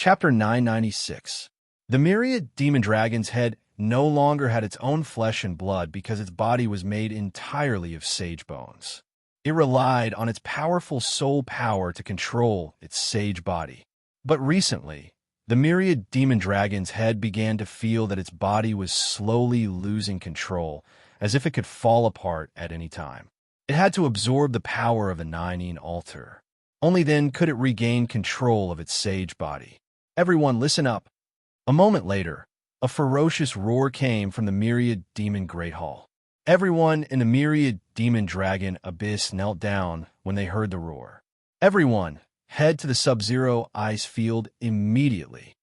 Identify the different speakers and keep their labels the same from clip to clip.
Speaker 1: Chapter 996. The myriad demon dragon's head no longer had its own flesh and blood because its body was made entirely of sage bones. It relied on its powerful soul power to control its sage body. But recently, the myriad demon dragon's head began to feel that its body was slowly losing control, as if it could fall apart at any time. It had to absorb the power of the Nine altar. Only then could it regain control of its sage body. Everyone, listen up. A moment later, a ferocious roar came from the myriad demon great hall. Everyone in the myriad demon dragon abyss knelt down when they heard the roar. Everyone, head to the sub-zero ice field immediately.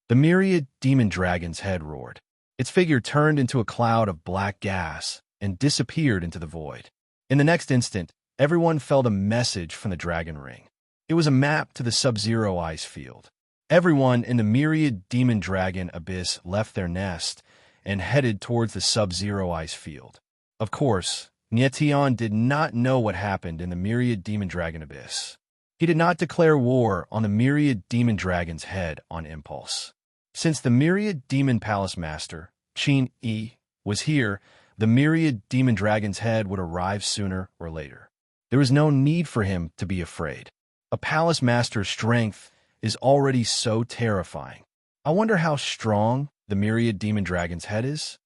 Speaker 1: The myriad demon dragon's head roared. Its figure turned into a cloud of black gas and disappeared into the void. In the next instant, everyone felt a message from the dragon ring. It was a map to the sub-zero ice field. Everyone in the myriad demon dragon abyss left their nest and headed towards the sub-zero ice field. Of course, Nietion did not know what happened in the myriad demon dragon abyss. He did not declare war on the myriad demon dragon's head on impulse. Since the myriad demon palace master, Qin Yi, was here, the myriad demon dragon's head would arrive sooner or later. There was no need for him to be afraid. A palace master's strength is already so terrifying. I wonder how strong the myriad demon dragon's head is?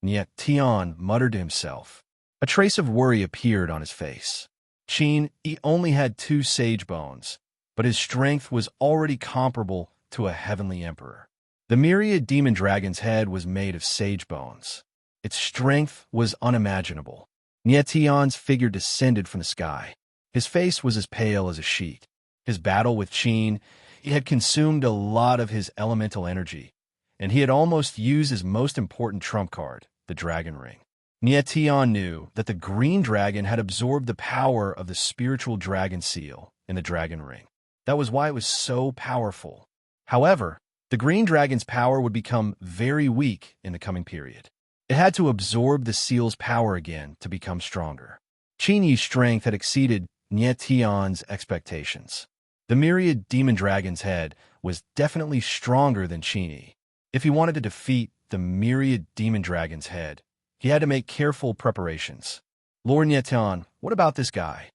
Speaker 1: Nietion muttered to himself. A trace of worry appeared on his face. Qin Yi only had 2 sage bones, but his strength was already comparable to a heavenly emperor. The myriad demon dragon's head was made of sage bones. Its strength was unimaginable. Nietion's figure descended from the sky. His face was as pale as a sheet. His battle with Qin Yi had consumed a lot of his elemental energy, and he had almost used his most important trump card, the dragon ring. Nietion knew that the green dragon had absorbed the power of the spiritual dragon seal in the dragon ring. That was why it was so powerful. However, the green dragon's power would become very weak in the coming period. It had to absorb the seal's power again to become stronger. Qin Yi's strength had exceeded Nietion's expectations. The myriad demon dragon's head was definitely stronger than Qin Yi. If he wanted to defeat the myriad demon dragon's head, he had to make careful preparations. Lord Nietion, what about this guy?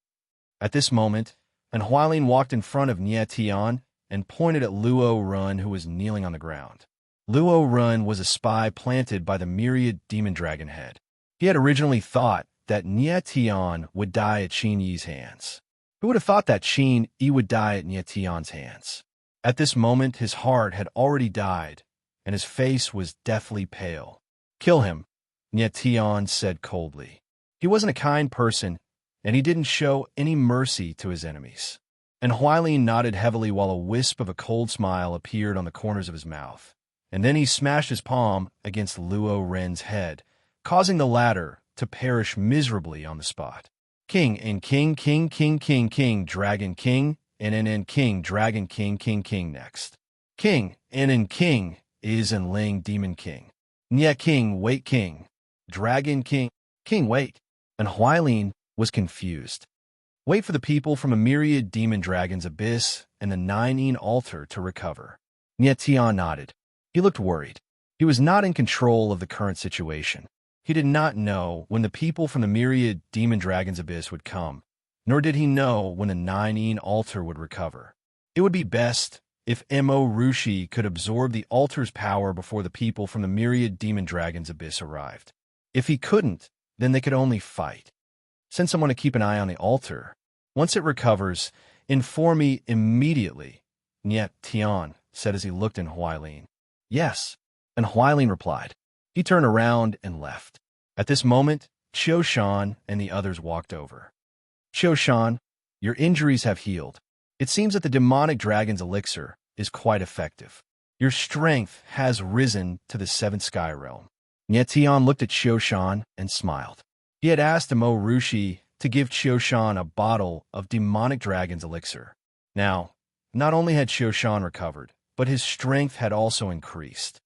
Speaker 1: At this moment, an Hualin walked in front of Nietion and pointed at Luo Run, who was kneeling on the ground. Luo Run was a spy planted by the myriad demon dragon head. He had originally thought that Nietion would die at Qin Yi's hands. Who would have thought that Qin Yi would die at Nietion's hands? At this moment, his heart had already died, and his face was deathly pale. Kill him, Nietion said coldly. He wasn't a kind person, and he didn't show any mercy to his enemies. And Hualin nodded heavily while a wisp of a cold smile appeared on the corners of his mouth. And then he smashed his palm against Luo Ren's head, causing the latter to perish miserably on the spot. King and King, King, King, King, King, Dragon King, and King, Dragon King, King, King next. King, and King is and Ling Demon King. Nya King, wait King. Dragon King, King, wait. And Hualin was confused. Wait for the people from a myriad demon dragon's abyss and the Nine altar to recover. Nietion nodded. He looked worried. He was not in control of the current situation. He did not know when the people from the myriad demon dragon's abyss would come, nor did he know when the Nine altar would recover. It would be best if Mo Rushi could absorb the altar's power before the people from the myriad demon dragon's abyss arrived. If he couldn't, then they could only fight. Send someone to keep an eye on the altar. Once it recovers, inform me immediately, Nietion said as he looked in Hualin. Yes, and Hualin replied. He turned around and left. At this moment, Qiushan and the others walked over. Qiushan, your injuries have healed. It seems that the demonic dragon's elixir is quite effective. Your strength has risen to the 7th sky realm. Nietion looked at Qiushan and smiled. He had asked Mo Rushi to give Qiushan a bottle of demonic dragon's elixir. Now, not only had Qiushan recovered, but his strength had also increased.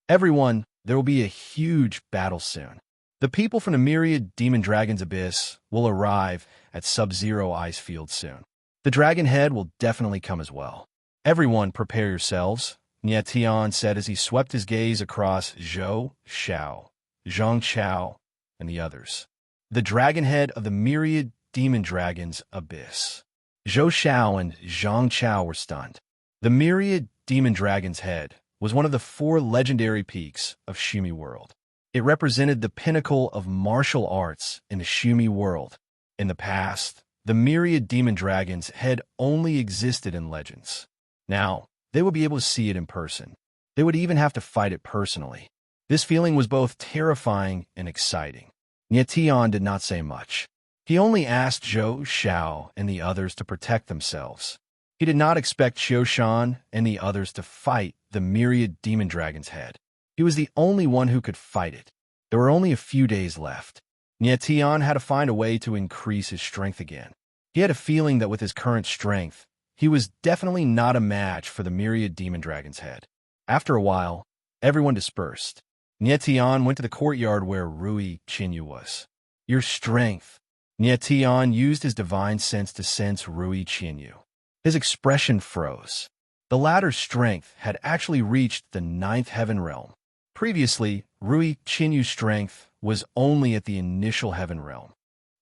Speaker 1: Everyone, there will be a huge battle soon. The people from the myriad demon dragon's abyss will arrive at sub-zero ice field soon. The dragon head will definitely come as well. Everyone prepare yourselves, Nye Tian said as he swept his gaze across Zhou Xiao, Zhang Chao, and the others. The dragon head of the myriad demon dragons abyss. Zhou Xiao and Zhang Chao were stunned. The myriad demon dragon's head was one of the 4 legendary peaks of Shumi World. It represented the pinnacle of martial arts in the Shumi World. In the past, the myriad demon dragons had only existed in legends. Now, they would be able to see it in person. They would even have to fight it personally. This feeling was both terrifying and exciting. Nye Tian did not say much. He only asked Zhou Xiao and the others to protect themselves. He did not expect Xiu Shan and the others to fight the myriad demon dragon's head. He was the only one who could fight it. There were only a few days left. Nye Tian had to find a way to increase his strength again. He had a feeling that with his current strength, he was definitely not a match for the myriad demon dragon's head. After a while, everyone dispersed. Nye Tian went to the courtyard where Rui Qinyu was. Your strength. Nye Tian used his divine sense to sense Rui Qinyu. His expression froze. The latter's strength had actually reached the 9th heaven realm. Previously, Rui Qinyu's strength was only at the initial heaven realm.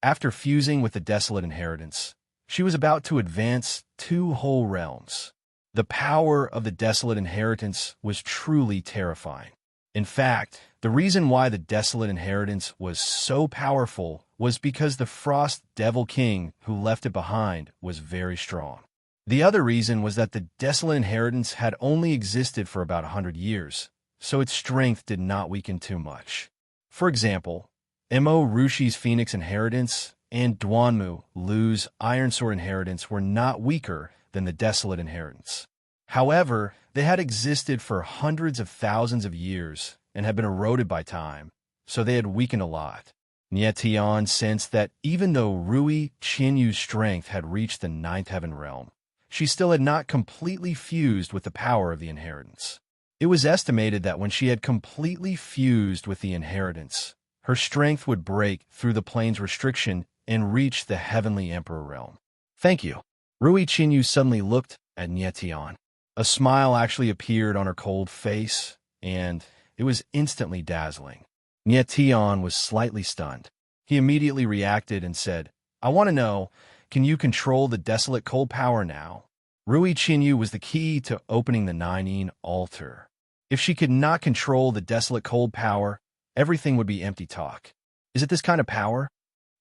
Speaker 1: After fusing with the Desolate Inheritance, she was about to advance 2 whole realms. The power of the Desolate Inheritance was truly terrifying. In fact, the reason why the Desolate Inheritance was so powerful was because the Frost Devil King who left it behind was very strong. The other reason was that the Desolate Inheritance had only existed for about 100 years, so its strength did not weaken too much. For example, Mo Rushi's Phoenix Inheritance and Duanmu Lu's Iron Sword Inheritance were not weaker than the Desolate Inheritance. However, they had existed for hundreds of thousands of years and had been eroded by time, so they had weakened a lot. Nye Tian sensed that even though Rui Qinyu's strength had reached the 9th heaven realm, she still had not completely fused with the power of the inheritance. It was estimated that when she had completely fused with the inheritance, her strength would break through the plane's restriction and reach the heavenly emperor realm. Thank you. Rui Qinyu suddenly looked at Nye Tian. A smile actually appeared on her cold face, and it was instantly dazzling. Nye Tian was slightly stunned. He immediately reacted and said, I want to know, can you control the desolate cold power now? Rui Qinyu was the key to opening the Nine altar. If she could not control the desolate cold power, everything would be empty talk. Is it this kind of power?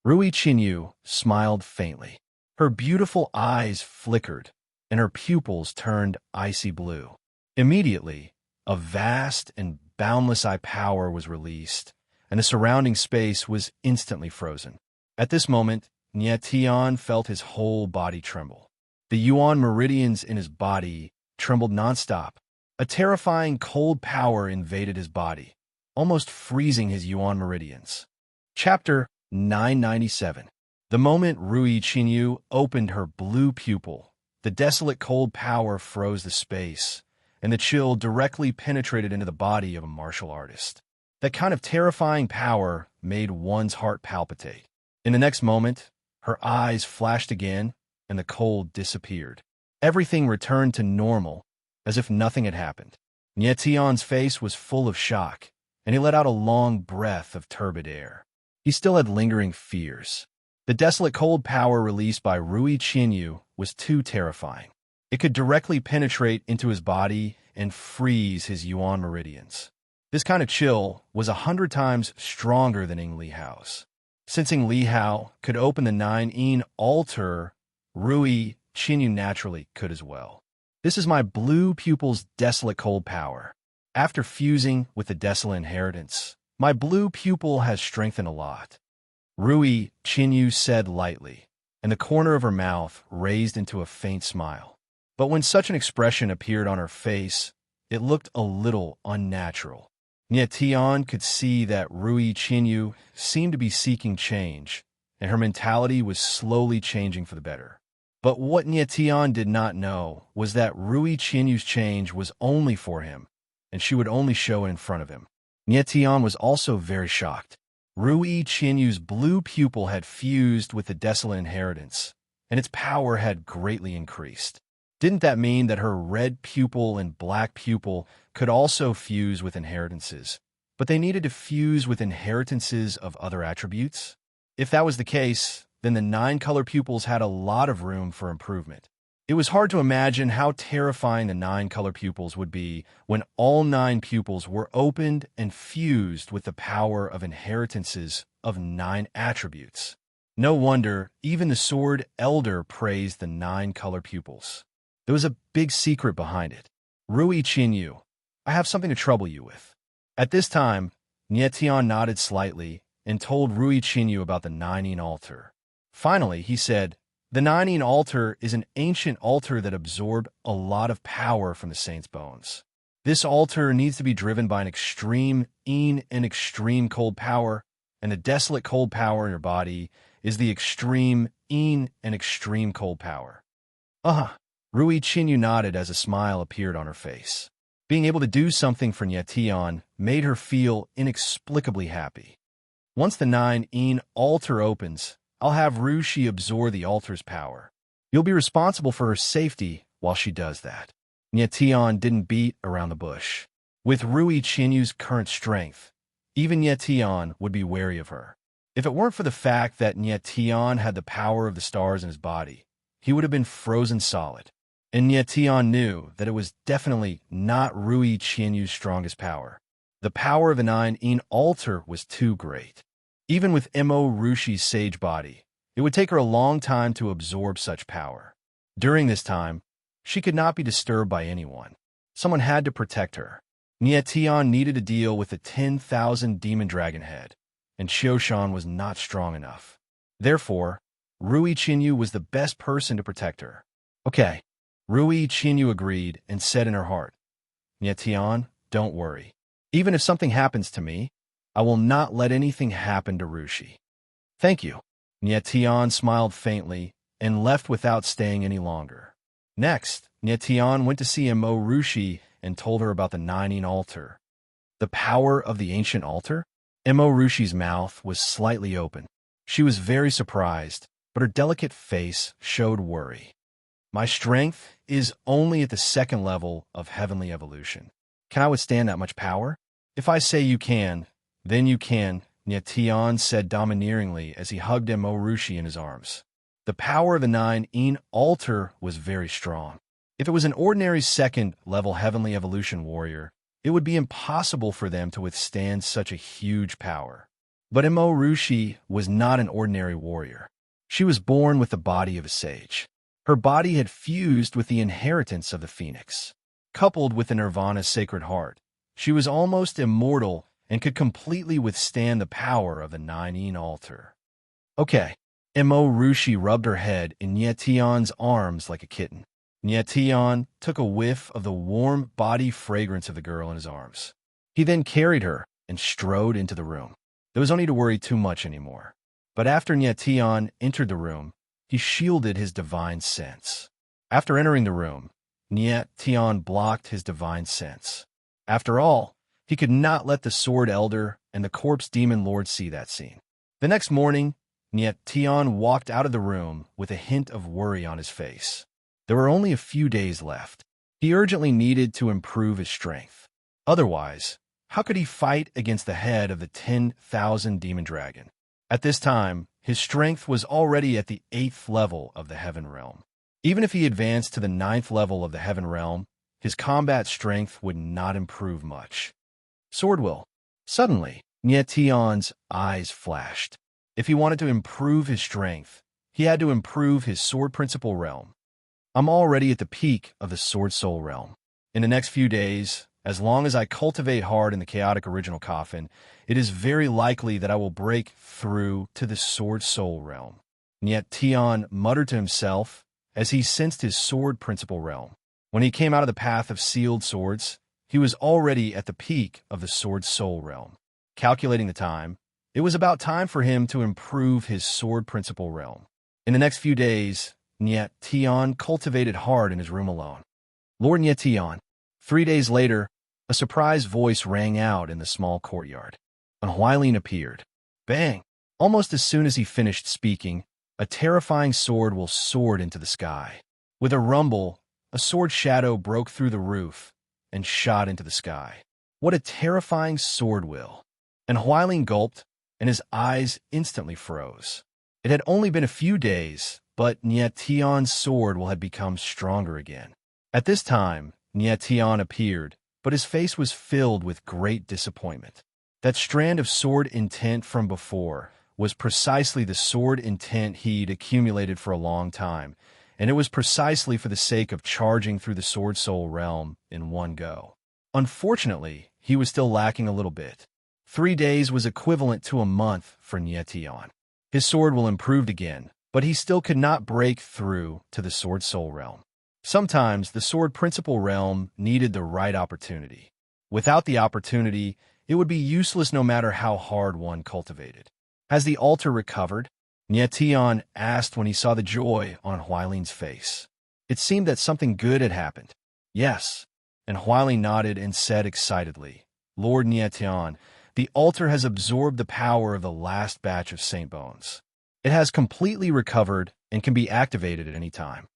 Speaker 1: Rui Qinyu smiled faintly. Her beautiful eyes flickered, and her pupils turned icy blue. Immediately, a vast and boundless eye power was released, and the surrounding space was instantly frozen. At this moment, Nye Tian felt his whole body tremble. The yuan meridians in his body trembled nonstop. A terrifying cold power invaded his body, almost freezing his yuan meridians. Chapter 997. The moment Rui Qinyu opened her blue pupil, the desolate cold power froze the space, and the chill directly penetrated into the body of a martial artist. That kind of terrifying power made one's heart palpitate. In the next moment, her eyes flashed again, and the cold disappeared. Everything returned to normal, as if nothing had happened. Nye Tian's face was full of shock, and he let out a long breath of turbid air. He still had lingering fears. The desolate cold power released by Rui Qinyu was too terrifying. It could directly penetrate into his body and freeze his yuan meridians. This kind of chill was 100 times stronger than Ing Li Hao's. Sensing Li Hao could open the Nine altar, Rui Qinyu naturally could as well. This is my blue pupil's desolate cold power. After fusing with the desolate inheritance, my blue pupil has strengthened a lot. Rui Qinyu said lightly, and the corner of her mouth raised into a faint smile. But when such an expression appeared on her face, it looked a little unnatural. Nye Tian could see that Rui Qinyu seemed to be seeking change, and her mentality was slowly changing for the better. But what Nye Tian did not know was that Rui Qinyu's change was only for him, and she would only show it in front of him. Nye Tian was also very shocked. Rui Qinyu's blue pupil had fused with the desolate inheritance, and its power had greatly increased. Didn't that mean that her red pupil and black pupil could also fuse with inheritances, but they needed to fuse with inheritances of other attributes? If that was the case, then the 9-color pupils had a lot of room for improvement. It was hard to imagine how terrifying the 9-color pupils would be when all 9 pupils were opened and fused with the power of inheritances of 9 attributes. No wonder even the sword elder praised the 9-color pupils. There was a big secret behind it. Rui Qinyu, I have something to trouble you with. At this time, Nietian nodded slightly and told Rui Qinyu about the Nining altar. Finally, he said, the Nining altar is an ancient altar that absorbed a lot of power from the saint's bones. This altar needs to be driven by an extreme yin and extreme cold power, and the desolate cold power in your body is the extreme yin and extreme cold power. Rui Qinyu nodded as a smile appeared on her face. Being able to do something for Nietian made her feel inexplicably happy. Once the 9 yin altar opens, I'll have Rushi absorb the altar's power. You'll be responsible for her safety while she does that. Nietian didn't beat around the bush. With Rui Qinyu's current strength, even Nietian would be wary of her. If it weren't for the fact that Nietian had the power of the stars in his body, he would have been frozen solid. And Nietian knew that it was definitely not Rui Qinyu's strongest power. The power of the 9 yin altar was too great. Even with Mo Rushi's sage body, it would take her a long time to absorb such power. During this time, she could not be disturbed by anyone. Someone had to protect her. Nietian needed to deal with the 10,000 demon dragon head, and Xioshan was not strong enough. Therefore, Rui Qinyu was the best person to protect her. Okay. Rui Qinyu agreed and said in her heart, Nietian, don't worry. Even if something happens to me, I will not let anything happen to Rushi. Thank you. Nietian smiled faintly and left without staying any longer. Next, Nietian went to see Mo Rushi and told her about the 9 yin altar. The power of the ancient altar? Mo Rushi's mouth was slightly open. She was very surprised, but her delicate face showed worry. My strength is only at the 2nd level of heavenly evolution. Can I withstand that much power? If I say you can, then you can, Nietian said domineeringly as he hugged Mo Rushi in his arms. The power of the 9 yin altar was very strong. If it was an ordinary 2nd level heavenly evolution warrior, it would be impossible for them to withstand such a huge power. But Mo Rushi was not an ordinary warrior. She was born with the body of a sage. Her body had fused with the inheritance of the phoenix. Coupled with the Nirvana's sacred heart, she was almost immortal and could completely withstand the power of the 9 yin altar. Okay. Mo Rushi rubbed her head in Nietian's arms like a kitten. Nietian took a whiff of the warm body fragrance of the girl in his arms. He then carried her and strode into the room. There was no need to worry too much anymore. But after Nietian entered the room, he shielded his divine sense. After entering the room, Nietian blocked his divine sense. After all, he could not let the Sword Elder and the Corpse Demon Lord see that scene. The next morning, Nietian walked out of the room with a hint of worry on his face. There were only a few days left. He urgently needed to improve his strength. Otherwise, how could he fight against the head of the 10,000 demon dragon? At this time, his strength was already at the 8th level of the Heaven Realm. Even if he advanced to the 9th level of the Heaven Realm, his combat strength would not improve much. Sword will. Suddenly, Nietian's eyes flashed. If he wanted to improve his strength, he had to improve his Sword Principal Realm. I'm already at the peak of the Sword Soul Realm. In the next few days, as long as I cultivate hard in the chaotic original coffin, it is very likely that I will break through to the Sword Soul Realm. Nietian muttered to himself as he sensed his Sword Principal Realm. When he came out of the path of sealed swords, he was already at the peak of the Sword Soul Realm. Calculating the time, it was about time for him to improve his Sword Principal Realm. In the next few days, Nietian cultivated hard in his room alone. Lord Nietian. 3 days later, a surprise voice rang out in the small courtyard. An Huailin appeared. Bang! Almost as soon as he finished speaking, a terrifying sword will soared into the sky. With a rumble, a sword shadow broke through the roof and shot into the sky. What a terrifying sword will! And Huailin gulped, and his eyes instantly froze. It had only been a few days, but Nietian's sword had become stronger again. At this time, Nietian appeared, but his face was filled with great disappointment. That strand of sword intent from before was precisely the sword intent he'd accumulated for a long time, and it was precisely for the sake of charging through the Sword Soul realm in one go. Unfortunately, he was still lacking a little bit. 3 days was equivalent to a month for Nietian. His sword will improved again, but he still could not break through to the Sword Soul realm. Sometimes the Sword Principal realm needed the right opportunity. Without the opportunity, it would be useless no matter how hard one cultivated. Has the altar recovered? Nietian asked when he saw the joy on Huailin's face. It seemed that something good had happened. Yes, and Huailin nodded and said excitedly, Lord Nietian, the altar has absorbed the power of the last batch of Saint Bones. It has completely recovered and can be activated at any time.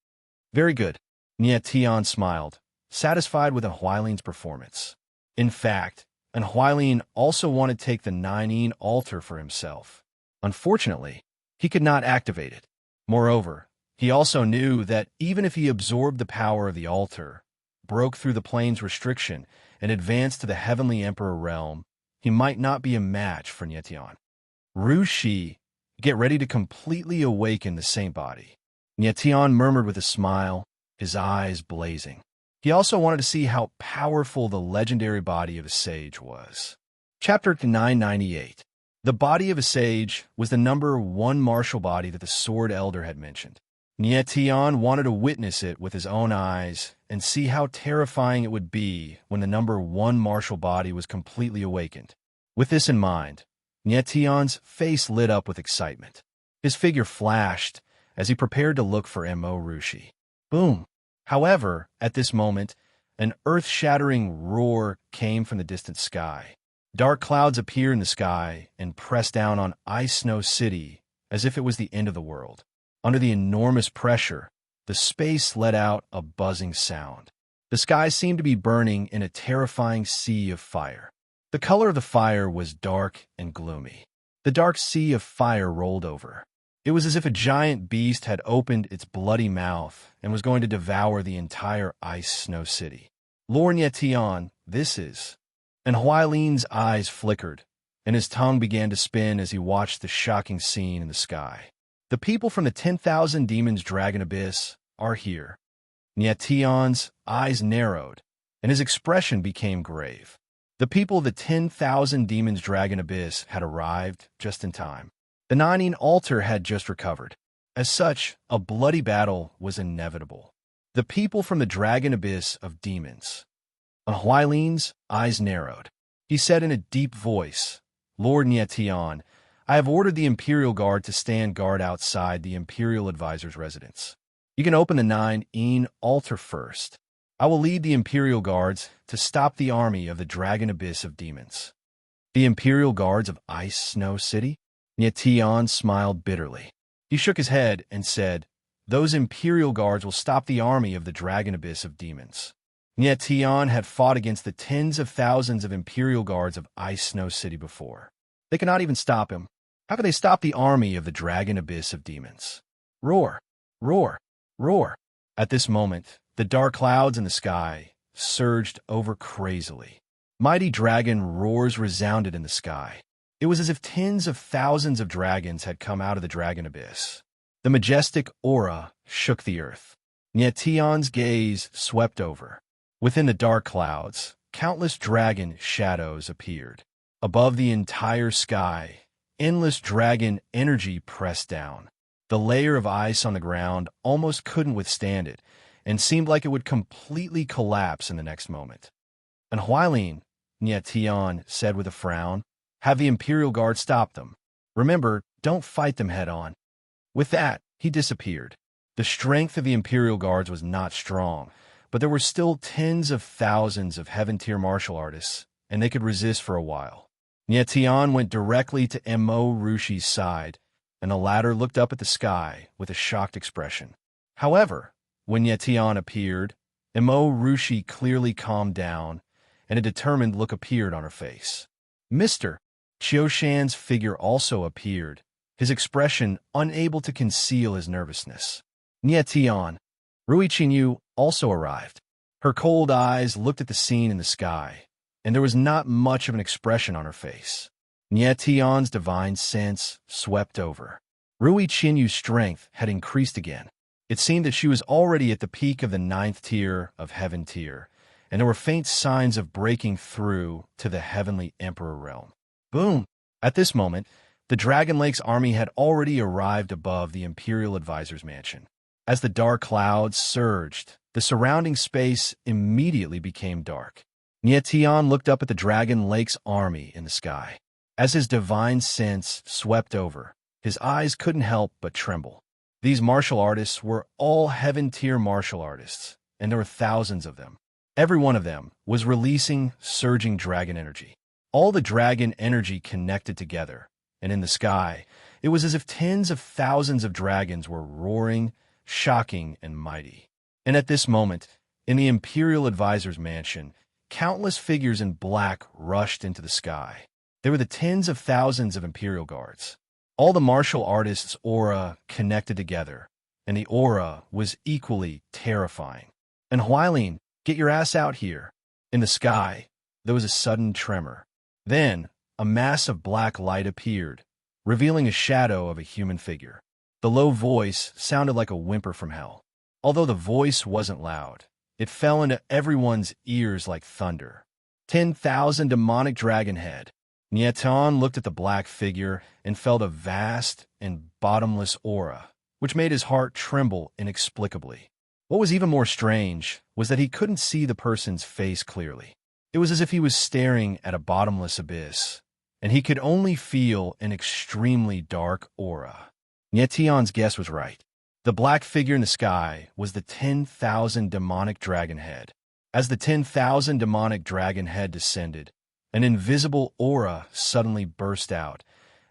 Speaker 1: Very good. Nietian smiled, satisfied with Huailin's performance. In fact, Huailin also wanted to take the Nine altar for himself. Unfortunately, he could not activate it. Moreover, he also knew that even if he absorbed the power of the altar, broke through the plane's restriction, and advanced to the Heavenly Emperor realm, he might not be a match for Nietian. Ru Shi, get ready to completely awaken the saint body. Nietian murmured with a smile, his eyes blazing. He also wanted to see how powerful the legendary body of a sage was. Chapter 998. The body of a sage was the number 1 martial body that the Sword Elder had mentioned. Nietian wanted to witness it with his own eyes and see how terrifying it would be when the number 1 martial body was completely awakened. With this in mind, Nietian's face lit up with excitement. His figure flashed as he prepared to look for Mo Rushi. Boom! However, at this moment, an earth-shattering roar came from the distant sky. Dark clouds appeared in the sky and pressed down on Ice Snow City as if it was the end of the world. Under the enormous pressure, the space let out a buzzing sound. The sky seemed to be burning in a terrifying sea of fire. The color of the fire was dark and gloomy. The dark sea of fire rolled over. It was as if a giant beast had opened its bloody mouth and was going to devour the entire Ice Snow City. Lord Nietian, this is... And Huailin's eyes flickered, and his tongue began to spin as he watched the shocking scene in the sky. The people from the 10,000 Demons Dragon Abyss are here. Nietian's eyes narrowed, and his expression became grave. The people of the 10,000 Demons Dragon Abyss had arrived just in time. The Nine altar had just recovered. As such, a bloody battle was inevitable. The people from the Dragon Abyss of Demons. Huailin's eyes narrowed. He said in a deep voice, Lord Nietian, I have ordered the Imperial Guard to stand guard outside the Imperial Advisor's residence. You can open the Nine altar first. I will lead the Imperial Guards to stop the army of the Dragon Abyss of Demons. The Imperial Guards of Ice Snow City? Nietian smiled bitterly. He shook his head and said, Those Imperial Guards will stop the army of the Dragon Abyss of Demons. Nietian had fought against the tens of thousands of Imperial Guards of Ice Snow City before. They cannot even stop him. How can they stop the army of the Dragon Abyss of Demons? Roar! Roar! Roar! At this moment, the dark clouds in the sky surged over crazily. Mighty dragon roars resounded in the sky. It was as if tens of thousands of dragons had come out of the Dragon Abyss. The majestic aura shook the earth. Nietian's gaze swept over. Within the dark clouds, countless dragon shadows appeared. Above the entire sky, endless dragon energy pressed down. The layer of ice on the ground almost couldn't withstand it, and seemed like it would completely collapse in the next moment. And Huailin, Nietian said with a frown, have the Imperial Guard stop them. Remember, don't fight them head-on. With that, he disappeared. The strength of the Imperial Guards was not strong, but there were still tens of thousands of Heaven-tier martial artists, and they could resist for a while. Nietian went directly to Mo Rushi's side, and the latter looked up at the sky with a shocked expression. However, when Nietian appeared, Mo Rushi clearly calmed down, and a determined look appeared on her face. Mr. Qiushan's figure also appeared, his expression unable to conceal his nervousness. Nie Tian, Rui Qinyu, also arrived. Her cold eyes looked at the scene in the sky, and there was not much of an expression on her face. Nie Tian's divine sense swept over. Rui Qinyu's strength had increased again. It seemed that she was already at the peak of the 9th tier of Heaven tier, and there were faint signs of breaking through to the Heavenly Emperor realm. Boom! At this moment, the Dragon Lake's army had already arrived above the Imperial Advisor's mansion. As the dark clouds surged, the surrounding space immediately became dark. Nie Tian looked up at the Dragon Lake's army in the sky. As his divine sense swept over, his eyes couldn't help but tremble. These martial artists were all Heaven-tier martial artists, and there were thousands of them. Every one of them was releasing surging dragon energy. All the dragon energy connected together, and in the sky, it was as if tens of thousands of dragons were roaring, shocking, and mighty. And at this moment, in the Imperial Advisor's mansion, countless figures in black rushed into the sky. They were the tens of thousands of Imperial guards. All the martial artists' aura connected together, and the aura was equally terrifying. And Huailin, get your ass out here. In the sky, there was a sudden tremor. Then, a mass of black light appeared, revealing a shadow of a human figure. The low voice sounded like a whimper from hell. Although the voice wasn't loud, it fell into everyone's ears like thunder. 10,000 demonic dragon head. Nie Tian looked at the black figure and felt a vast and bottomless aura, which made his heart tremble inexplicably. What was even more strange was that he couldn't see the person's face clearly. It was as if he was staring at a bottomless abyss, and he could only feel an extremely dark aura. Nie Tian's guess was right. The black figure in the sky was the 10,000 demonic dragon head. As the 10,000 demonic dragon head descended, an invisible aura suddenly burst out,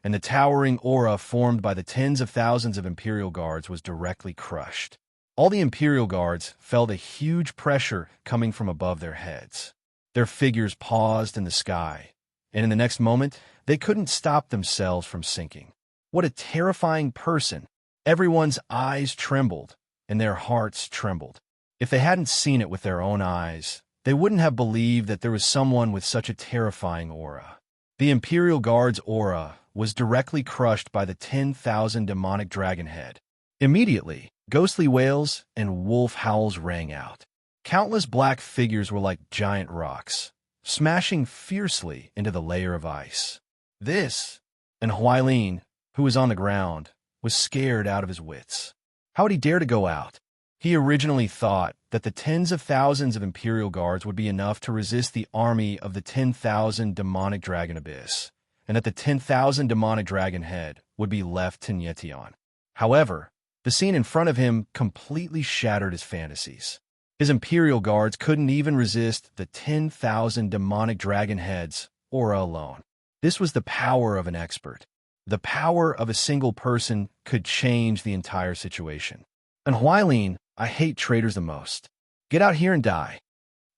Speaker 1: and the towering aura formed by the tens of thousands of Imperial guards was directly crushed. All the Imperial guards felt a huge pressure coming from above their heads. Their figures paused in the sky, and in the next moment, they couldn't stop themselves from sinking. What a terrifying person! Everyone's eyes trembled, and their hearts trembled. If they hadn't seen it with their own eyes, they wouldn't have believed that there was someone with such a terrifying aura. The Imperial Guard's aura was directly crushed by the 10,000 demonic dragon head. Immediately, ghostly wails and wolf howls rang out. Countless black figures were like giant rocks, smashing fiercely into the layer of ice. And Huailin, who was on the ground, was scared out of his wits. How would he dare to go out? He originally thought that the tens of thousands of Imperial guards would be enough to resist the army of the 10,000 demonic dragon abyss, and that the 10,000 demonic dragon head would be left to Nie Tian. However, the scene in front of him completely shattered his fantasies. His Imperial guards couldn't even resist the 10,000 demonic dragon heads aura alone. This was the power of an expert. The power of a single person could change the entire situation. And Huailin, I hate traitors the most. Get out here and die.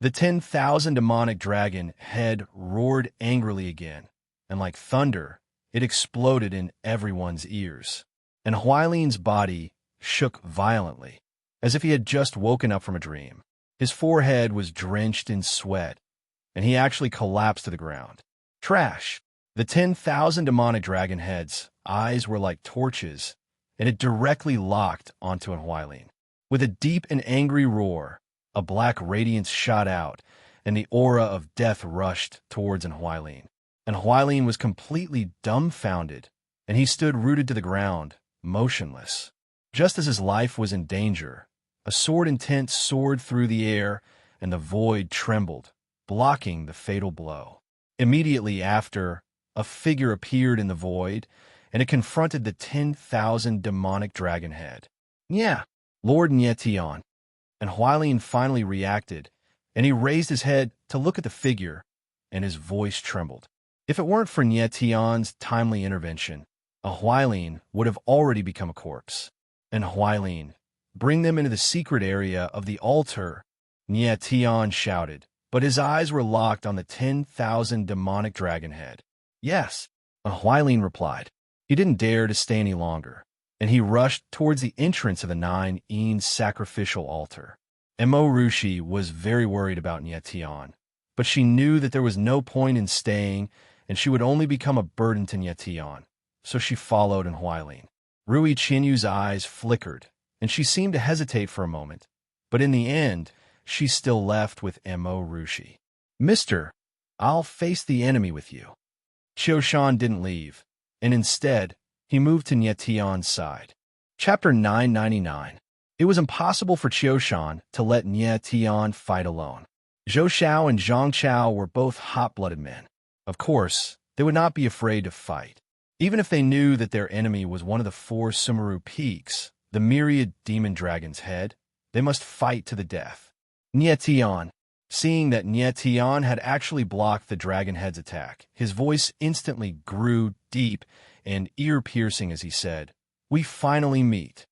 Speaker 1: The 10,000 demonic dragon head roared angrily again, and like thunder, it exploded in everyone's ears. And Huailin's body shook violently, as if he had just woken up from a dream. His forehead was drenched in sweat, and he actually collapsed to the ground. Trash! The 10,000 demonic dragon heads' eyes were like torches, and it directly locked onto Huailin. With a deep and angry roar, a black radiance shot out, and the aura of death rushed towards Huailin. And Huailin was completely dumbfounded, and he stood rooted to the ground, motionless. Just as his life was in danger, a sword intent soared through the air, and the void trembled, blocking the fatal blow. Immediately after, a figure appeared in the void, and it confronted the 10,000 demonic dragon head. Yeah, Lord Nie Tian. And Huailin finally reacted, and he raised his head to look at the figure, and his voice trembled. If it weren't for Nie Tian's timely intervention, Huailin would have already become a corpse. And Huailin, bring them into the secret area of the altar Nie Tian shouted, but his eyes were locked on the 10,000 demonic dragon head. Yes, Huailin replied. He didn't dare to stay any longer, and he rushed towards the entrance of the 9 sacrificial altar. Mo Rushi was very worried about Nie Tian, but she knew that there was no point in staying, and she would only become a burden to Nie Tian, so she followed in Huailin. Rui Qinyu's eyes flickered, and she seemed to hesitate for a moment, but in the end, she still left with Mo Rushi. Mister, I'll face the enemy with you. Qiushan didn't leave, and instead, he moved to Nie Tian's side. Chapter 999. It was impossible for Qiushan to let Nie Tian fight alone. Zhou Xiao and Zhang Chao were both hot-blooded men. Of course, they would not be afraid to fight. Even if they knew that their enemy was one of the 4 Sumeru peaks, the myriad demon dragon's head, they must fight to the death. Nie Tian. Seeing that Nie Tian had actually blocked the dragon head's attack, his voice instantly grew deep and ear-piercing as he said, "We finally meet."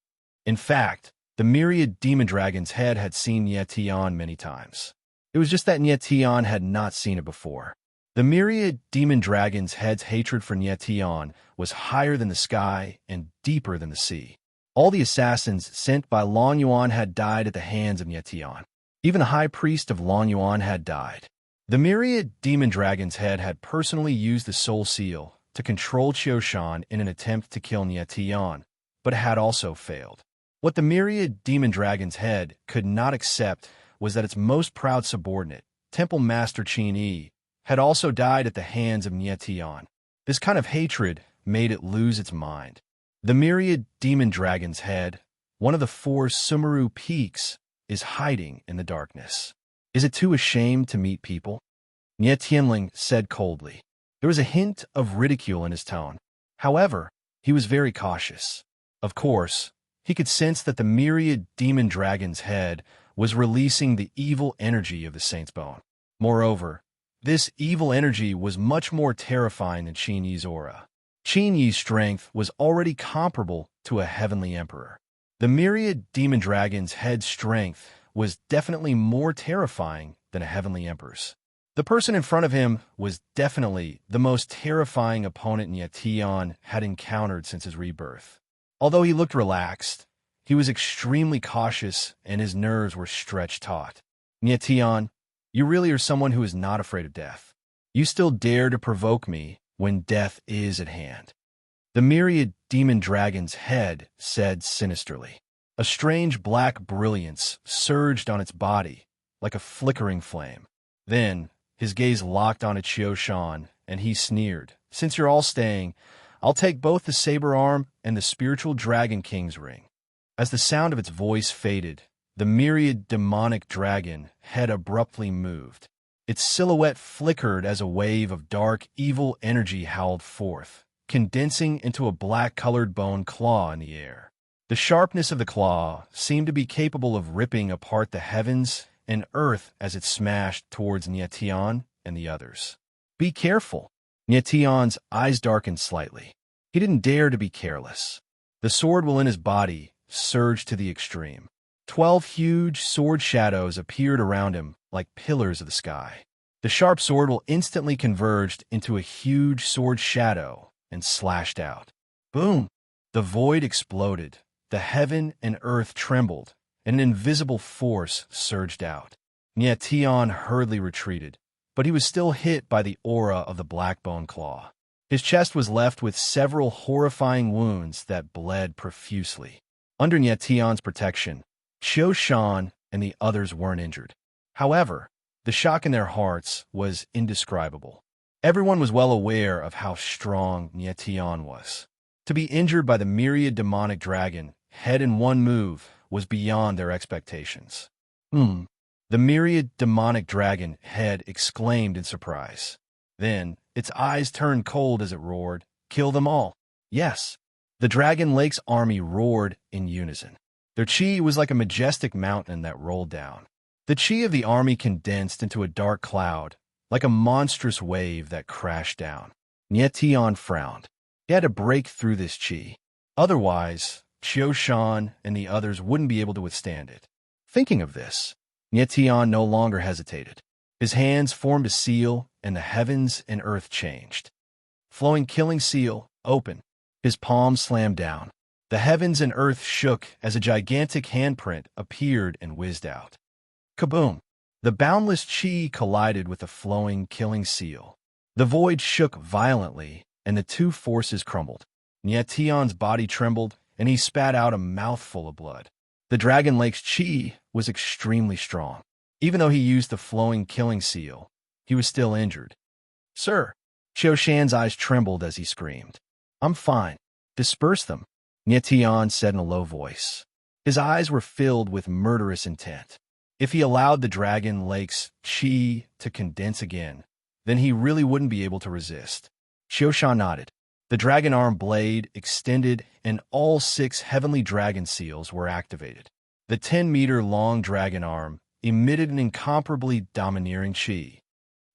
Speaker 1: In fact, the myriad demon dragon's head had seen Nie Tian many times. It was just that Nie Tian had not seen it before. The myriad demon dragon's head's hatred for Nie Tian was higher than the sky and deeper than the sea. All the assassins sent by Long Yuan had died at the hands of Nie Tian. Even the high priest of Long Yuan had died. The myriad demon dragon's head had personally used the soul seal to control Qiushan in an attempt to kill Nie Tian, but had also failed. What the myriad demon dragon's head could not accept was that its most proud subordinate, Temple Master Qin Yi, had also died at the hands of Nie Tian. This kind of hatred made it lose its mind. The myriad demon dragon's head, one of the 4 Sumeru peaks, is hiding in the darkness. Is it too ashamed to meet people? Nie Tianling said coldly. There was a hint of ridicule in his tone. However, he was very cautious. Of course, he could sense that the myriad demon dragon's head was releasing the evil energy of the saint's bone. Moreover, this evil energy was much more terrifying than Qin Yi's aura. Qin Yi's strength was already comparable to a heavenly emperor. The myriad demon dragon's head's strength was definitely more terrifying than a heavenly emperor's. The person in front of him was definitely the most terrifying opponent Nie Tian had encountered since his rebirth. Although he looked relaxed, he was extremely cautious and his nerves were stretched taut. Nie Tian, you really are someone who is not afraid of death. You still dare to provoke me when death is at hand. The myriad demon dragon's head said sinisterly. A strange black brilliance surged on its body, like a flickering flame. Then, his gaze locked on Qiushan, and he sneered. Since you're all staying, I'll take both the saber arm and the spiritual dragon king's ring. As the sound of its voice faded, the myriad demonic dragon head abruptly moved. Its silhouette flickered as a wave of dark, evil energy howled forth, condensing into a black-colored bone claw in the air. The sharpness of the claw seemed to be capable of ripping apart the heavens and earth as it smashed towards Nie Tian and the others. Be careful. Nie Tian's eyes darkened slightly. He didn't dare to be careless. The sword within his body surged to the extreme. 12 huge sword shadows appeared around him like pillars of the sky. The sharp sword will instantly converged into a huge sword shadow and slashed out. Boom! The void exploded. The heaven and earth trembled, and an invisible force surged out. Nie Tian hurriedly retreated, but he was still hit by the aura of the black-bone claw. His chest was left with several horrifying wounds that bled profusely. Under Nie Tian's protection, Qiushan and the others weren't injured. However, the shock in their hearts was indescribable. Everyone was well aware of how strong Nie Tian was. To be injured by the myriad demonic dragon, head in one move, was beyond their expectations. The myriad demonic dragon head exclaimed in surprise. Then, its eyes turned cold as it roared, "Kill them all." Yes, the Dragon Lake's army roared in unison. Their chi was like a majestic mountain that rolled down. The chi of the army condensed into a dark cloud, like a monstrous wave that crashed down. Nie Tian frowned. He had to break through this chi. Otherwise, Qiushan and the others wouldn't be able to withstand it. Thinking of this, Nietion no longer hesitated. His hands formed a seal, and the heavens and earth changed. Flowing killing seal, open. His palms slammed down. The heavens and earth shook as a gigantic handprint appeared and whizzed out. Kaboom! The boundless chi collided with the flowing killing seal. The void shook violently, and the two forces crumbled. Nietion's body trembled, and he spat out a mouthful of blood. The Dragon Lake's chi was extremely strong. Even though he used the flowing killing seal, he was still injured. "Sir!" Xiao Shan's eyes trembled as he screamed. "I'm fine. Disperse them," Nietion said in a low voice. His eyes were filled with murderous intent. If he allowed the Dragon Lake's chi to condense again, then he really wouldn't be able to resist. Xiao Shan nodded. The dragon arm blade extended, and all 6 heavenly dragon seals were activated. The 10-meter-long dragon arm emitted an incomparably domineering chi.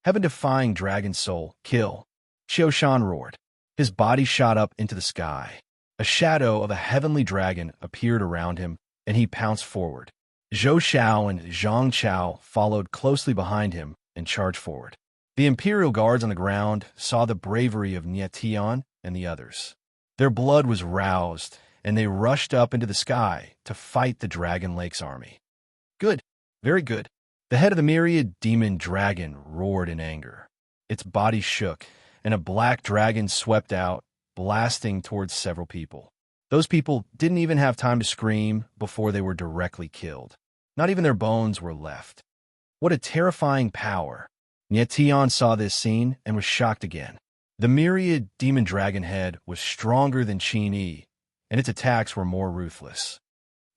Speaker 1: Heaven-defying dragon soul, kill! Xiao Shan roared. His body shot up into the sky. A shadow of a heavenly dragon appeared around him, and he pounced forward. Zhou Xiao and Zhang Chao followed closely behind him and charged forward. The Imperial guards on the ground saw the bravery of Nietion and the others. Their blood was roused, and they rushed up into the sky to fight the Dragon Lake's army. "Good, very good." The head of the myriad demon dragon roared in anger. Its body shook, and a black dragon swept out, blasting towards several people. Those people didn't even have time to scream before they were directly killed. Not even their bones were left. What a terrifying power! Nietion saw this scene and was shocked again. The myriad demon dragon head was stronger than Qin Yi, and its attacks were more ruthless.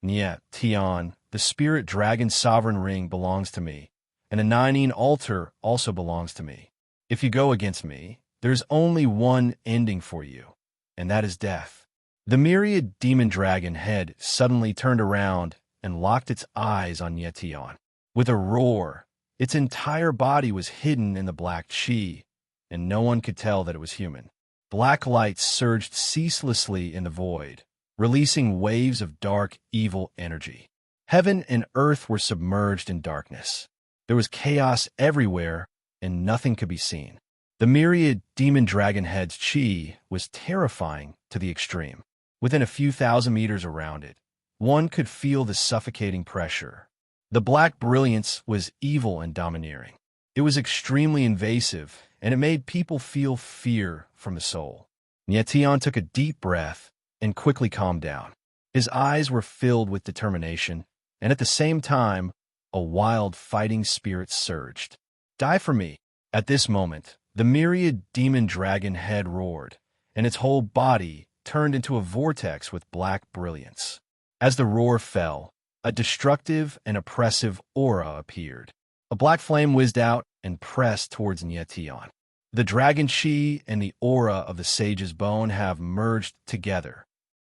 Speaker 1: "Nietion, the spirit dragon sovereign ring belongs to me, and the Nining altar also belongs to me. If you go against me, there's only one ending for you, and that is death." The myriad demon dragon head suddenly turned around and locked its eyes on Nietion. With a roar, its entire body was hidden in the black chi, and no one could tell that it was human. Black light surged ceaselessly in the void, releasing waves of dark, evil energy. Heaven and earth were submerged in darkness. There was chaos everywhere, and nothing could be seen. The myriad demon dragon head's chi was terrifying to the extreme. Within a few thousand meters around it, one could feel the suffocating pressure. The black brilliance was evil and domineering. It was extremely invasive, and it made people feel fear from the soul. Nietion took a deep breath and quickly calmed down. His eyes were filled with determination, and at the same time, a wild fighting spirit surged. "Die for me!" At this moment, the myriad demon dragon head roared, and its whole body turned into a vortex with black brilliance. As the roar fell, a destructive and oppressive aura appeared. A black flame whizzed out and pressed towards Nietion. The dragon chi and the aura of the sage's bone have merged together.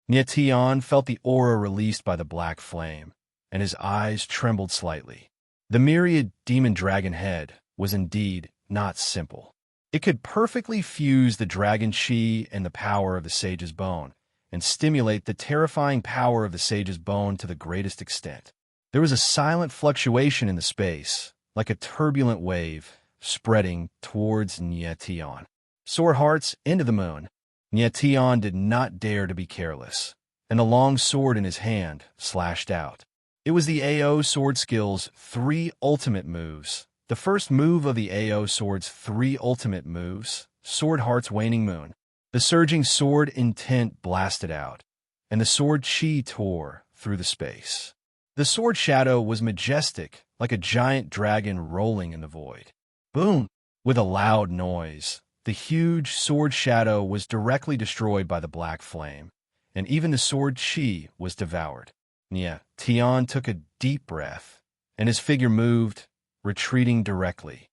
Speaker 1: Nietion felt the aura released by the black flame, and his eyes trembled slightly. The myriad demon dragon head was indeed not simple. It could perfectly fuse the dragon chi and the power of the sage's bone, and stimulate the terrifying power of the sage's bone to the greatest extent. There was a silent fluctuation in the space, like a turbulent wave, spreading towards Nietion. Sword hearts into the moon. Nietion did not dare to be careless, and the long sword in his hand slashed out. It was the AO sword skill's 3 ultimate moves. The first move of the AO sword's 3 ultimate moves, Sword Heart's Waning Moon. The surging sword intent blasted out, and the sword chi tore through the space. The sword shadow was majestic, like a giant dragon rolling in the void. Boom! With a loud noise, the huge sword shadow was directly destroyed by the black flame, and even the sword chi was devoured. Nietion took a deep breath, and his figure moved, retreating directly.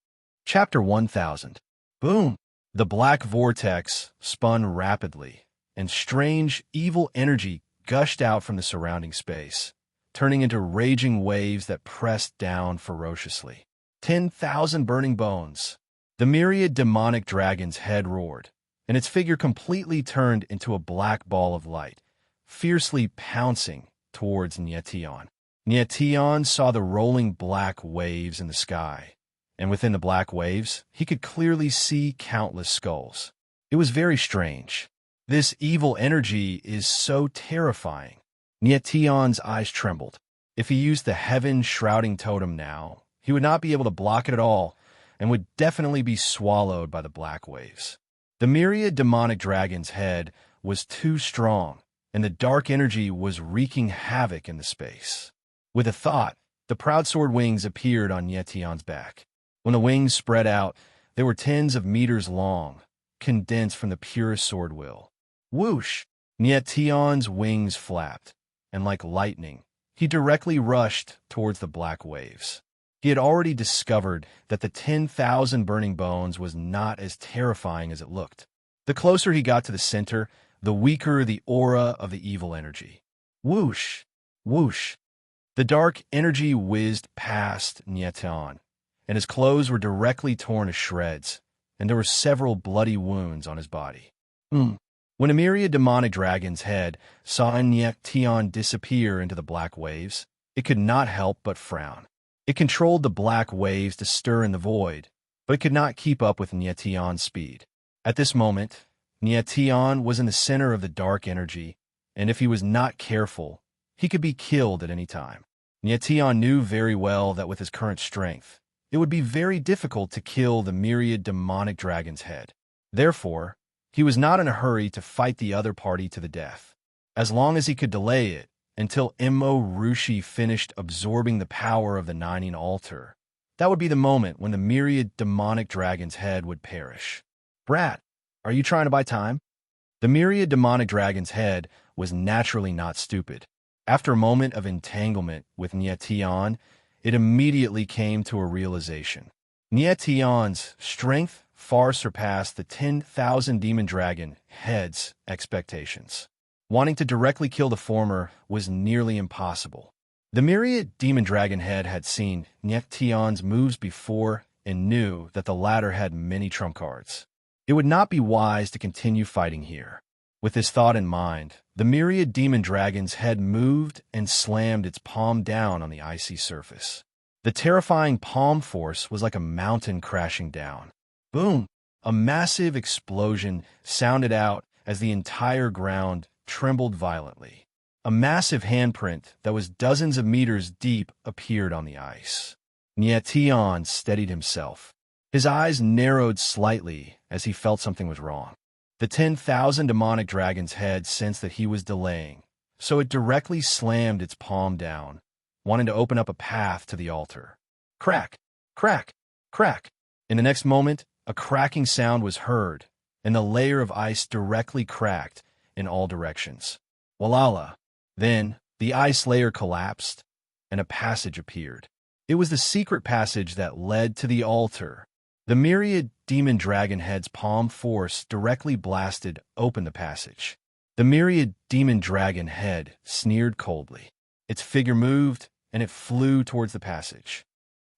Speaker 1: Chapter 1000. Boom! The black vortex spun rapidly, and strange, evil energy gushed out from the surrounding space, turning into raging waves that pressed down ferociously. 10,000 burning bones. The myriad demonic dragon's head roared, and its figure completely turned into a black ball of light, fiercely pouncing towards Nietion. Nietion saw the rolling black waves in the sky, and within the black waves, he could clearly see countless skulls. It was very strange. This evil energy is so terrifying. Nietion's eyes trembled. If he used the heaven-shrouding totem now, he would not be able to block it at all, and would definitely be swallowed by the black waves. The myriad demonic dragon's head was too strong, and the dark energy was wreaking havoc in the space. With a thought, the proud sword wings appeared on Nietion's back. When the wings spread out, they were tens of meters long, condensed from the purest sword will. Whoosh! Nietion's wings flapped, and like lightning, he directly rushed towards the black waves. He had already discovered that the 10,000 burning bones was not as terrifying as it looked. The closer he got to the center, the weaker the aura of the evil energy. Whoosh! Whoosh! The dark energy whizzed past Nietion, and his clothes were directly torn to shreds, and there were several bloody wounds on his body. When a myriad demonic dragon's head saw Nietion disappear into the black waves, it could not help but frown. It controlled the black waves to stir in the void, but it could not keep up with Nietion's speed. At this moment, Nietion was in the center of the dark energy, and if he was not careful, he could be killed at any time. Nietion knew very well that with his current strength, it would be very difficult to kill the myriad demonic dragon's head. Therefore, he was not in a hurry to fight the other party to the death. As long as he could delay it, until Immo Rushi finished absorbing the power of the Nining altar, that would be the moment when the myriad demonic dragon's head would perish. Brat, are you trying to buy time? The myriad demonic dragon's head was naturally not stupid. After a moment of entanglement with Nietion, it immediately came to a realization. Nietion's strength far surpassed the 10,000 demon dragon head's expectations. Wanting to directly kill the former was nearly impossible. The myriad demon dragon head had seen Nietion's moves before and knew that the latter had many trump cards. It would not be wise to continue fighting here. With this thought in mind, the myriad demon dragon's head moved and slammed its palm down on the icy surface. The terrifying palm force was like a mountain crashing down. Boom! A massive explosion sounded out as the entire ground trembled violently. A massive handprint that was dozens of meters deep appeared on the ice. Nietion steadied himself. His eyes narrowed slightly as he felt something was wrong. The 10,000 demonic dragon's head sensed that he was delaying, so it directly slammed its palm down, wanting to open up a path to the altar. Crack! Crack! Crack! In the next moment, a cracking sound was heard, and the layer of ice directly cracked in all directions. Walala! Then, the ice layer collapsed, and a passage appeared. It was the secret passage that led to the altar. The myriad demon dragon head's palm force directly blasted open the passage. The myriad demon dragon head sneered coldly. Its figure moved, and it flew towards the passage.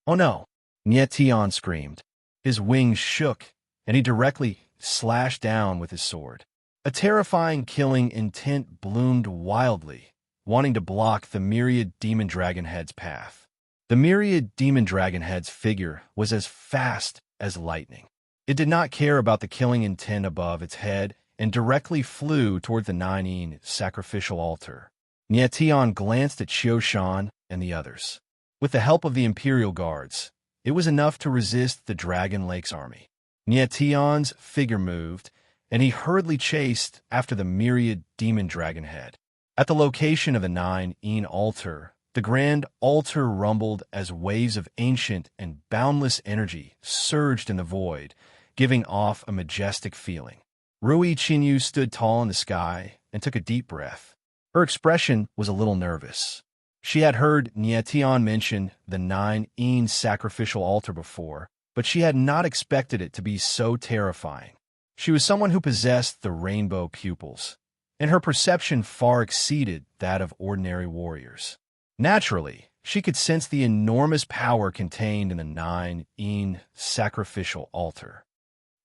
Speaker 1: Oh no! Nietion screamed. His wings shook, and he directly slashed down with his sword. A terrifying killing intent bloomed wildly, wanting to block the myriad demon dragon head's path. The myriad demon dragon head's figure was as fast as lightning. It did not care about the killing intent above its head and directly flew toward the Nining sacrificial altar. Nietion glanced at Xioshan and the others. With the help of the Imperial Guards, it was enough to resist the Dragon Lake's army. Nietion's figure moved, and he hurriedly chased after the myriad demon dragon head. At the location of the Nining altar, the grand altar rumbled as waves of ancient and boundless energy surged in the void, giving off a majestic feeling. Rui Qinyu stood tall in the sky and took a deep breath. Her expression was a little nervous. She had heard Nietion mention the Nining sacrificial altar before, but she had not expected it to be so terrifying. She was someone who possessed the rainbow pupils, and her perception far exceeded that of ordinary warriors. Naturally, she could sense the enormous power contained in the Nining sacrificial altar.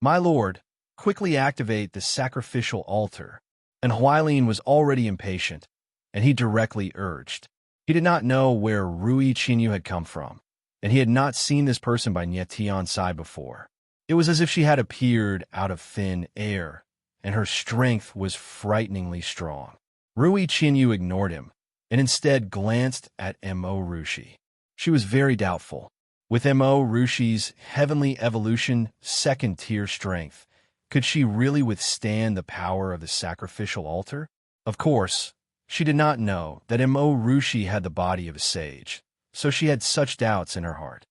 Speaker 1: My lord, quickly activate the sacrificial altar. And Huailin was already impatient, and he directly urged. He did not know where Rui Qinyu had come from, and he had not seen this person by Nietian's side before. It was as if she had appeared out of thin air, and her strength was frighteningly strong. Rui Qinyu ignored him, and instead glanced at Mo Rushi. She was very doubtful. With Mo Rushi's heavenly evolution, second-tier strength, could she really withstand the power of the sacrificial altar? Of course, she did not know that Mo Rushi had the body of a sage, so she had such doubts in her heart.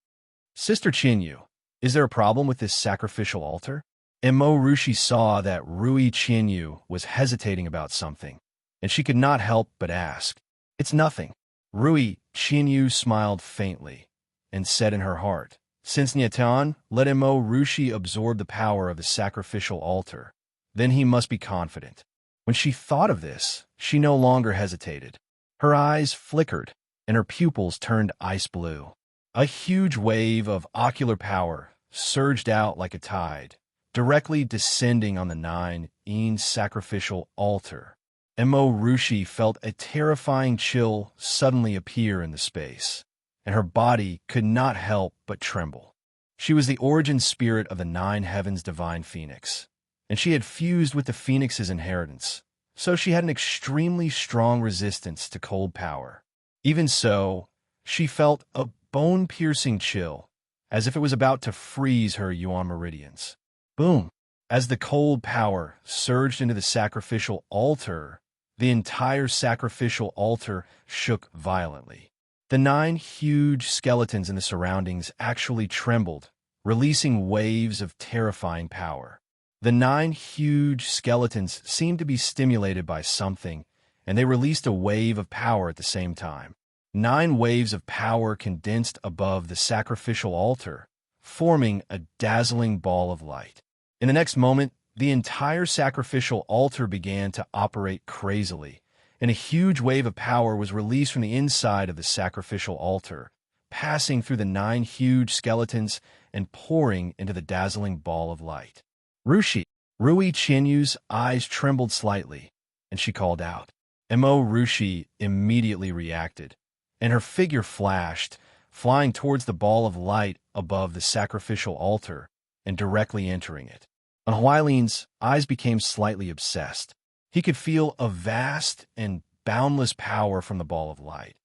Speaker 1: Sister Qinyu, is there a problem with this sacrificial altar? Mo Rushi saw that Rui Qinyu was hesitating about something, and she could not help but ask. It's nothing. Rui Qinyu smiled faintly and said in her heart, since Nietian let Mo Rushi absorb the power of the sacrificial altar, then he must be confident. When she thought of this, she no longer hesitated. Her eyes flickered, and her pupils turned ice blue. A huge wave of ocular power surged out like a tide, directly descending on the 9-yin sacrificial altar. Mo Rushi felt a terrifying chill suddenly appear in the space, and her body could not help but tremble. She was the origin spirit of the 9 heavens divine phoenix, and she had fused with the phoenix's inheritance, so she had an extremely strong resistance to cold power. Even so, she felt a bone-piercing chill, as if it was about to freeze her yuan meridians. Boom! As the cold power surged into the sacrificial altar, the entire sacrificial altar shook violently. The 9 huge skeletons in the surroundings actually trembled, releasing waves of terrifying power. The 9 huge skeletons seemed to be stimulated by something, and they released a wave of power at the same time. 9 waves of power condensed above the sacrificial altar, forming a dazzling ball of light. In the next moment, the entire sacrificial altar began to operate crazily, and a huge wave of power was released from the inside of the sacrificial altar, passing through the 9 huge skeletons and pouring into the dazzling ball of light. Rui Qinyu's eyes trembled slightly, and she called out. Mo Rushi immediately reacted, and her figure flashed, flying towards the ball of light above the sacrificial altar and directly entering it. On Huailin's eyes became slightly obsessed. He could feel a vast and boundless power from the ball of light,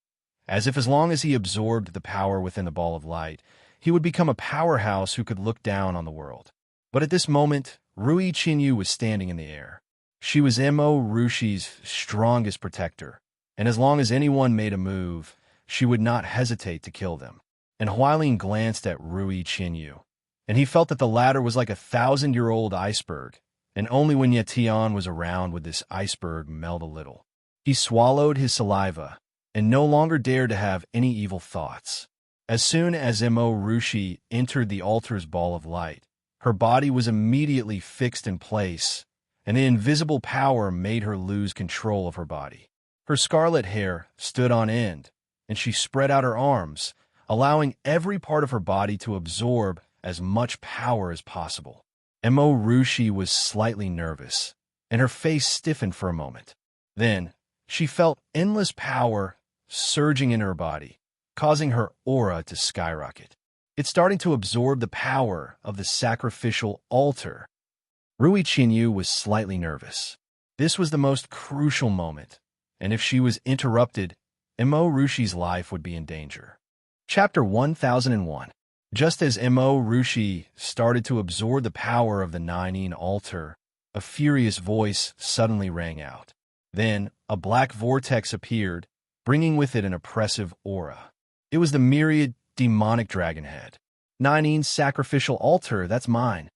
Speaker 1: as if as long as he absorbed the power within the ball of light, he would become a powerhouse who could look down on the world. But at this moment, Rui Qinyu was standing in the air. She was Mo Rushi's strongest protector, and as long as anyone made a move, she would not hesitate to kill them. And Huailin glanced at Rui Qinyu, and he felt that the latter was like a 1,000-year-old iceberg, and only when Nietian was around would this iceberg melt a little. He swallowed his saliva, and no longer dared to have any evil thoughts. As soon as Mo Rushi entered the altar's ball of light, her body was immediately fixed in place, and the invisible power made her lose control of her body. Her scarlet hair stood on end, and she spread out her arms, allowing every part of her body to absorb as much power as possible. Mo Rushi was slightly nervous, and her face stiffened for a moment. Then, she felt endless power surging in her body, causing her aura to skyrocket. It's starting to absorb the power of the sacrificial altar. Rui Qinyu was slightly nervous. This was the most crucial moment, and if she was interrupted, Mo Rushi's life would be in danger. Chapter 1001. Just as Mo Rushi started to absorb the power of the 9-yin altar, a furious voice suddenly rang out. Then, a black vortex appeared, bringing with it an oppressive aura. It was the myriad demonic dragon head. 9-yin sacrificial altar, that's mine.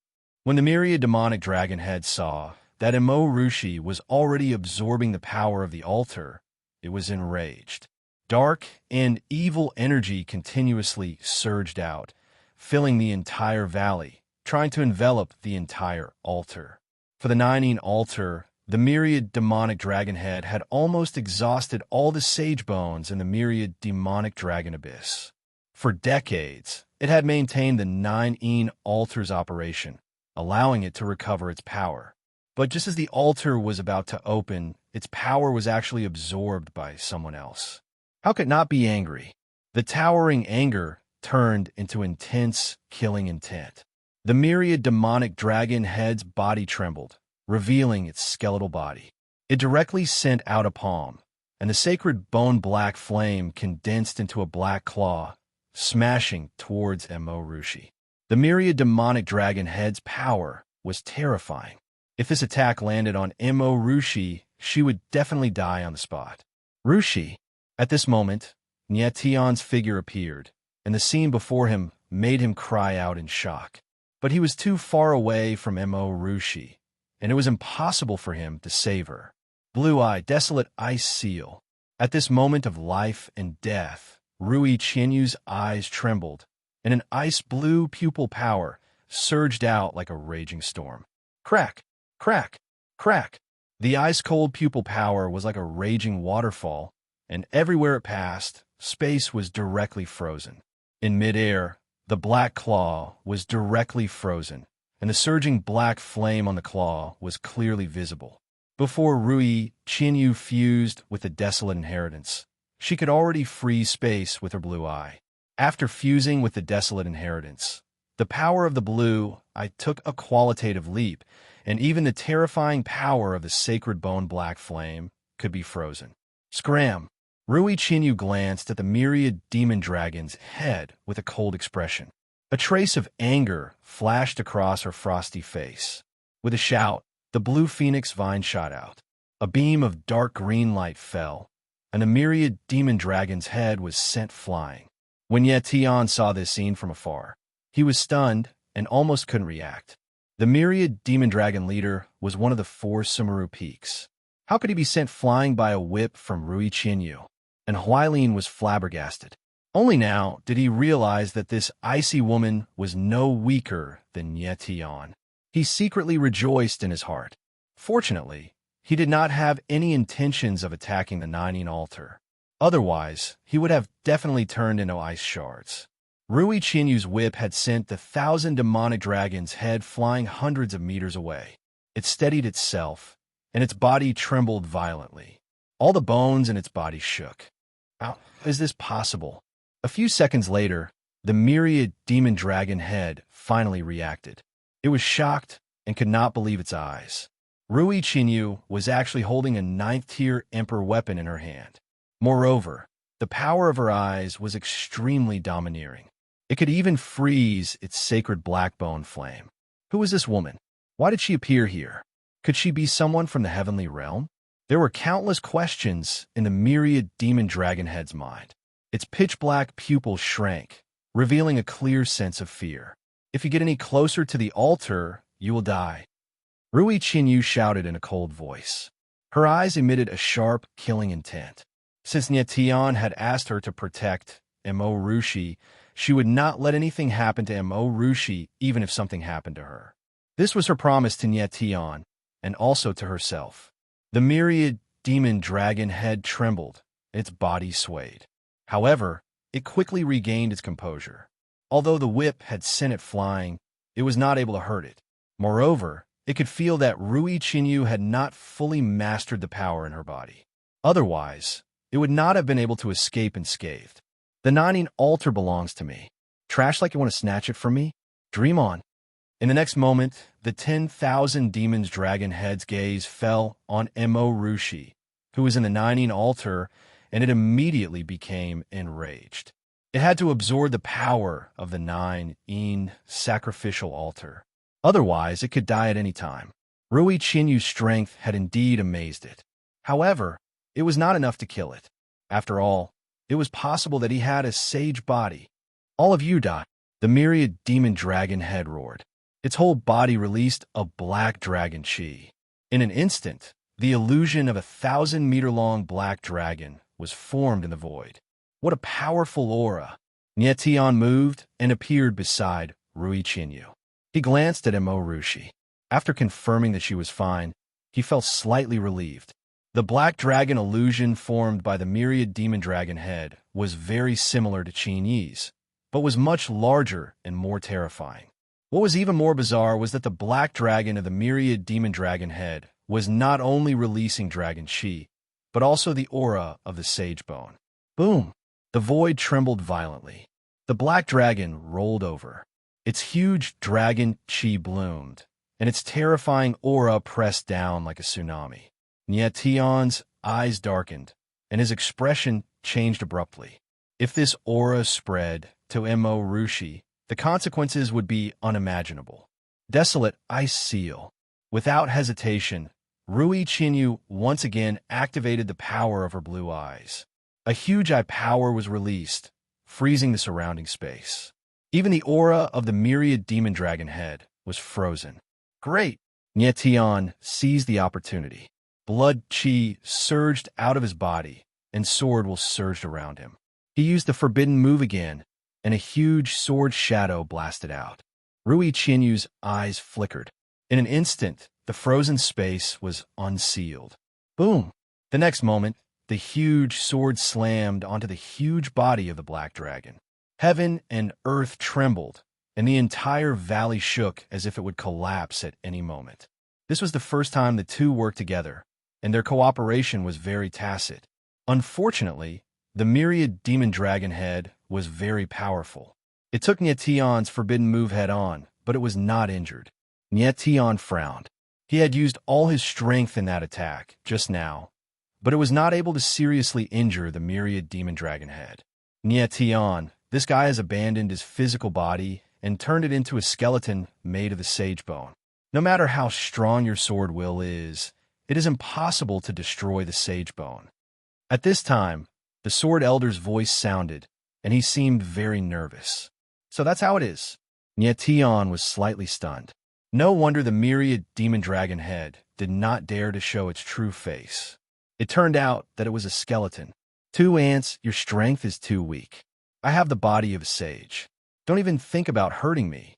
Speaker 1: When the myriad demonic dragon head saw that Mo Rushi was already absorbing the power of the altar, it was enraged. Dark and evil energy continuously surged out, filling the entire valley, trying to envelop the entire altar. For the 9-yin altar, the myriad demonic dragon head had almost exhausted all the sage bones in the myriad demonic dragon abyss. For decades, it had maintained the 9-yin altar's operation, allowing it to recover its power. But just as the altar was about to open, its power was actually absorbed by someone else. How could it not be angry? The towering anger turned into intense, killing intent. The myriad demonic dragon head's body trembled, revealing its skeletal body. It directly sent out a palm, and the sacred bone-black flame condensed into a black claw, smashing towards Emorushi. The myriad demonic dragon head's power was terrifying. If this attack landed on Emorushi, she would definitely die on the spot. Rushi. At this moment, Nietion's figure appeared, and the scene before him made him cry out in shock. But he was too far away from Emorushi, and it was impossible for him to save her. Blue-Eye, desolate ice seal. At this moment of life and death, Rui Qianyu's eyes trembled, and an ice-blue pupil power surged out like a raging storm. Crack! Crack! Crack! The ice-cold pupil power was like a raging waterfall, and everywhere it passed, space was directly frozen. In midair, the black claw was directly frozen, and the surging black flame on the claw was clearly visible. Before Rui Qianyu fused with the desolate inheritance, she could already freeze space with her blue eye. After fusing with the desolate inheritance, the power of the blue eye took a qualitative leap, and even the terrifying power of the sacred bone black flame could be frozen. Scram! Rui Qianyu glanced at the myriad demon dragon's head with a cold expression. A trace of anger flashed across her frosty face. With a shout, the blue phoenix vine shot out. A beam of dark green light fell, and the myriad demon dragon's head was sent flying. When Yetion saw this scene from afar, he was stunned and almost couldn't react. The myriad demon dragon leader was one of the 4 Sumeru peaks. How could he be sent flying by a whip from Rui Qianyu? And Huailin was flabbergasted. Only now did he realize that this icy woman was no weaker than Yetion. He secretly rejoiced in his heart. Fortunately, he did not have any intentions of attacking the Nining altar. Otherwise, he would have definitely turned into ice shards. Rui Qianyu's whip had sent the 1,000 demonic dragon's head flying hundreds of meters away. It steadied itself, and its body trembled violently. All the bones in its body shook. How is this possible? A few seconds later, the myriad demon dragon head finally reacted. It was shocked and could not believe its eyes. Rui Qianyu was actually holding a 9th-tier Emperor weapon in her hand. Moreover, the power of her eyes was extremely domineering. It could even freeze its sacred blackbone flame. Who was this woman? Why did she appear here? Could she be someone from the heavenly realm? There were countless questions in the myriad demon dragon head's mind. Its pitch-black pupils shrank, revealing a clear sense of fear. If you get any closer to the altar, you will die. Rui Qianyu shouted in a cold voice. Her eyes emitted a sharp, killing intent. Since Nietion had asked her to protect Emorushi, she would not let anything happen to Emorushi even if something happened to her. This was her promise to Nietion, and also to herself. The myriad demon dragon head trembled, its body swayed. However, it quickly regained its composure. Although the whip had sent it flying, it was not able to hurt it. Moreover, it could feel that Rui Qianyu had not fully mastered the power in her body. Otherwise, it would not have been able to escape unscathed. The Nining altar belongs to me. Trash like you want to snatch it from me? Dream on. In the next moment, the 10,000 demons' dragon head's gaze fell on Emorushi, who was in the Nining altar, and it immediately became enraged. It had to absorb the power of the 9 sacrificial altar. Otherwise, it could die at any time. Rui Qianyu's strength had indeed amazed it. However, it was not enough to kill it. After all, it was possible that he had a sage body. All of you die. The myriad demon dragon head roared. Its whole body released a black dragon chi. In an instant, the illusion of a 1,000-meter-long black dragon was formed in the void. What a powerful aura! Nietion moved and appeared beside Rui Qianyu. He glanced at Emorushi. After confirming that she was fine, he felt slightly relieved. The black dragon illusion formed by the myriad demon dragon head was very similar to Qianyi's, but was much larger and more terrifying. What was even more bizarre was that the black dragon of the myriad demon dragon head was not only releasing dragon chi, but also the aura of the sage bone. Boom! The void trembled violently. The black dragon rolled over. Its huge dragon chi bloomed, and its terrifying aura pressed down like a tsunami. Nietion's eyes darkened, and his expression changed abruptly. If this aura spread to Mo Rushi, the consequences would be unimaginable. Desolate ice seal. Without hesitation, Rui Chinyu once again activated the power of her blue eyes. A huge eye power was released, freezing the surrounding space. Even the aura of the myriad demon dragon head was frozen. Great! Nietion seized the opportunity. Blood chi surged out of his body, and sword will surged around him. He used the forbidden move again, and a huge sword shadow blasted out. Rui Chinyu's eyes flickered. In an instant, the frozen space was unsealed. Boom! The next moment, the huge sword slammed onto the huge body of the black dragon. Heaven and earth trembled, and the entire valley shook as if it would collapse at any moment. This was the first time the two worked together, and their cooperation was very tacit. Unfortunately, the myriad demon dragon head was very powerful. It took Nietion's forbidden move head-on, but it was not injured. Nietion frowned. He had used all his strength in that attack, just now, but it was not able to seriously injure the myriad demon dragon head. Nietion, this guy has abandoned his physical body and turned it into a skeleton made of the sage bone. No matter how strong your sword will is, it is impossible to destroy the sage bone. At this time, the sword elder's voice sounded, and he seemed very nervous. So that's how it is. Nietion was slightly stunned. No wonder the myriad demon dragon head did not dare to show its true face. It turned out that it was a skeleton. 2 ants, your strength is too weak. I have the body of a sage. Don't even think about hurting me.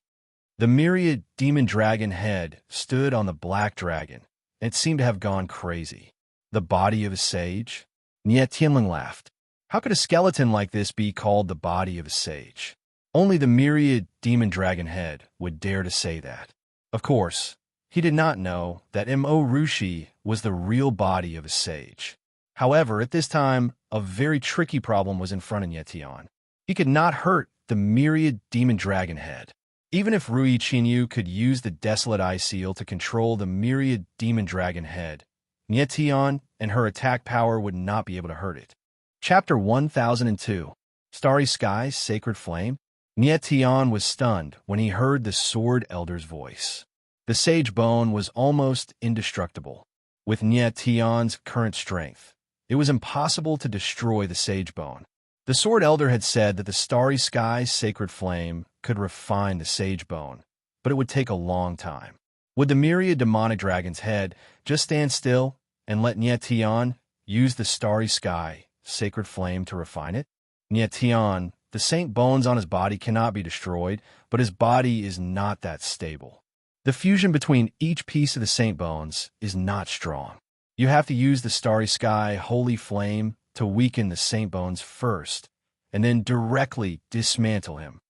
Speaker 1: The myriad demon dragon head stood on the black dragon, and it seemed to have gone crazy. The body of a sage? Nietion laughed. How could a skeleton like this be called the body of a sage? Only the myriad demon dragon head would dare to say that. Of course, he did not know that Mo Rushi was the real body of a sage. However, at this time, a very tricky problem was in front of Nietion. He could not hurt the myriad demon dragon head. Even if Rui Chinyu could use the desolate eye seal to control the myriad demon dragon head, Nietion and her attack power would not be able to hurt it. Chapter 1002. Starry Sky, Sacred Flame. Nietion was stunned when he heard the sword elder's voice. The sage bone was almost indestructible. With Nietion's current strength, it was impossible to destroy the sage bone. The sword elder had said that the Starry Sky, Sacred Flame could refine the sage bone, but it would take a long time. Would the myriad demonic dragon's head just stand still and let Nietion use the Starry Sky, Sacred Flame to refine it? Nietion, the saint bones on his body cannot be destroyed, but his body is not that stable. The fusion between each piece of the saint bones is not strong. You have to use the Starry Sky, Holy Flame to weaken the saint bones first, and then directly dismantle him.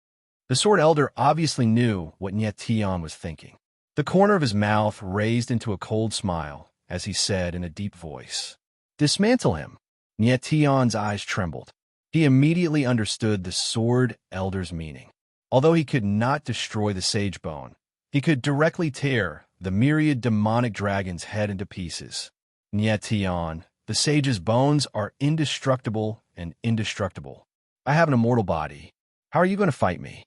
Speaker 1: The sword elder obviously knew what Nietion was thinking. The corner of his mouth raised into a cold smile as he said in a deep voice, "Dismantle him." Nietion's eyes trembled. He immediately understood the sword elder's meaning. Although he could not destroy the sage bone, he could directly tear the myriad demonic dragon's head into pieces. Nietion, the sage's bones are indestructible and indestructible. I have an immortal body. How are you going to fight me?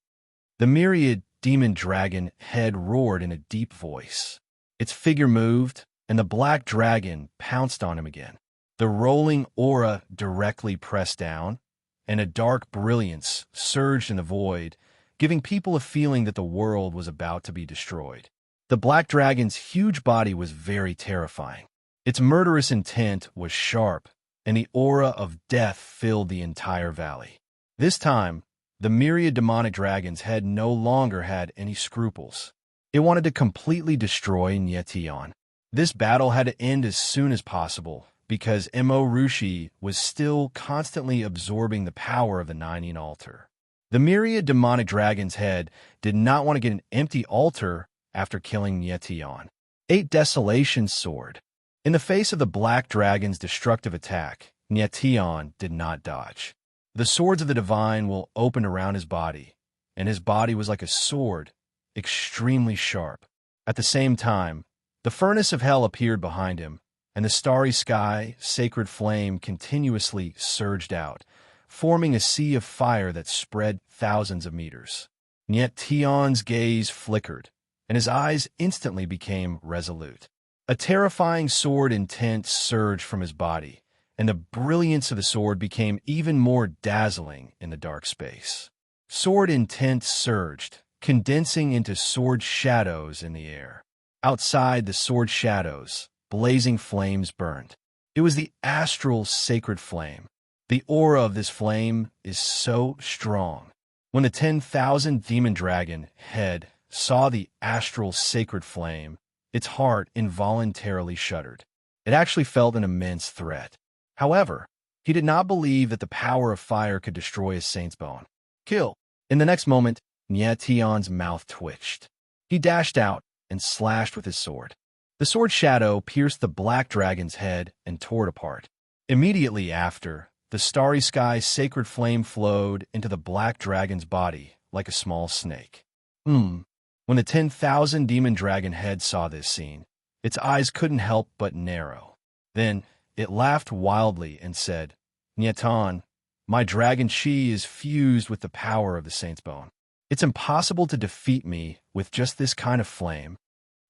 Speaker 1: The myriad demon dragon head roared in a deep voice. Its figure moved, and the black dragon pounced on him again. The rolling aura directly pressed down, and a dark brilliance surged in the void, giving people a feeling that the world was about to be destroyed. The black dragon's huge body was very terrifying. Its murderous intent was sharp, and the aura of death filled the entire valley. This time, the myriad demonic dragon's head no longer had any scruples. It wanted to completely destroy Nietion. This battle had to end as soon as possible, because Mo Rushi was still constantly absorbing the power of the Nine altar. The myriad demonic dragon's head did not want to get an empty altar after killing Nietion. 8 Desolation Sword. In the face of the black dragon's destructive attack, Nyetian did not dodge. The swords of the divine will open around his body, and his body was like a sword, extremely sharp. At the same time, the furnace of hell appeared behind him, and the starry sky, sacred flame continuously surged out, forming a sea of fire that spread thousands of meters. Nyetian's gaze flickered, and his eyes instantly became resolute. A terrifying sword intent surged from his body, and the brilliance of the sword became even more dazzling in the dark space. Sword intent surged, condensing into sword shadows in the air. Outside the sword shadows, blazing flames burned. It was the astral sacred flame. The aura of this flame is so strong. When the 10,000 demon dragon head saw the astral sacred flame, its heart involuntarily shuddered. It actually felt an immense threat. However, he did not believe that the power of fire could destroy his saint's bone. Kill! In the next moment, Nyetian's mouth twitched. He dashed out and slashed with his sword. The sword shadow pierced the black dragon's head and tore it apart. Immediately after, the starry sky sacred flame flowed into the black dragon's body like a small snake. When the 10,000 demon dragon head saw this scene, its eyes couldn't help but narrow. Then it laughed wildly and said, Nyetan, my dragon chi is fused with the power of the saint's bone. It's impossible to defeat me with just this kind of flame.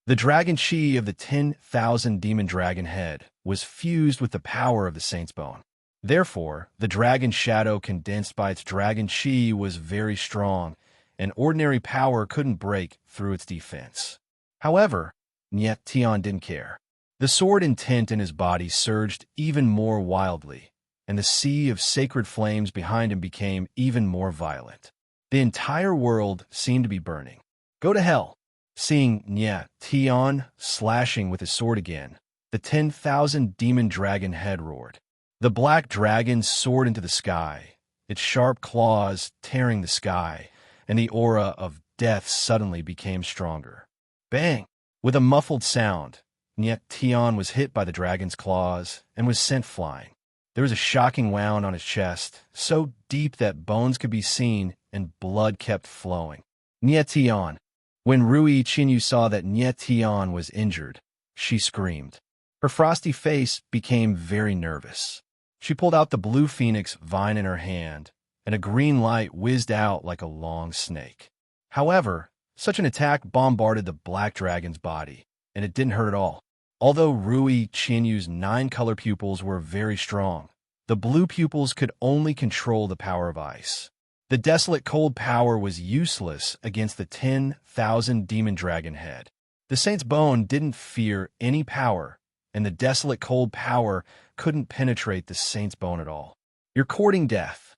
Speaker 1: The dragon chi of the 10,000 demon dragon head was fused with the power of the saint's bone. Therefore, the dragon shadow condensed by its dragon chi was very strong, and ordinary power couldn't break through its defense. However, Nyetian didn't care. The sword intent in his body surged even more wildly, and the sea of sacred flames behind him became even more violent. The entire world seemed to be burning. Go to hell! Seeing Nyetian slashing with his sword again, the 10,000 demon dragon head roared. The black dragon soared into the sky, its sharp claws tearing the sky, and the aura of death suddenly became stronger. Bang! With a muffled sound, Nyetian was hit by the dragon's claws and was sent flying. There was a shocking wound on his chest, so deep that bones could be seen and blood kept flowing. Nyetian. When Rui Qinyu saw that Nyetian was injured, she screamed. Her frosty face became very nervous. She pulled out the blue phoenix vine in her hand, and a green light whizzed out like a long snake. However, such an attack bombarded the black dragon's body, and it didn't hurt at all. Although Rui Qinyu's 9 color pupils were very strong, the blue pupils could only control the power of ice. The desolate cold power was useless against the 10,000 demon dragon head. The saint's bone didn't fear any power, and the desolate cold power couldn't penetrate the saint's bone at all. You're courting death.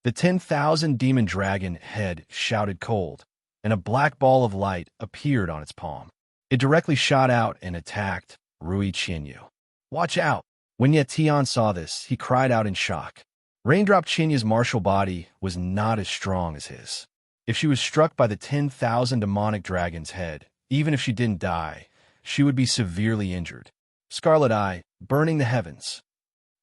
Speaker 1: The 10,000 demon dragon head shouted cold, and a black ball of light appeared on its palm. It directly shot out and attacked Rui Qinyu. Watch out! When Nyetian saw this, he cried out in shock. Raindrop Chinyu's martial body was not as strong as his. If she was struck by the 10,000 demonic dragon's head, even if she didn't die, she would be severely injured. Scarlet Eye, burning the heavens.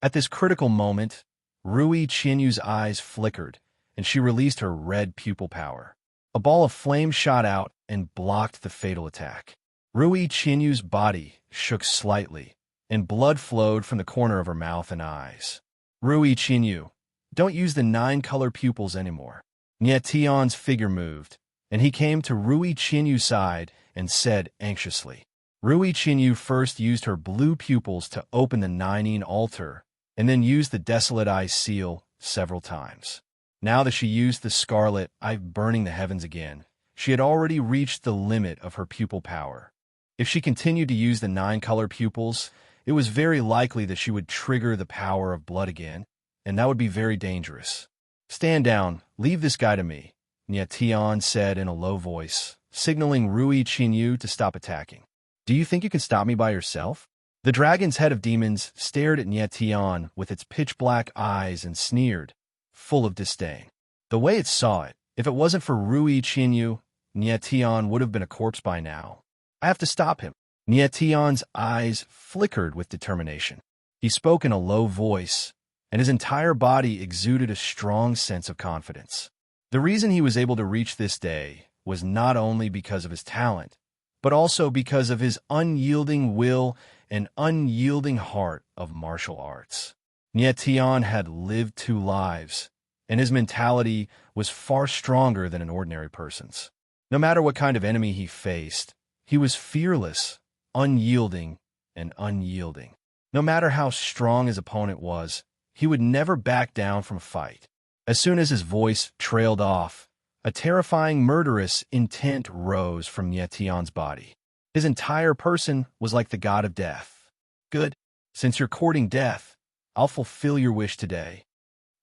Speaker 1: At this critical moment, Rui Qinyu's eyes flickered, and she released her red pupil power. A ball of flame shot out and blocked the fatal attack. Rui Qinyu's body shook slightly, and blood flowed from the corner of her mouth and eyes. Rui Qinyu, don't use the 9 color pupils anymore. Nyetian's figure moved, and he came to Rui Qinyu's side and said anxiously. Rui Qinyu first used her blue pupils to open the Ninein altar, and then used the Desolate Eye seal several times. Now that she used the Scarlet Eye burning the heavens again, she had already reached the limit of her pupil power. If she continued to use the 9 color pupils, it was very likely that she would trigger the power of blood again, and that would be very dangerous. Stand down, leave this guy to me, Nyetian said in a low voice, signaling Rui Qinyu to stop attacking. Do you think you can stop me by yourself? The dragon's head of demons stared at Nyetian with its pitch-black eyes and sneered, full of disdain. The way it saw it, if it wasn't for Rui Qinyu, Nyetian would have been a corpse by now. I have to stop him. Nyetian's eyes flickered with determination. He spoke in a low voice, and his entire body exuded a strong sense of confidence. The reason he was able to reach this day was not only because of his talent, but also because of his unyielding will and unyielding heart of martial arts. Nye Tian had lived 2 lives, and his mentality was far stronger than an ordinary person's. No matter what kind of enemy he faced, he was fearless, unyielding, and unyielding. No matter how strong his opponent was, he would never back down from a fight. As soon as his voice trailed off, a terrifying murderous intent rose from Nye Tian's body. His entire person was like the god of death. Good. Since you're courting death, I'll fulfill your wish today.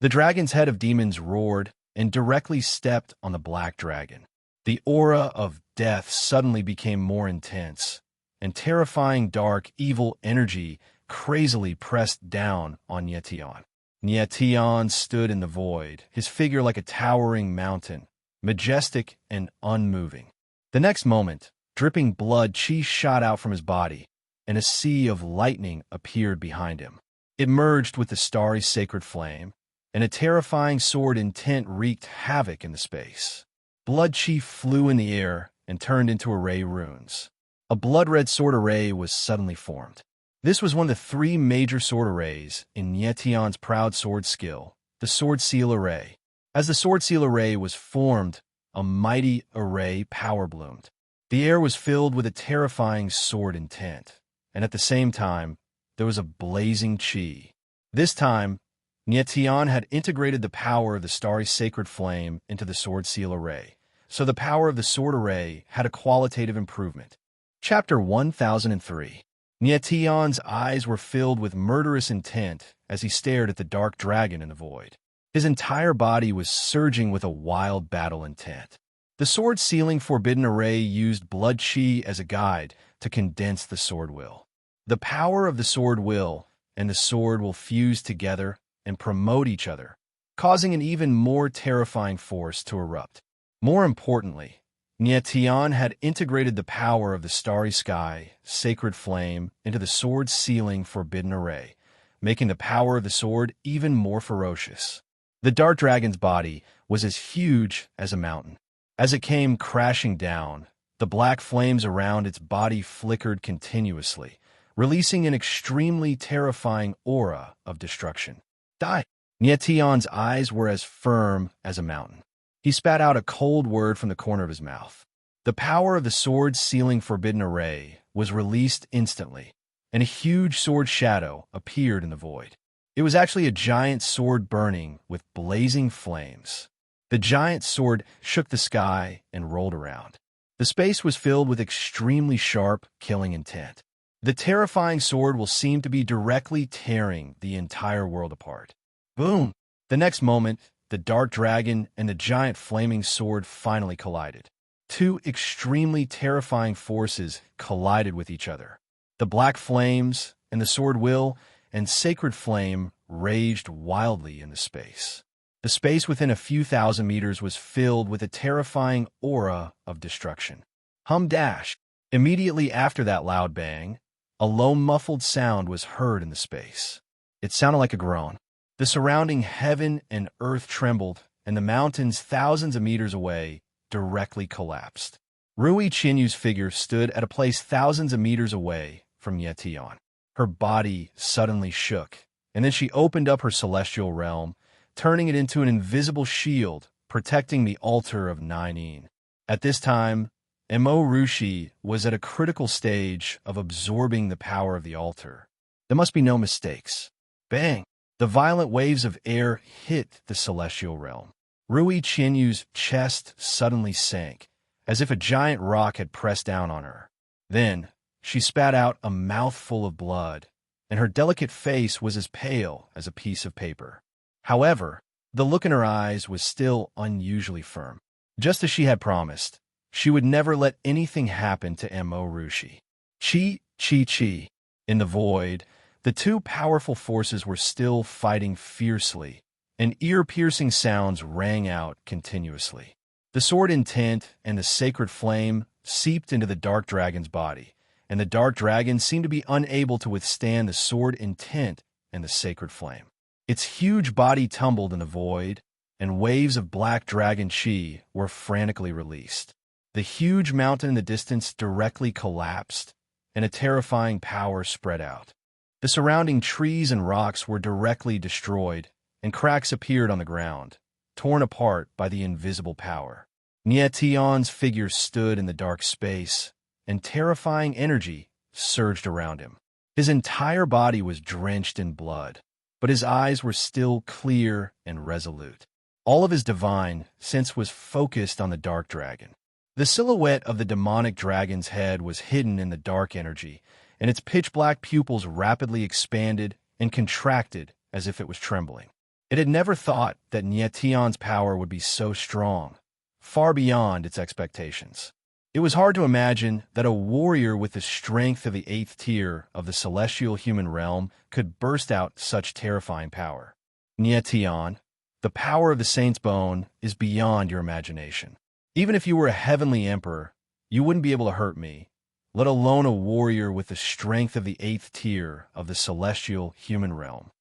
Speaker 1: The dragon's head of demons roared and directly stepped on the black dragon. The aura of death suddenly became more intense, and terrifying dark, evil energy crazily pressed down on Nye Tian. Nye Tian stood in the void, his figure like a towering mountain, majestic and unmoving. The next moment, dripping blood chi shot out from his body, and a sea of lightning appeared behind him. It merged with the starry sacred flame, and a terrifying sword intent wreaked havoc in the space. Blood chi flew in the air and turned into array runes. A blood-red sword array was suddenly formed. This was one of the 3 major sword arrays in Nye Tian's proud sword skill, the Sword Seal Array. As the Sword Seal Array was formed, a mighty array power bloomed. The air was filled with a terrifying sword intent, and at the same time, there was a blazing chi. This time, Nye Tian had integrated the power of the starry sacred flame into the Sword Seal Array, so the power of the sword array had a qualitative improvement. Chapter 1003. Nye Tian's eyes were filled with murderous intent as he stared at the dark dragon in the void. His entire body was surging with a wild battle intent. The sword sealing forbidden array used blood chi as a guide to condense the sword will. The power of the sword will and the sword will fuse together and promote each other, causing an even more terrifying force to erupt. More importantly, Nye Tian had integrated the power of the starry sky, sacred flame, into the sword sealing forbidden array, making the power of the sword even more ferocious. The dark dragon's body was as huge as a mountain. As it came crashing down, the black flames around its body flickered continuously, releasing an extremely terrifying aura of destruction. Die! Nye Tian's eyes were as firm as a mountain. He spat out a cold word from the corner of his mouth. The power of the sword sealing forbidden array was released instantly, and a huge sword shadow appeared in the void. It was actually a giant sword burning with blazing flames. The giant sword shook the sky and rolled around. The space was filled with extremely sharp, killing intent. The terrifying sword will seem to be directly tearing the entire world apart. Boom! The next moment, the dark dragon and the giant flaming sword finally collided. 2 extremely terrifying forces collided with each other. The black flames and the sword will and sacred flame raged wildly in the space. The space within a few thousand meters was filled with a terrifying aura of destruction. Hum-dash! Immediately after that loud bang, a low muffled sound was heard in the space. It sounded like a groan. The surrounding heaven and earth trembled, and the mountains thousands of meters away directly collapsed. Rui Qinyu's figure stood at a place thousands of meters away from Nye Tian. Her body suddenly shook, and then she opened up her celestial realm, turning it into an invisible shield protecting the altar of Nine. At this time, Mo Rushi was at a critical stage of absorbing the power of the altar. There must be no mistakes. Bang! The violent waves of air hit the celestial realm. Rui Qinyu's chest suddenly sank, as if a giant rock had pressed down on her. Then, she spat out a mouthful of blood, and her delicate face was as pale as a piece of paper. However, the look in her eyes was still unusually firm. Just as she had promised, she would never let anything happen to Mo Rushi. Chi, chi, chi. In the void, the 2 powerful forces were still fighting fiercely, and ear-piercing sounds rang out continuously. The sword intent and the sacred flame seeped into the dark dragon's body, and the dark dragon seemed to be unable to withstand the sword intent and the sacred flame. Its huge body tumbled in the void, and waves of black dragon chi were frantically released. The huge mountain in the distance directly collapsed, and a terrifying power spread out. The surrounding trees and rocks were directly destroyed, and cracks appeared on the ground, torn apart by the invisible power. Nietion's figure stood in the dark space, and terrifying energy surged around him. His entire body was drenched in blood, but his eyes were still clear and resolute. All of his divine sense was focused on the dark dragon. The silhouette of the demonic dragon's head was hidden in the dark energy, and its pitch-black pupils rapidly expanded and contracted as if it was trembling. It had never thought that Nietion's power would be so strong, far beyond its expectations. It was hard to imagine that a warrior with the strength of the 8th tier of the celestial human realm could burst out such terrifying power. Nietion, the power of the Saint's Bone is beyond your imagination. Even if you were a heavenly emperor, you wouldn't be able to hurt me, let alone a warrior with the strength of the 8th tier of the celestial human realm.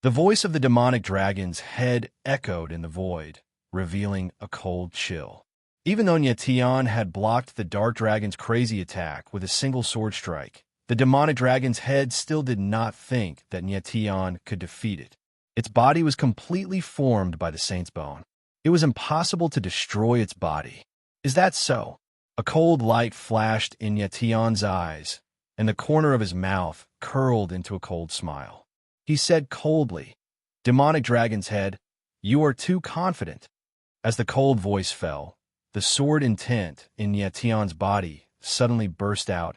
Speaker 1: The voice of the demonic dragon's head echoed in the void, revealing a cold chill. Even though Nietion had blocked the dark dragon's crazy attack with a single sword strike, the demonic dragon's head still did not think that Nietion could defeat it. Its body was completely formed by the Saint's Bone. It was impossible to destroy its body. Is that so? A cold light flashed in Nietion's eyes, and the corner of his mouth curled into a cold smile. He said coldly, "Demonic dragon's head, you are too confident." As the cold voice fell, the sword intent in Nietion's body suddenly burst out,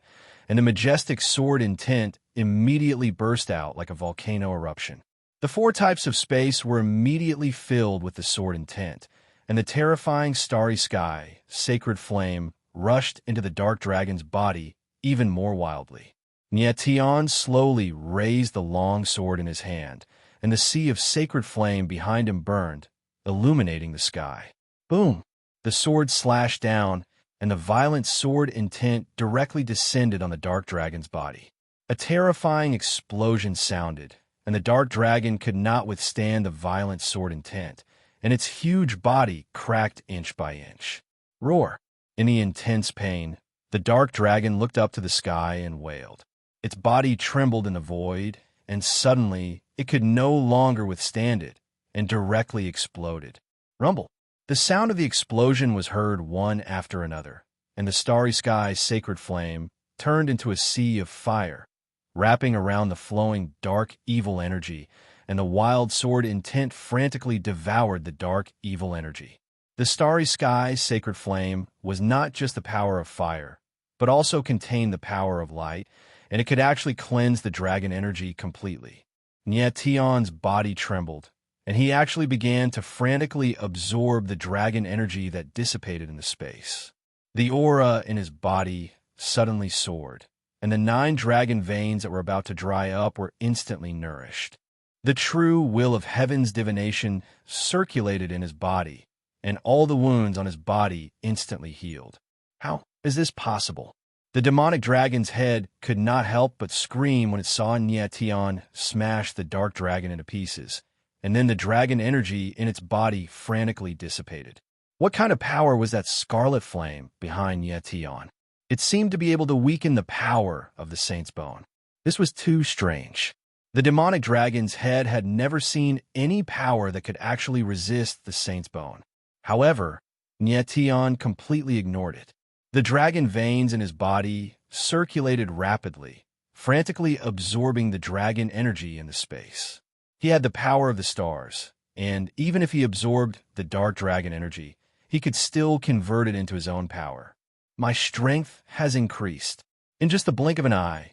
Speaker 1: and the majestic sword intent immediately burst out like a volcano eruption. The 4 types of space were immediately filled with the sword intent, and the terrifying starry sky, sacred flame, rushed into the dark dragon's body even more wildly. Nietion slowly raised the long sword in his hand, and the sea of sacred flame behind him burned, illuminating the sky. Boom! The sword slashed down, and the violent sword intent directly descended on the dark dragon's body. A terrifying explosion sounded, and the dark dragon could not withstand the violent sword intent, and its huge body cracked inch by inch. Roar! In the intense pain, the dark dragon looked up to the sky and wailed. Its body trembled in the void, and suddenly it could no longer withstand it, and directly exploded. Rumble! The sound of the explosion was heard one after another, and the starry sky's sacred flame turned into a sea of fire, wrapping around the flowing dark evil energy, and the wild sword intent frantically devoured the dark evil energy. The starry sky's sacred flame was not just the power of fire, but also contained the power of light, and it could actually cleanse the dragon energy completely. Nietion's body trembled, and he actually began to frantically absorb the dragon energy that dissipated in the space. The aura in his body suddenly soared, and the 9 dragon veins that were about to dry up were instantly nourished. The true will of heaven's divination circulated in his body, and all the wounds on his body instantly healed. How is this possible? The demonic dragon's head could not help but scream when it saw Nietion smash the dark dragon into pieces, and then the dragon energy in its body frantically dissipated. What kind of power was that scarlet flame behind Nietion? It seemed to be able to weaken the power of the Saint's Bone. This was too strange. The demonic dragon's head had never seen any power that could actually resist the Saint's Bone. However, Nietion completely ignored it. The dragon veins in his body circulated rapidly, frantically absorbing the dragon energy in the space. He had the power of the stars, and even if he absorbed the dark dragon energy, he could still convert it into his own power. My strength has increased. In just the blink of an eye,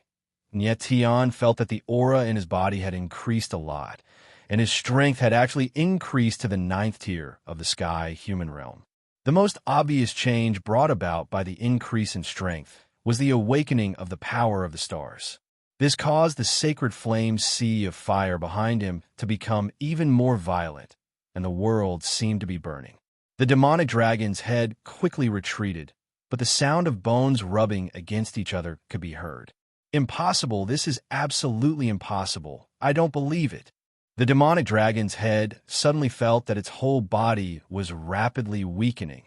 Speaker 1: Nietion felt that the aura in his body had increased a lot, and his strength had actually increased to the 9th tier of the sky human realm. The most obvious change brought about by the increase in strength was the awakening of the power of the stars. This caused the sacred flame sea of fire behind him to become even more violent, and the world seemed to be burning. The demonic dragon's head quickly retreated, but the sound of bones rubbing against each other could be heard. Impossible! This is absolutely impossible. I don't believe it. The demonic dragon's head suddenly felt that its whole body was rapidly weakening,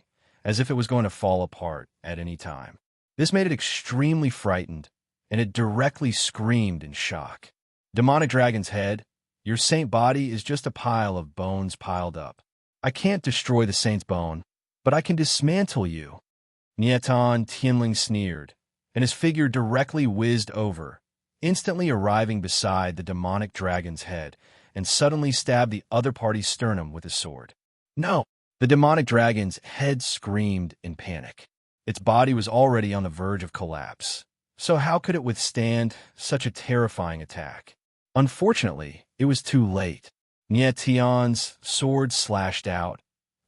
Speaker 1: as if it was going to fall apart at any time. This made it extremely frightened, and it directly screamed in shock. Demonic dragon's head, your saint body is just a pile of bones piled up. I can't destroy the saint's bone, but I can dismantle you. Nietan Tianling sneered, and his figure directly whizzed over, instantly arriving beside the demonic dragon's head, and suddenly stabbed the other party's sternum with his sword. No! The demonic dragon's head screamed in panic. Its body was already on the verge of collapse, so how could it withstand such a terrifying attack? Unfortunately, it was too late. Nie Tian's sword slashed out,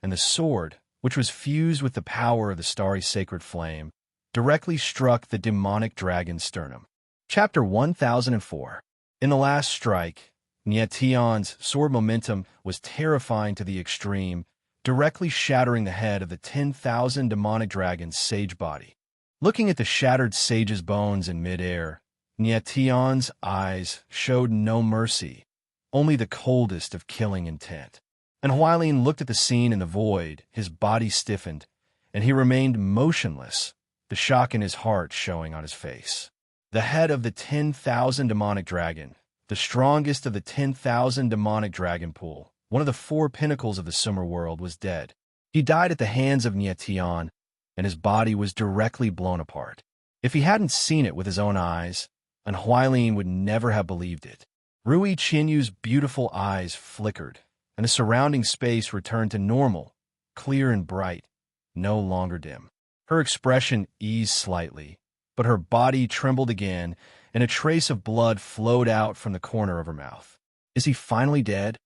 Speaker 1: and the sword, which was fused with the power of the starry sacred flame, directly struck the demonic dragon's sternum. Chapter 1004. In the last strike, Nie Tian's sword momentum was terrifying to the extreme, directly shattering the head of the 10,000 demonic dragon's sage body. Looking at the shattered sage's bones in midair, Nie Tian's eyes showed no mercy, only the coldest of killing intent. And Huailin looked at the scene in the void, his body stiffened, and he remained motionless, the shock in his heart showing on his face. The head of the 10,000 demonic dragon, the strongest of the 10,000 demonic dragon pool, one of the 4 pinnacles of the Summer world, was dead. He died at the hands of Nie Tian, and his body was directly blown apart. If he hadn't seen it with his own eyes, and Huailin would never have believed it. Rui Qinyu's beautiful eyes flickered, and the surrounding space returned to normal, clear and bright, no longer dim. Her expression eased slightly, but her body trembled again, and a trace of blood flowed out from the corner of her mouth. Is he finally dead?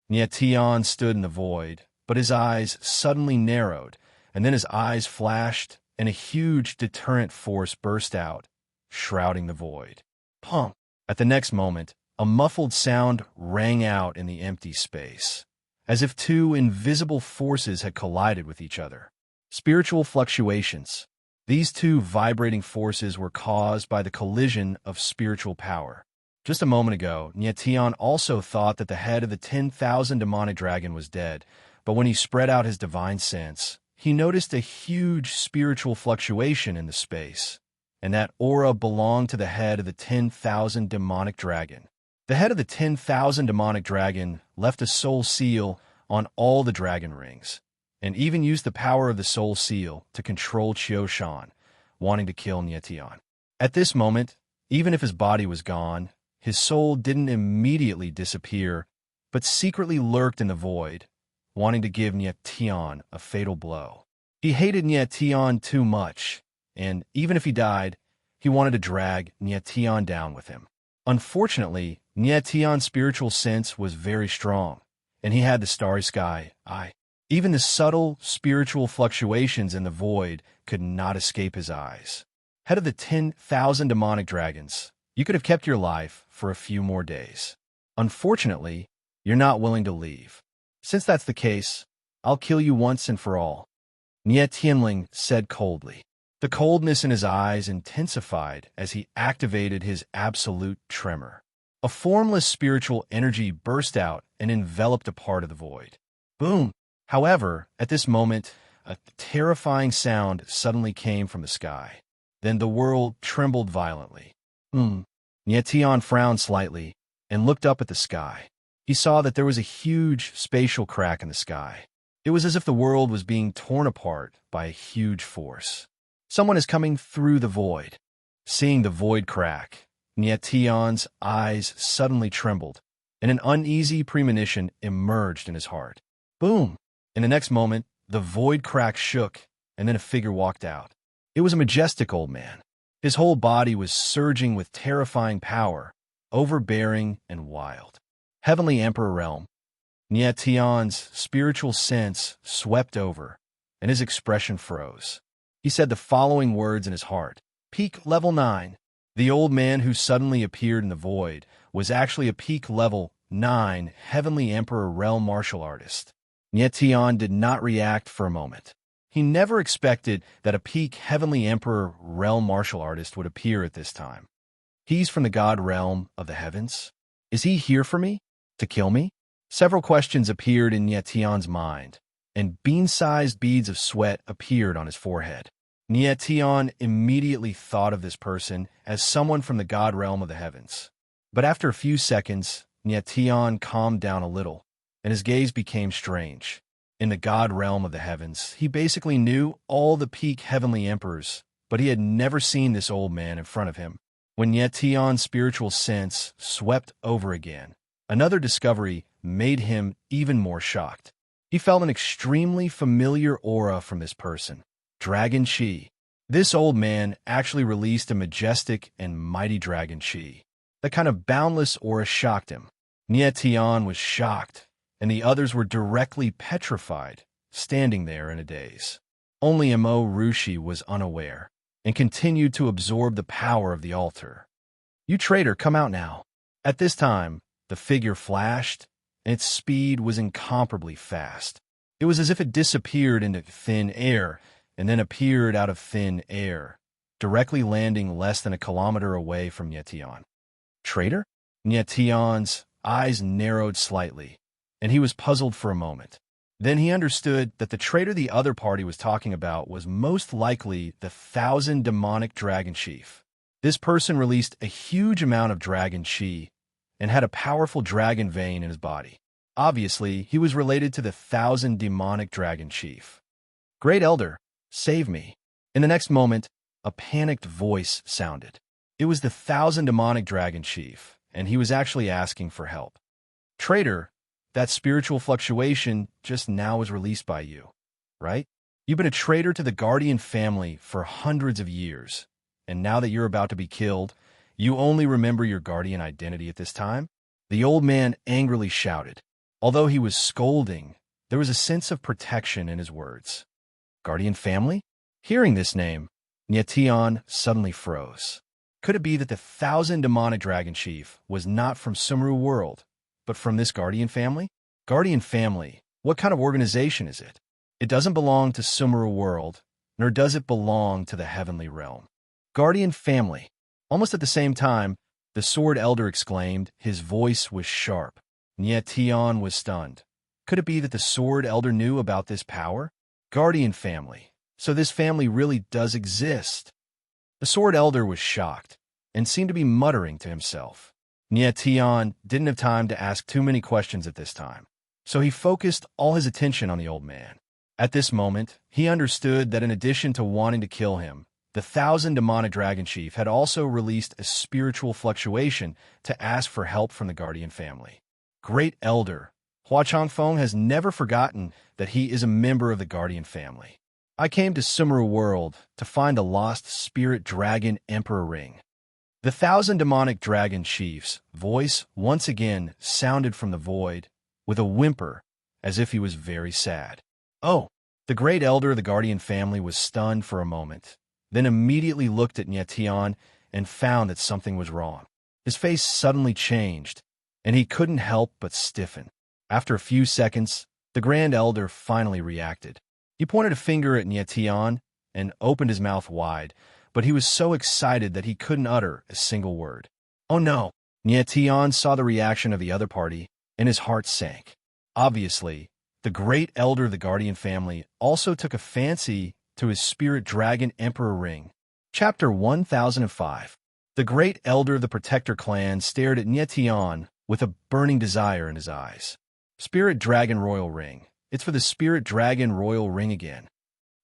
Speaker 1: Nie Tian stood in the void, but his eyes suddenly narrowed, and then his eyes flashed, and a huge deterrent force burst out, shrouding the void. Pump! At the next moment, a muffled sound rang out in the empty space, as if 2 invisible forces had collided with each other. Spiritual fluctuations. These 2 vibrating forces were caused by the collision of spiritual power. Just a moment ago, Nie Tian also thought that the head of the 10,000 demonic dragon was dead, but when he spread out his divine sense, he noticed a huge spiritual fluctuation in the space, and that aura belonged to the head of the 10,000 demonic dragon. The head of the 10,000 demonic dragon left a soul seal on all the dragon rings, and even used the power of the soul seal to control Qiu Shan, wanting to kill Nie Tian. At this moment, even if his body was gone, his soul didn't immediately disappear, but secretly lurked in the void, wanting to give Nie Tian a fatal blow. He hated Nie Tian too much, and even if he died, he wanted to drag Nie Tian down with him. Unfortunately, Nie Tian's spiritual sense was very strong, and he had the starry sky eye. Even the subtle spiritual fluctuations in the void could not escape his eyes. Head of the 10,000 demonic dragons, you could have kept your life for a few more days. Unfortunately, you're not willing to leave. Since that's the case, I'll kill you once and for all. Nie Tianling said coldly. The coldness in his eyes intensified as he activated his absolute tremor. A formless spiritual energy burst out and enveloped a part of the void. Boom! However, at this moment, a terrifying sound suddenly came from the sky. Then the world trembled violently. Nie Tian frowned slightly and looked up at the sky. He saw that there was a huge spatial crack in the sky. It was as if the world was being torn apart by a huge force. Someone is coming through the void. Seeing the void crack, Nie Tian's eyes suddenly trembled, and an uneasy premonition emerged in his heart. Boom! In the next moment, the void crack shook, and then a figure walked out. It was a majestic old man. His whole body was surging with terrifying power, overbearing and wild. Heavenly Emperor Realm. Nie Tian's spiritual sense swept over, and his expression froze. He said the following words in his heart. Peak level 9. The old man who suddenly appeared in the void was actually a peak level 9 Heavenly Emperor Realm martial artist. Nie Tian did not react for a moment. He never expected that a peak Heavenly Emperor Realm martial artist would appear at this time. He's from the god realm of the heavens? Is he here for me? To kill me? Several questions appeared in Nietion's mind, and bean-sized beads of sweat appeared on his forehead. Nietion immediately thought of this person as someone from the god realm of the heavens. But after a few seconds, Nietion calmed down a little, and his gaze became strange. In the god realm of the heavens, he basically knew all the peak heavenly emperors, but he had never seen this old man in front of him. When Nietion's spiritual sense swept over again, another discovery made him even more shocked. He felt an extremely familiar aura from this person, Dragon Chi. This old man actually released a majestic and mighty dragon Chi. That kind of boundless aura shocked him. Nietion was shocked, and the others were directly petrified, standing there in a daze. Only Mo Rushi was unaware, and continued to absorb the power of the altar. "You traitor, come out now." At this time, the figure flashed, and its speed was incomparably fast. It was as if it disappeared into thin air, and then appeared out of thin air, directly landing less than a kilometer away from Nietion. "Traitor?" Nietion's eyes narrowed slightly, and he was puzzled for a moment. Then he understood that the traitor the other party was talking about was most likely the 1,000 demonic dragon chief. This person released a huge amount of dragon chi and had a powerful dragon vein in his body. Obviously, he was related to the 1,000 demonic dragon chief. "Great Elder, save me." In the next moment, a panicked voice sounded. It was the 1,000 demonic dragon chief, and he was actually asking for help. "Traitor, that spiritual fluctuation just now was released by you, right? You've been a traitor to the Guardian family for hundreds of years, and now that you're about to be killed, you only remember your Guardian identity at this time?" The old man angrily shouted. Although he was scolding, there was a sense of protection in his words. Guardian family? Hearing this name, Nietion suddenly froze. Could it be that the 1,000 demonic dragon chief was not from Sumeru world, but from this Guardian family? Guardian family, what kind of organization is it? It doesn't belong to Sumeru world, nor does it belong to the heavenly realm. Guardian family. Almost at the same time, the Sword Elder exclaimed. His voice was sharp. Nietion was stunned. Could it be that the Sword Elder knew about this power? Guardian family. So this family really does exist. The Sword Elder was shocked, and seemed to be muttering to himself. Nietion didn't have time to ask too many questions at this time, so he focused all his attention on the old man. At this moment, he understood that in addition to wanting to kill him, the 1,000 demonic dragon chief had also released a spiritual fluctuation to ask for help from the Guardian family. Great Elder, Hua Changfeng has never forgotten that he is a member of the Guardian family. I came to Sumeru world to find a lost spirit dragon emperor ring. The 1,000 demonic dragon chief's voice once again sounded from the void with a whimper, as if he was very sad. Oh, the great elder of the Guardian family was stunned for a moment, then immediately looked at Nietion and found that something was wrong. His face suddenly changed, and he couldn't help but stiffen. After a few seconds, the Grand Elder finally reacted. He pointed a finger at Nietion and opened his mouth wide, but he was so excited that he couldn't utter a single word. Oh no! Nietion saw the reaction of the other party, and his heart sank. Obviously, the great elder of the Guardian family also took a fancy to his spirit dragon emperor ring. Chapter 1005. The great elder of the Protector clan stared at Nietion with a burning desire in his eyes. Spirit dragon royal ring. It's for the spirit dragon royal ring again.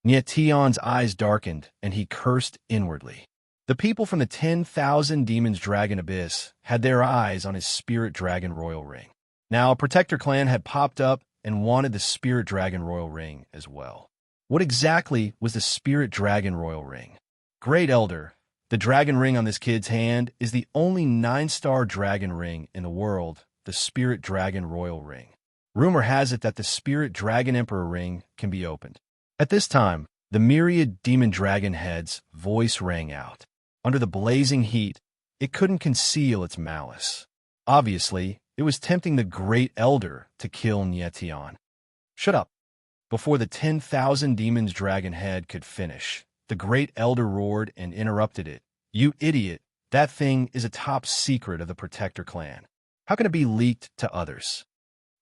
Speaker 1: Nietion's eyes darkened, and he cursed inwardly. The people from the 10,000 Demons Dragon Abyss had their eyes on his Spirit Dragon Royal Ring. Now, a Protector clan had popped up and wanted the Spirit Dragon Royal Ring as well. What exactly was the Spirit Dragon Royal Ring? Great Elder, the dragon ring on this kid's hand is the only 9-star dragon ring in the world, the Spirit Dragon Royal Ring. Rumor has it that the Spirit Dragon Emperor Ring can be opened. At this time, the myriad demon dragon head's voice rang out. Under the blazing heat, it couldn't conceal its malice. Obviously, it was tempting the Great Elder to kill Nietion. Shut up! Before the 10,000 demons dragon head could finish, the Great Elder roared and interrupted it. You idiot! That thing is a top secret of the Protector clan. How can it be leaked to others?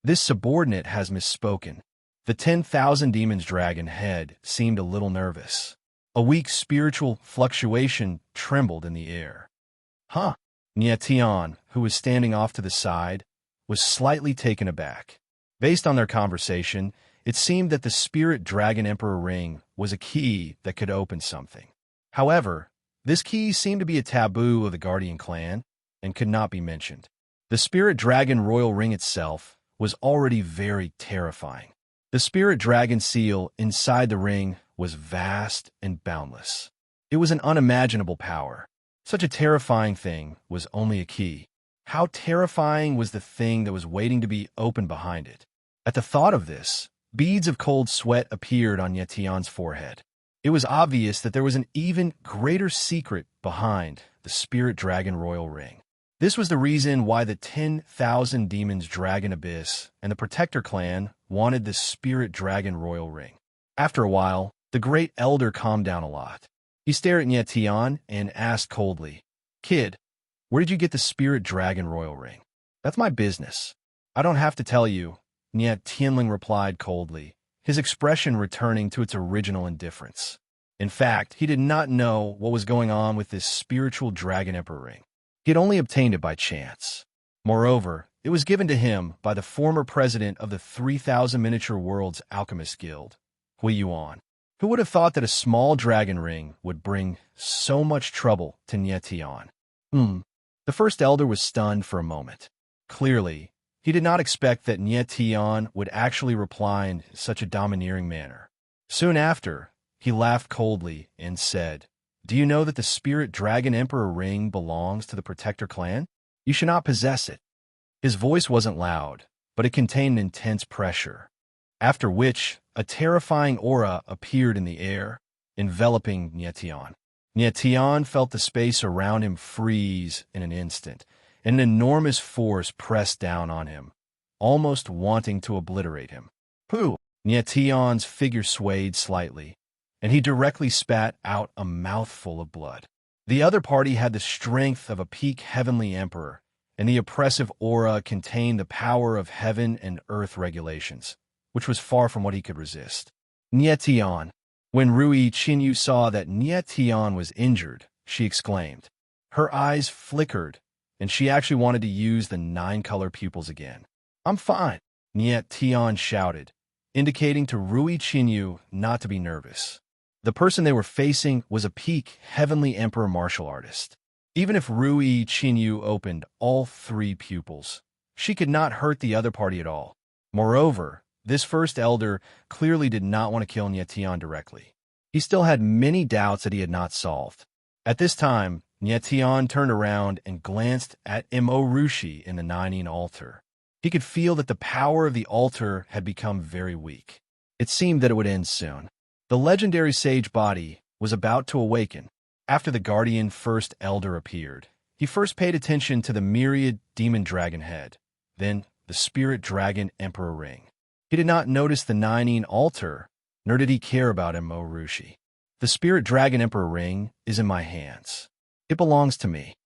Speaker 1: This subordinate has misspoken. The 10,000 demons dragon head seemed a little nervous. A weak spiritual fluctuation trembled in the air. Huh? Nietian, who was standing off to the side, was slightly taken aback. Based on their conversation, it seemed that the Spirit Dragon Emperor ring was a key that could open something. However, this key seemed to be a taboo of the Guardian clan and could not be mentioned. The Spirit Dragon Royal Ring itself was already very terrifying. The Spirit Dragon seal inside the ring was vast and boundless. It was an unimaginable power. Such a terrifying thing was only a key. How terrifying was the thing that was waiting to be opened behind it? At the thought of this, beads of cold sweat appeared on Yetian's forehead. It was obvious that there was an even greater secret behind the Spirit Dragon Royal Ring. This was the reason why the 10,000 Demons Dragon Abyss and the Protector clan wanted the Spirit Dragon Royal Ring. After a while, the Great Elder calmed down a lot. He stared at Nietian and asked coldly, "Kid, where did you get the Spirit Dragon Royal Ring?" "That's my business. I don't have to tell you," Niet Tianling replied coldly, his expression returning to its original indifference. In fact, he did not know what was going on with this spiritual Dragon Emperor ring. He had only obtained it by chance. Moreover, it was given to him by the former president of the 3,000 Miniature Worlds Alchemist Guild, Hui Yuan. Who would have thought that a small dragon ring would bring so much trouble to Nietian? The first elder was stunned for a moment. Clearly, he did not expect that Nietian would actually reply in such a domineering manner. Soon after, he laughed coldly and said, "Do you know that the Spirit Dragon Emperor ring belongs to the Protector clan? You should not possess it." His voice wasn't loud, but it contained intense pressure. After which, a terrifying aura appeared in the air, enveloping Nietian. Nietian felt the space around him freeze in an instant, and an enormous force pressed down on him, almost wanting to obliterate him. Pooh! Nietian's figure swayed slightly, and he directly spat out a mouthful of blood. The other party had the strength of a peak heavenly emperor, and the oppressive aura contained the power of heaven and earth regulations, which was far from what he could resist. Nietian. When Rui Qinyu saw that Nietian was injured, she exclaimed. Her eyes flickered, and she actually wanted to use the 9-color pupils again. "I'm fine," Nietian shouted, indicating to Rui Qinyu not to be nervous. The person they were facing was a peak heavenly emperor martial artist. Even if Rui Qinyu opened all 3 pupils, she could not hurt the other party at all. Moreover, this first elder clearly did not want to kill Nietian directly. He still had many doubts that he had not solved. At this time, Nietian turned around and glanced at Rushi in the Ninein altar. He could feel that the power of the altar had become very weak. It seemed that it would end soon. The legendary sage body was about to awaken. After the guardian first elder appeared, he first paid attention to the myriad demon dragon head, then the spirit dragon emperor ring. He did not notice the Ninein altar, nor did he care about Rushi. The spirit dragon emperor ring is in my hands. It belongs to me.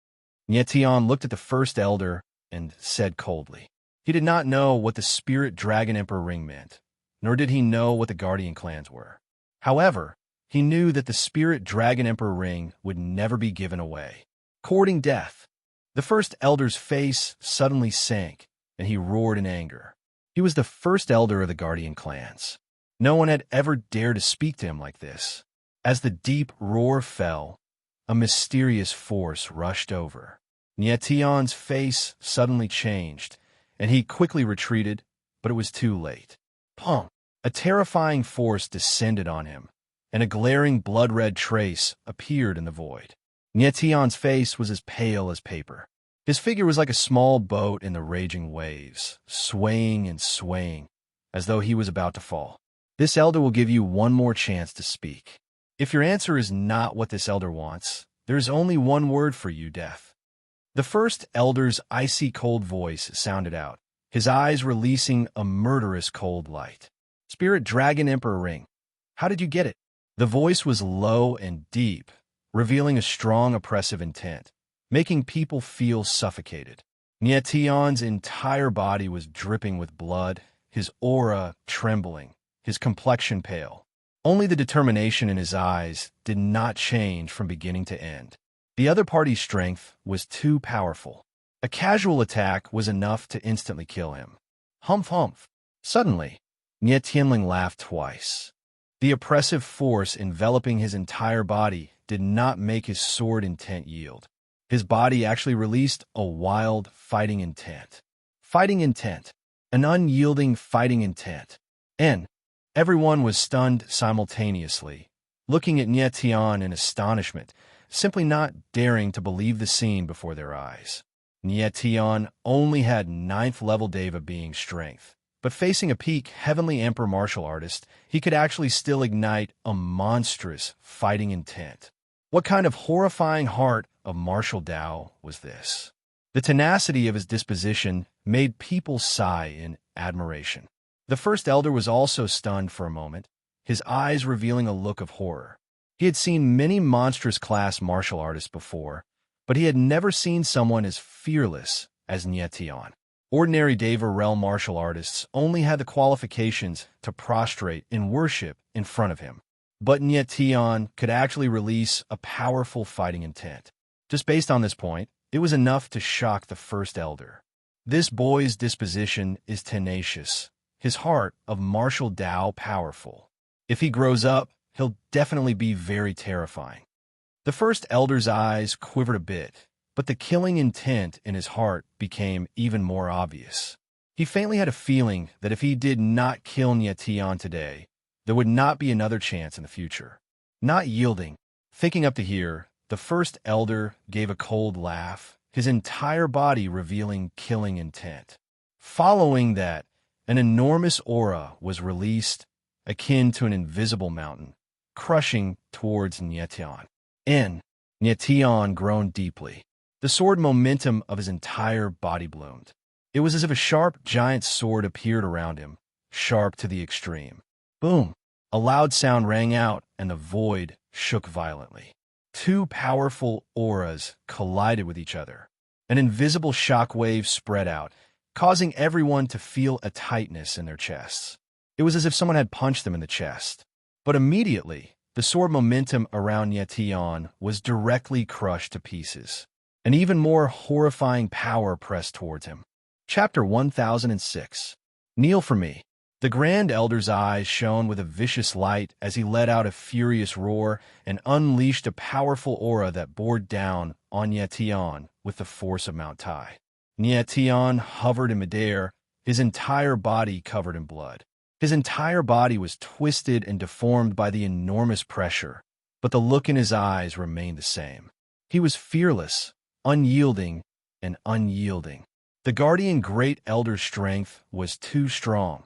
Speaker 1: Nietian looked at the first elder and said coldly. He did not know what the Spirit Dragon Emperor ring meant, nor did he know what the Guardian clans were. However, he knew that the Spirit Dragon Emperor ring would never be given away. Courting death. The first elder's face suddenly sank, and he roared in anger. He was the first elder of the Guardian clans. No one had ever dared to speak to him like this. As the deep roar fell, a mysterious force rushed over. Nietian's face suddenly changed, and he quickly retreated, but it was too late. Pong! A terrifying force descended on him, and a glaring blood-red trace appeared in the void. Nietian's face was as pale as paper. His figure was like a small boat in the raging waves, swaying and swaying, as though he was about to fall. This elder will give you one more chance to speak. If your answer is not what this elder wants, there is only one word for you, death. The first elder's icy cold voice sounded out, his eyes releasing a murderous cold light. Spirit Dragon Emperor ring. How did you get it? The voice was low and deep, revealing a strong oppressive intent, making people feel suffocated. Nietion's entire body was dripping with blood, his aura trembling, his complexion pale. Only the determination in his eyes did not change from beginning to end. The other party's strength was too powerful. A casual attack was enough to instantly kill him. Humph humph. Suddenly, Nie Tianling laughed twice. The oppressive force enveloping his entire body did not make his sword intent yield. His body actually released a wild fighting intent. Fighting intent. An unyielding fighting intent. And everyone was stunned simultaneously, looking at Nie Tian in astonishment, simply not daring to believe the scene before their eyes. Nie Tian only had 9th level Deva being strength, but facing a peak Heavenly Emperor martial artist, he could actually still ignite a monstrous fighting intent. What kind of horrifying heart of martial Tao was this? The tenacity of his disposition made people sigh in admiration. The first elder was also stunned for a moment, his eyes revealing a look of horror. He had seen many monstrous class martial artists before, but he had never seen someone as fearless as Nie Tian. Ordinary Deva realm martial artists only had the qualifications to prostrate in worship in front of him. But Nie Tian could actually release a powerful fighting intent. Just based on this point, it was enough to shock the first elder. This boy's disposition is tenacious, his heart of martial Tao powerful. If he grows up, he'll definitely be very terrifying. The first elder's eyes quivered a bit, but the killing intent in his heart became even more obvious. He faintly had a feeling that if he did not kill Nie Tian today, there would not be another chance in the future. Not yielding, thinking up to here, the first elder gave a cold laugh, his entire body revealing killing intent. Following that, an enormous aura was released, akin to an invisible mountain, crushing towards Nie Tian. Nie Tian groaned deeply. The sword momentum of his entire body bloomed. It was as if a sharp, giant sword appeared around him, sharp to the extreme. Boom! A loud sound rang out, and the void shook violently. Two powerful auras collided with each other. An invisible shock wave spread out, causing everyone to feel a tightness in their chests. It was as if someone had punched them in the chest. But immediately, the sword momentum around Nie Tian was directly crushed to pieces. An even more horrifying power pressed towards him. Chapter 1006. Kneel for me. The Grand Elder's eyes shone with a vicious light as he let out a furious roar and unleashed a powerful aura that bore down on Nie Tian with the force of Mount Tai. Nie Tian hovered in midair, his entire body covered in blood. His entire body was twisted and deformed by the enormous pressure, but the look in his eyes remained the same. He was fearless, unyielding, and unyielding. The Guardian Great Elder's strength was too strong,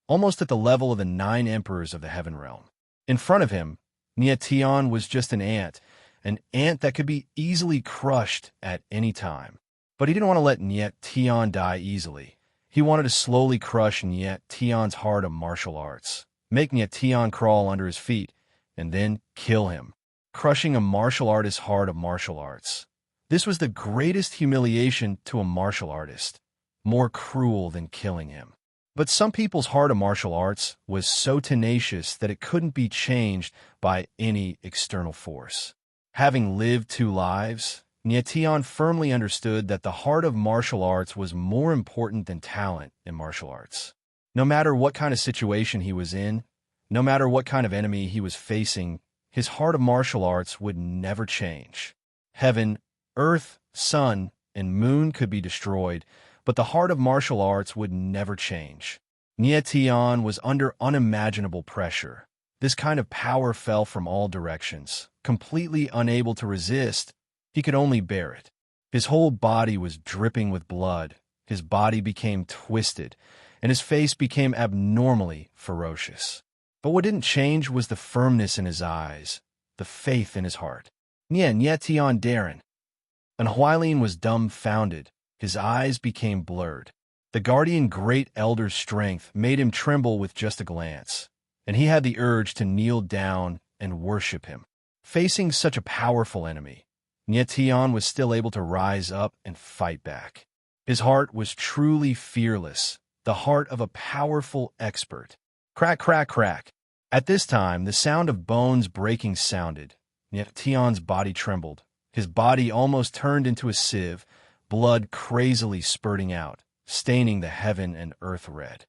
Speaker 1: almost at the level of the 9 emperors of the Heaven Realm. In front of him, Nie Tian was just an ant that could be easily crushed at any time. But he didn't want to let Nie Tian die easily. He wanted to slowly crush Nie Tian's heart of martial arts, make Nie Tian crawl under his feet, and then kill him, crushing a martial artist's heart of martial arts. This was the greatest humiliation to a martial artist, more cruel than killing him. But some people's heart of martial arts was so tenacious that it couldn't be changed by any external force. Having lived 2 lives, Nie Tian firmly understood that the heart of martial arts was more important than talent in martial arts. No matter what kind of situation he was in, no matter what kind of enemy he was facing, his heart of martial arts would never change. Heaven, earth, sun, and moon could be destroyed, but the heart of martial arts would never change. Nie Tian was under unimaginable pressure. This kind of power fell from all directions. Completely unable to resist, he could only bear it. His whole body was dripping with blood, his body became twisted, and his face became abnormally ferocious. But what didn't change was the firmness in his eyes, the faith in his heart. Nie Tian Darren. And Huailin was dumbfounded. His eyes became blurred. The Guardian Great Elder's strength made him tremble with just a glance, and he had the urge to kneel down and worship him. Facing such a powerful enemy, Nie Tian was still able to rise up and fight back. His heart was truly fearless, the heart of a powerful expert. Crack, crack, crack. At this time, the sound of bones breaking sounded, yet Tion's body trembled. His body almost turned into a sieve, blood crazily spurting out, staining the heaven and earth red.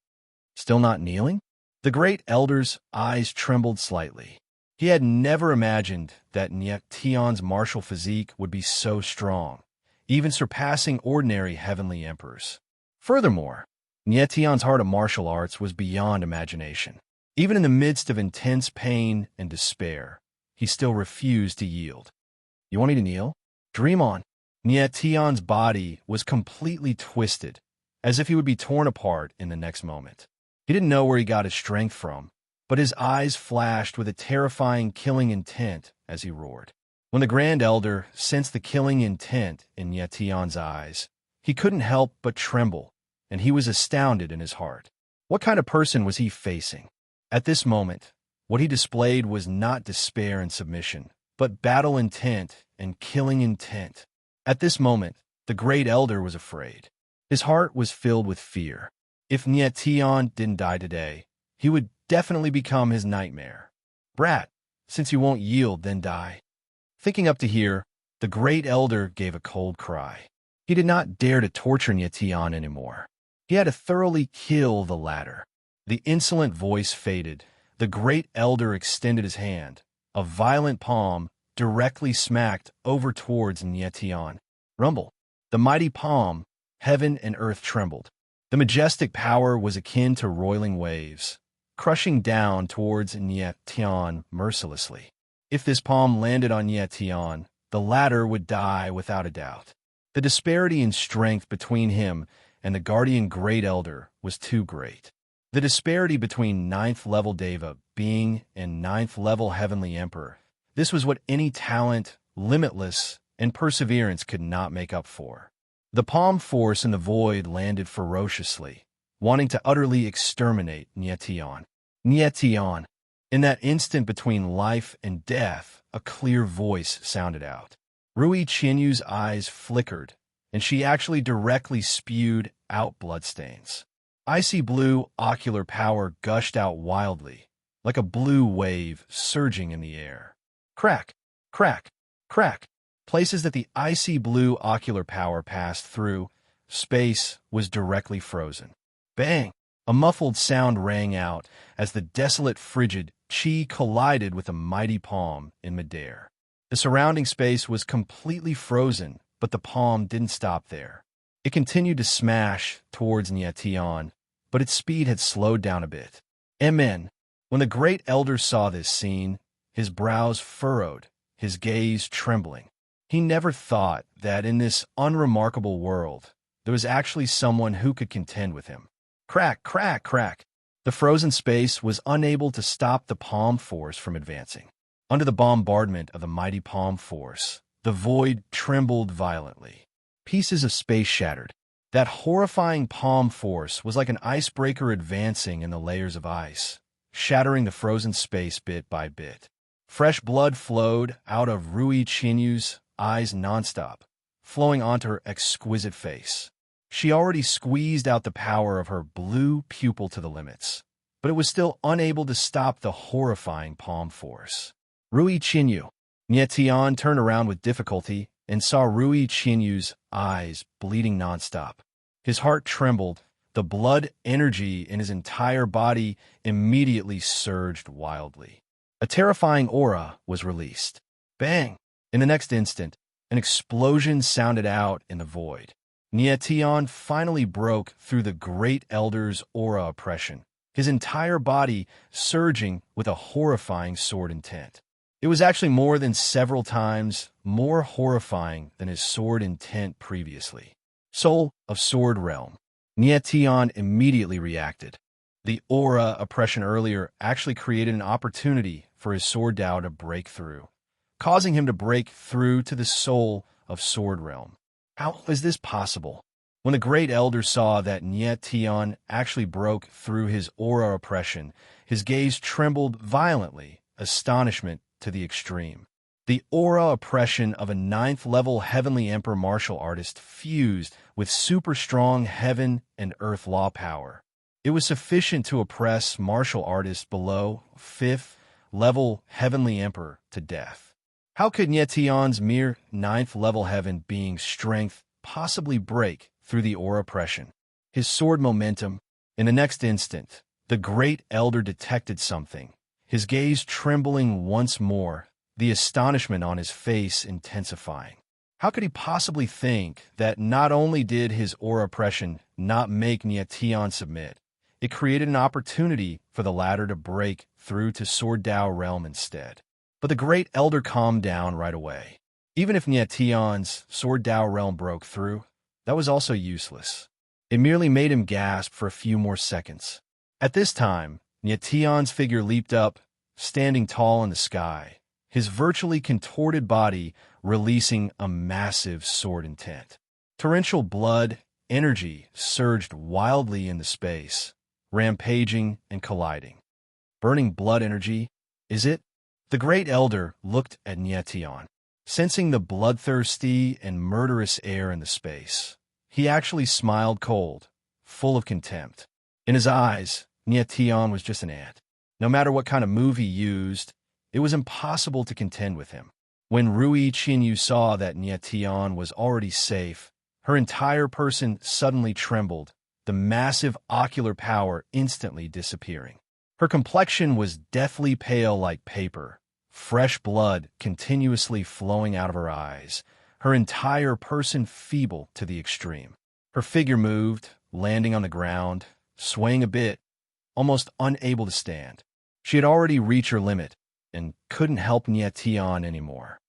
Speaker 1: Still not kneeling? The great elder's eyes trembled slightly. He had never imagined that Tion's martial physique would be so strong, even surpassing ordinary heavenly emperors. Furthermore, Tion's heart of martial arts was beyond imagination. Even in the midst of intense pain and despair, he still refused to yield. You want me to kneel? Dream on. Tion's body was completely twisted, as if he would be torn apart in the next moment. He didn't know where he got his strength from, but his eyes flashed with a terrifying killing intent as he roared. When the Grand Elder sensed the killing intent in Tion's eyes, he couldn't help but tremble, and he was astounded in his heart. What kind of person was he facing? At this moment, what he displayed was not despair and submission, but battle intent and killing intent. At this moment, the Great Elder was afraid. His heart was filled with fear. If Tion didn't die today, he would definitely become his nightmare. Brat, since you won't yield, then die. Thinking up to here, the Great Elder gave a cold cry. He did not dare to torture Tion anymore. He had to thoroughly kill the latter. The insolent voice faded. The Great Elder extended his hand. A violent palm directly smacked over towards Tion. Rumble. The mighty palm, heaven and earth trembled. The majestic power was akin to roiling waves, crushing down towards Tion mercilessly. If this palm landed on Tion, the latter would die without a doubt. The disparity in strength between him and the guardian Great Elder was too great. The disparity between 9th level Deva being and 9th level Heavenly Emperor, this was what any talent, limitless, and perseverance could not make up for. The palm force in the void landed ferociously, wanting to utterly exterminate Tion. In that instant between life and death, a clear voice sounded out. Rui Qinyu's eyes flickered, and she actually directly spewed out bloodstains. Icy blue ocular power gushed out wildly, like a blue wave surging in the air. Crack, crack, crack. Places that the icy blue ocular power passed through, space was directly frozen. Bang! A muffled sound rang out as the desolate frigid chi collided with a mighty palm in midair. The surrounding space was completely frozen, but the palm didn't stop there. It continued to smash towards Tion, but its speed had slowed down a bit. Amen. When the Great Elder saw this scene, his brows furrowed, his gaze trembling. He never thought that in this unremarkable world, there was actually someone who could contend with him. Crack, crack, crack. The frozen space was unable to stop the palm force from advancing. Under the bombardment of the mighty palm force, the void trembled violently. Pieces of space shattered. That horrifying palm force was like an icebreaker advancing in the layers of ice, shattering the frozen space bit by bit. Fresh blood flowed out of Rui Qinyu's eyes nonstop, flowing onto her exquisite face. She already squeezed out the power of her blue pupil to the limits, but it was still unable to stop the horrifying palm force. Rui Qinyu. Tion turned around with difficulty and saw Rui Qinyu's eyes bleeding nonstop. His heart trembled. The blood energy in his entire body immediately surged wildly. A terrifying aura was released. Bang! In the next instant, an explosion sounded out in the void. Tion finally broke through the Great Elder's aura oppression, his entire body surging with a horrifying sword intent. It was actually more than several times more horrifying than his sword intent previously. Soul of Sword Realm. Tion immediately reacted. The aura oppression earlier actually created an opportunity for his sword Dao to break through, causing him to break through to the soul of Sword Realm. How is this possible? When the Great Elder saw that Tion actually broke through his aura oppression, his gaze trembled violently, astonishment to the extreme. The aura oppression of a ninth-level Heavenly Emperor martial artist fused with super-strong heaven and earth law power. It was sufficient to oppress martial artists below 5th-level Heavenly Emperor to death. How could Nietion's mere 9th-level heaven being strength possibly break through the aura oppression? His sword momentum. In the next instant, the great elder detected something, his gaze trembling once more, the astonishment on his face intensifying. How could he possibly think that not only did his aura oppression not make Nietion submit, it created an opportunity for the latter to break through to Sword Dao realm instead? But the great elder calmed down right away. Even if Nietion's Sword Dao realm broke through, that was also useless. It merely made him gasp for a few more seconds. At this time, Nietion's figure leaped up, standing tall in the sky, his virtually contorted body releasing a massive sword intent. Torrential blood, energy surged wildly in the space, rampaging and colliding. Burning blood energy, is it? The great elder looked at Nietion, sensing the bloodthirsty and murderous air in the space. He actually smiled cold, full of contempt. In his eyes, Nietion was just an ant. No matter what kind of move he used, it was impossible to contend with him. When Rui Qinyu saw that Nietion was already safe, her entire person suddenly trembled, the massive ocular power instantly disappearing. Her complexion was deathly pale like paper, fresh blood continuously flowing out of her eyes, her entire person feeble to the extreme. Her figure moved, landing on the ground, swaying a bit, almost unable to stand. She had already reached her limit and couldn't help Nietion anymore.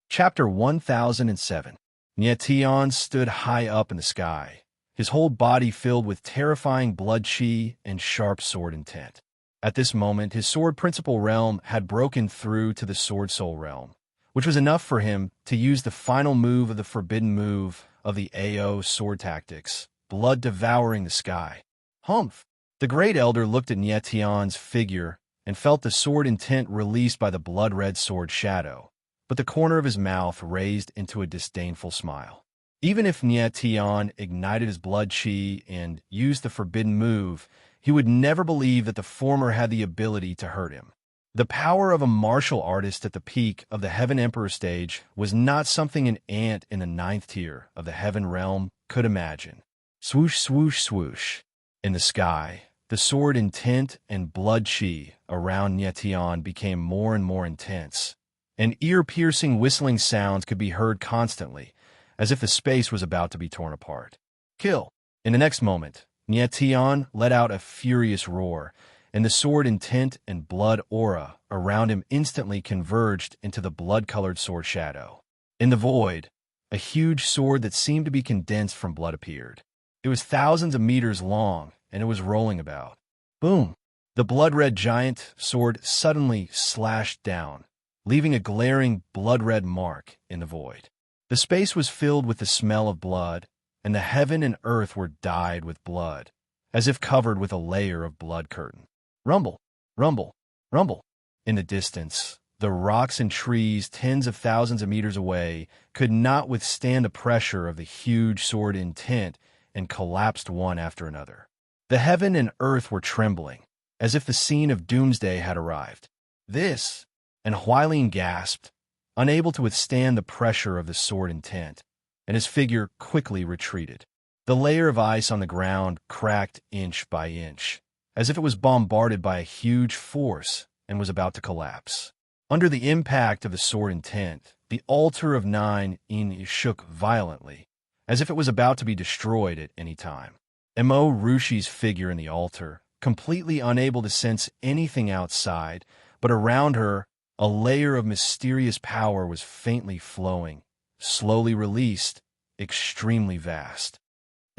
Speaker 1: Chapter 1007. Nietion stood high up in the sky, his whole body filled with terrifying blood chi and sharp sword intent. At this moment, his sword principal realm had broken through to the sword soul realm, which was enough for him to use the final move of the forbidden move of the AO sword tactics, blood devouring the sky. Humph! The great elder looked at Nietion's figure and felt the sword intent released by the blood-red sword shadow, but the corner of his mouth raised into a disdainful smile. Even if Nietion ignited his blood chi and used the forbidden move, he would never believe that the former had the ability to hurt him. The power of a martial artist at the peak of the Heaven Emperor stage was not something an ant in the 9th tier of the Heaven realm could imagine. Swoosh, swoosh, swoosh. In the sky, the sword intent and blood chi around Nietion became more and more intense, and ear-piercing whistling sounds could be heard constantly, as if the space was about to be torn apart. Kill! In the next moment, Nietion let out a furious roar, and the sword intent and blood aura around him instantly converged into the blood-colored sword shadow. In the void, a huge sword that seemed to be condensed from blood appeared. It was thousands of meters long, and it was rolling about. Boom! The blood-red giant sword suddenly slashed down, leaving a glaring blood-red mark in the void. The space was filled with the smell of blood, and the heaven and earth were dyed with blood, as if covered with a layer of blood curtain. Rumble, rumble, rumble. In the distance, the rocks and trees tens of thousands of meters away could not withstand the pressure of the huge sword intent and collapsed one after another. The heaven and earth were trembling, as if the scene of doomsday had arrived. This, and Huailin gasped, unable to withstand the pressure of the sword intent, and his figure quickly retreated. The layer of ice on the ground cracked inch by inch, as if it was bombarded by a huge force and was about to collapse. Under the impact of the sword intent, the altar of 9 Yin shook violently, as if it was about to be destroyed at any time. Mo Rushi's figure in the altar, completely unable to sense anything outside, but around her, a layer of mysterious power was faintly flowing, slowly released, extremely vast.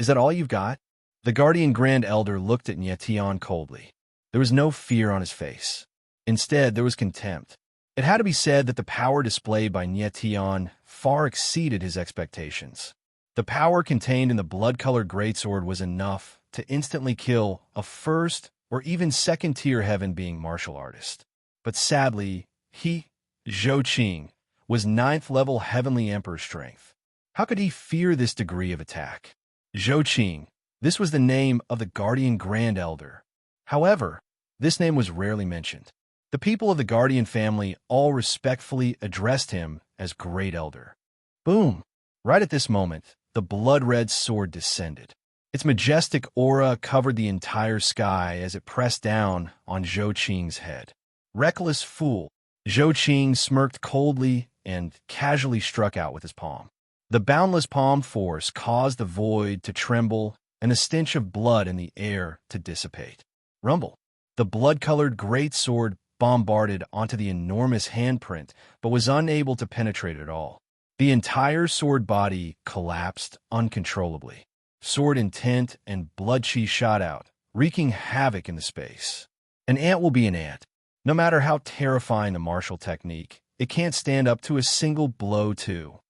Speaker 1: Is that all you've got? The Guardian Grand Elder looked at Nietion coldly. There was no fear on his face. Instead, there was contempt. It had to be said that the power displayed by Nietion far exceeded his expectations. The power contained in the blood-colored greatsword was enough to instantly kill a first or even second-tier heaven-being martial artist. But sadly, he, Zhou Qing, was 9th level Heavenly Emperor strength. How could he fear this degree of attack? Zhou Qing. This was the name of the Guardian Grand Elder. However, this name was rarely mentioned. The people of the Guardian family all respectfully addressed him as Great Elder. Boom! Right at this moment, the blood-red sword descended. Its majestic aura covered the entire sky as it pressed down on Zhou Qing's head. Reckless fool! Zhou Qing smirked coldly and casually struck out with his palm. The boundless palm force caused the void to tremble and the stench of blood in the air to dissipate. Rumble! The blood-colored great sword bombarded onto the enormous handprint, but was unable to penetrate at all. The entire sword body collapsed uncontrollably. Sword intent and blood chi shot out, wreaking havoc in the space. An ant will be an ant. No matter how terrifying the martial technique, it can't stand up to a single blow too.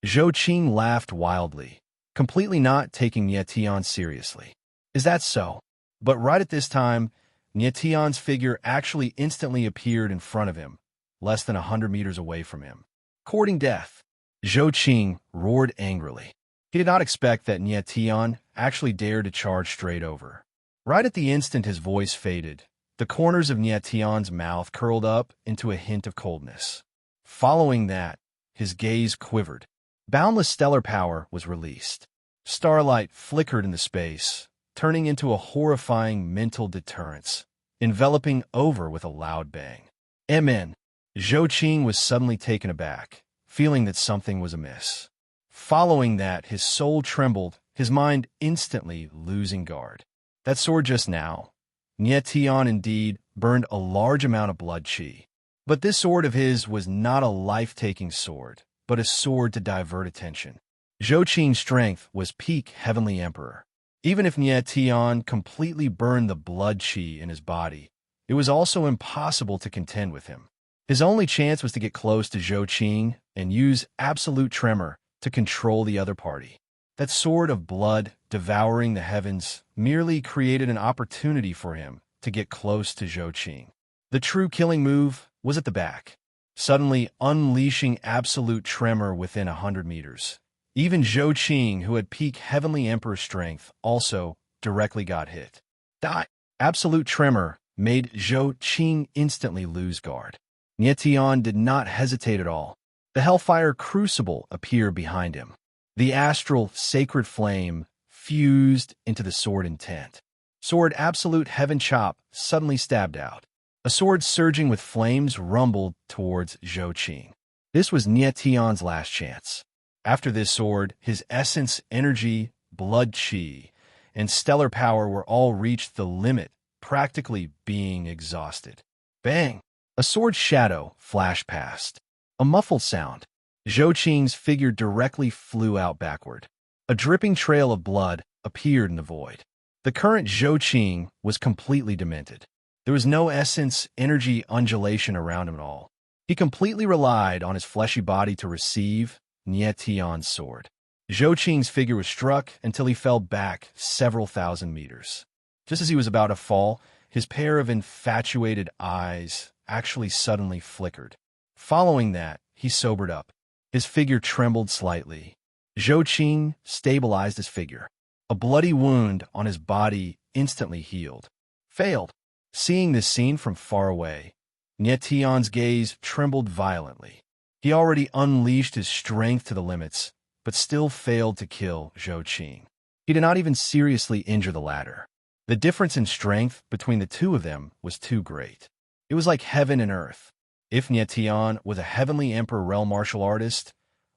Speaker 1: Zhou Qing laughed wildly, completely not taking Nie Tian seriously. Is that so? But right at this time, Nie Tian's figure actually instantly appeared in front of him, less than 100 meters away from him. Courting death. Zhou Qing roared angrily. He did not expect that Nie Tian actually dared to charge straight over. Right at the instant his voice faded, the corners of Nie Tian's mouth curled up into a hint of coldness. Following that, his gaze quivered. Boundless stellar power was released. Starlight flickered in the space, turning into a horrifying mental deterrence, enveloping over with a loud bang. Amen. Zhou Qing was suddenly taken aback, feeling that something was amiss. Following that, his soul trembled, his mind instantly losing guard. That sword just now. Nie Tian indeed burned a large amount of blood chi. But this sword of his was not a life-taking sword, but a sword to divert attention. Zhou Qing's strength was peak Heavenly Emperor. Even if Nie Tian completely burned the blood chi in his body, it was also impossible to contend with him. His only chance was to get close to Zhou Qing and use absolute tremor to control the other party. That sword of blood devouring the heavens merely created an opportunity for him to get close to Zhou Qing. The true killing move was at the back, suddenly unleashing absolute tremor within 100 meters. Even Zhou Qing, who had peak Heavenly Emperor strength, also directly got hit. Die! Absolute tremor made Zhou Qing instantly lose guard. Nie Tian did not hesitate at all. The Hellfire Crucible appeared behind him. The astral sacred flame fused into the sword intent. Sword Absolute Heaven Chop suddenly stabbed out. A sword surging with flames rumbled towards Zhou Qing. This was Nie Tian's last chance. After this sword, his essence, energy, blood chi, and stellar power were all reached the limit, practically being exhausted. Bang! A sword shadow flashed past. A muffled sound. Zhou Qing's figure directly flew out backward. A dripping trail of blood appeared in the void. The current Zhou Qing was completely demented. There was no essence, energy, undulation around him at all. He completely relied on his fleshy body to receive Nie Tian's sword. Zhou Qing's figure was struck until he fell back several thousand meters. Just as he was about to fall, his pair of infatuated eyes actually suddenly flickered. Following that, he sobered up. His figure trembled slightly. Zhou Qing stabilized his figure. A bloody wound on his body instantly healed. Failed. Seeing this scene from far away, Nie Tian's gaze trembled violently. He already unleashed his strength to the limits, but still failed to kill Zhou Qing. He did not even seriously injure the latter. The difference in strength between the two of them was too great. It was like heaven and earth. If Nie Tian was a Heavenly Emperor realm martial artist,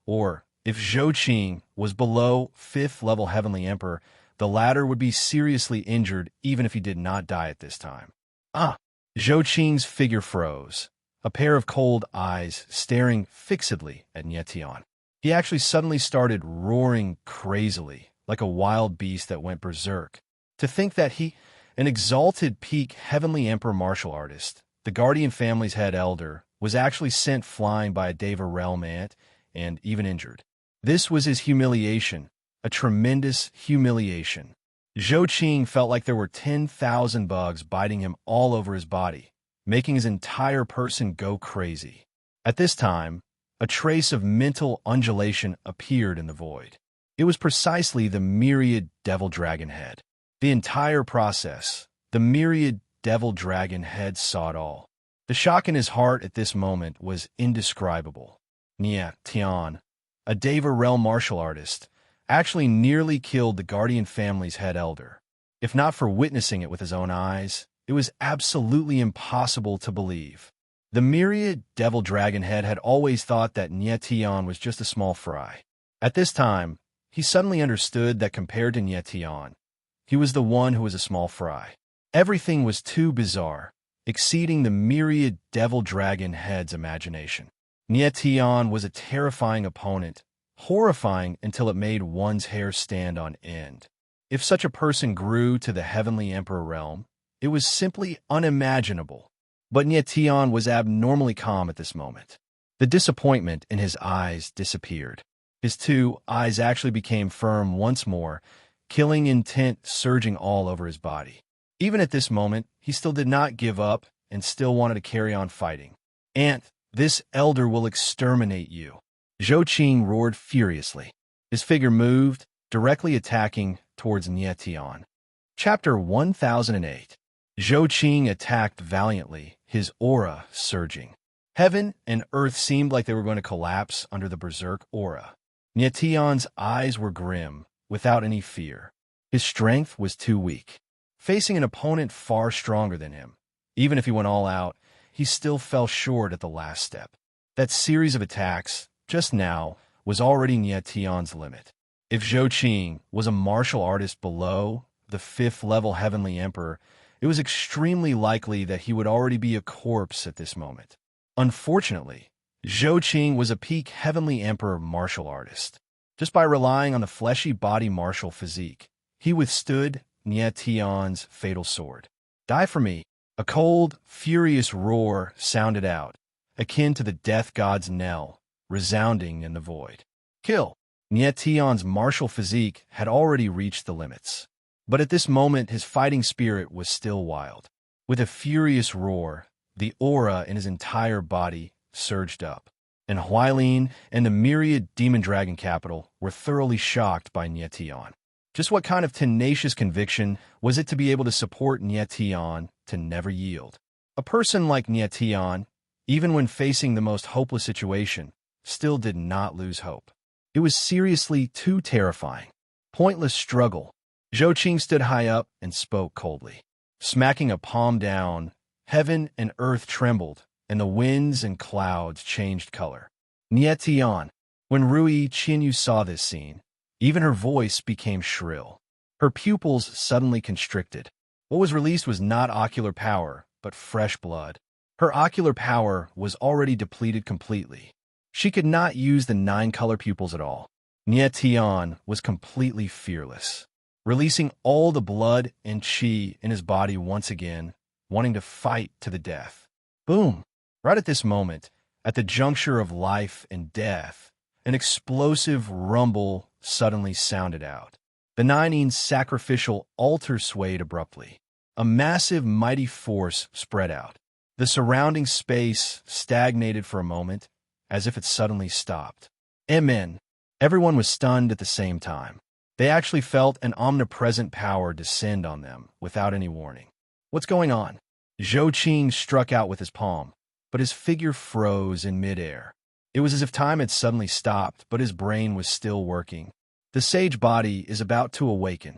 Speaker 1: or if Zhou Qing was below 5th level Heavenly Emperor, the latter would be seriously injured even if he did not die at this time. Zhou Qing's figure froze, a pair of cold eyes staring fixedly at Nie Tian. He actually suddenly started roaring crazily, like a wild beast that went berserk. To think that he, an exalted peak Heavenly Emperor martial artist, the Guardian family's head elder, was actually sent flying by a Deva realm ant and even injured. This was his humiliation, a tremendous humiliation. Zhou Qing felt like there were 10,000 bugs biting him all over his body, making his entire person go crazy. At this time, A trace of mental undulation appeared in the void. It was precisely the myriad devil dragon head. The entire process, the myriad devil dragon head saw it all. The shock in his heart at this moment was indescribable. Nia Tian, a Deva realm martial artist, actually nearly killed the guardian family's head elder. If not for witnessing it with his own eyes, it was absolutely impossible to believe. The myriad devil dragon head had always thought that Nia Tian was just a small fry. At this time, he suddenly understood that compared to Nia Tian, he was the one who was a small fry. Everything was too bizarre, exceeding the myriad devil dragon head's imagination. Nia Tian was a terrifying opponent, horrifying until it made one's hair stand on end. If such a person grew to the heavenly emperor realm, it was simply unimaginable. But Nia Tian was abnormally calm at this moment. The disappointment in his eyes disappeared. His two eyes actually became firm once more, killing intent surging all over his body. Even at this moment, he still did not give up and still wanted to carry on fighting. "Aunt, this elder will exterminate you." Zhou Qing roared furiously. His figure moved, directly attacking towards Nia Tian. Chapter 1008. Zhou Qing attacked valiantly, his aura surging. Heaven and earth seemed like they were going to collapse under the berserk aura. Nia Tian's eyes were grim, without any fear. His strength was too weak. Facing an opponent far stronger than him, even if he went all out, he still fell short at the last step. That series of attacks, just now, was already Nia Tian's limit. If Zhou Qing was a martial artist below the 5th level Heavenly Emperor, it was extremely likely that he would already be a corpse at this moment. Unfortunately, Zhou Qing was a peak Heavenly Emperor martial artist. Just by relying on the fleshy body martial physique, he withstood Nia Tian's fatal sword. "Die for me!" A cold, furious roar sounded out, akin to the death god's knell, resounding in the void. "Kill!" Nia Tian's martial physique had already reached the limits. But at this moment his fighting spirit was still wild. With a furious roar, the aura in his entire body surged up. And Huailin and the myriad demon dragon capital were thoroughly shocked by Nia Tian. Just what kind of tenacious conviction was it to be able to support Nia Tian to never yield? A person like Nia Tian, even when facing the most hopeless situation, still did not lose hope. It was seriously too terrifying. Pointless struggle. Zhou Qing stood high up and spoke coldly. Smacking a palm down, heaven and earth trembled, and the winds and clouds changed color. Nia Tian. When Rui Qinyu saw this scene, even her voice became shrill. Her pupils suddenly constricted. What was released was not ocular power, but fresh blood. Her ocular power was already depleted completely. She could not use the 9-color pupils at all. Nia Tian was completely fearless, releasing all the blood and qi in his body once again, wanting to fight to the death. Boom! Right at this moment, at the juncture of life and death, an explosive rumble suddenly sounded out. The Nine's sacrificial altar swayed abruptly. A massive, mighty force spread out. The surrounding space stagnated for a moment, as if it suddenly stopped. Amen. Everyone was stunned at the same time. They actually felt an omnipresent power descend on them without any warning. What's going on? Zhou Qing struck out with his palm, but his figure froze in midair. It was as if time had suddenly stopped, but his brain was still working. The sage body is about to awaken.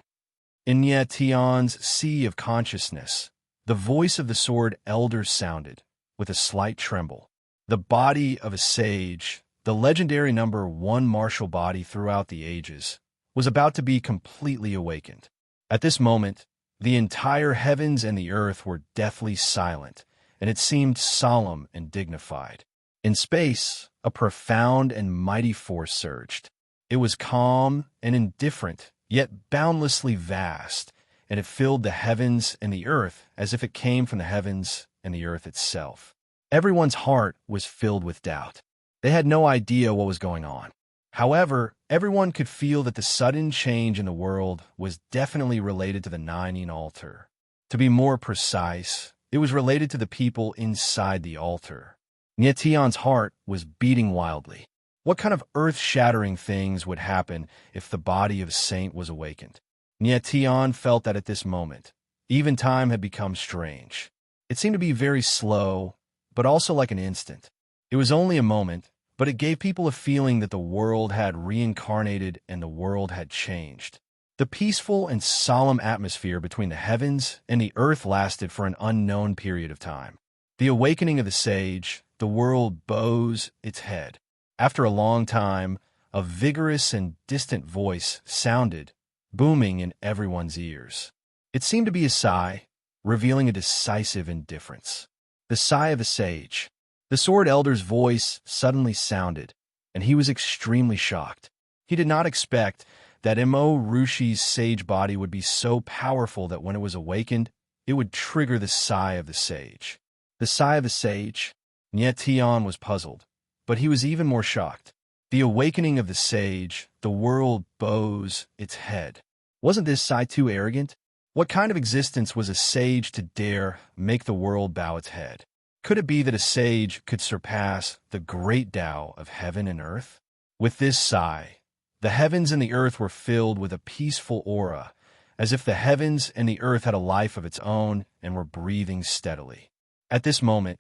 Speaker 1: In Nia Tian's sea of consciousness, the voice of the sword elder sounded, with a slight tremble. The body of a sage, the legendary number 1 martial body throughout the ages, was about to be completely awakened. At this moment, the entire heavens and the earth were deathly silent, and it seemed solemn and dignified. In space, a profound and mighty force surged. It was calm and indifferent, yet boundlessly vast, and it filled the heavens and the earth as if it came from the heavens and the earth itself. Everyone's heart was filled with doubt. They had no idea what was going on. However, everyone could feel that the sudden change in the world was definitely related to the Nine altar. To be more precise, it was related to the people inside the altar. Nietion's heart was beating wildly. What kind of earth-shattering things would happen if the body of a saint was awakened? Nietion felt that at this moment, even time had become strange. It seemed to be very slow, but also like an instant. It was only a moment, but it gave people a feeling that the world had reincarnated and the world had changed. The peaceful and solemn atmosphere between the heavens and the earth lasted for an unknown period of time. The awakening of the sage, the world bows its head. After a long time, a vigorous and distant voice sounded, booming in everyone's ears. It seemed to be a sigh, revealing a decisive indifference. The sigh of a sage. The sword elder's voice suddenly sounded, and he was extremely shocked. He did not expect that Mo Rushi's sage body would be so powerful that when it was awakened, it would trigger the sigh of the sage. The sigh of the sage? Nietion was puzzled, but he was even more shocked. The awakening of the sage, the world bows its head. Wasn't this sigh too arrogant? What kind of existence was a sage to dare make the world bow its head? Could it be that a sage could surpass the great Tao of heaven and earth? With this sigh, the heavens and the earth were filled with a peaceful aura, as if the heavens and the earth had a life of its own and were breathing steadily. At this moment,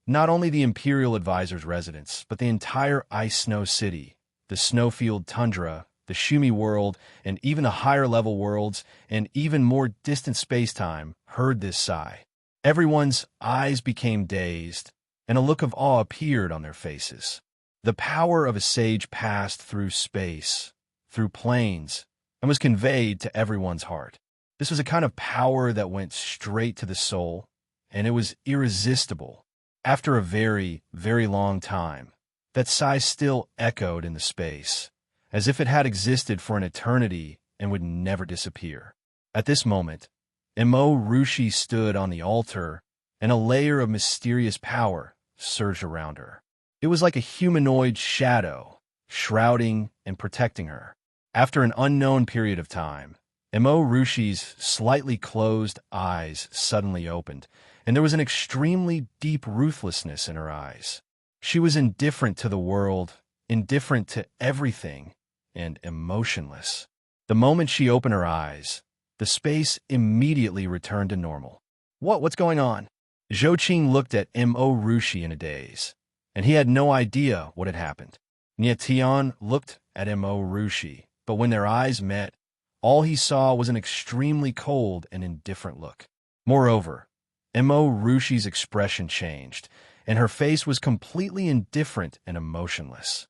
Speaker 1: not only the Imperial Advisor's residence, but the entire ice-snow city, the snowfield tundra, the Shumi world, and even the higher-level worlds, and even more distant space-time, heard this sigh. Everyone's eyes became dazed, and a look of awe appeared on their faces. The power of a sage passed through space, through planes, and was conveyed to everyone's heart. This was a kind of power that went straight to the soul, and it was irresistible. After a very, very long time, that sigh still echoed in the space, as if it had existed for an eternity and would never disappear. At this moment, Mo Rushi stood on the altar, and a layer of mysterious power surged around her. It was like a humanoid shadow, shrouding and protecting her. After an unknown period of time, Mo Rushi's slightly closed eyes suddenly opened, and there was an extremely deep ruthlessness in her eyes. She was indifferent to the world, indifferent to everything, and emotionless. The moment she opened her eyes, the space immediately returned to normal. What's going on? Zhou Qing looked at Mo Rushi in a daze, and he had no idea what had happened. Nietion looked at Mo Rushi, but when their eyes met, all he saw was an extremely cold and indifferent look. Moreover, Mo Rushi's expression changed, and her face was completely indifferent and emotionless.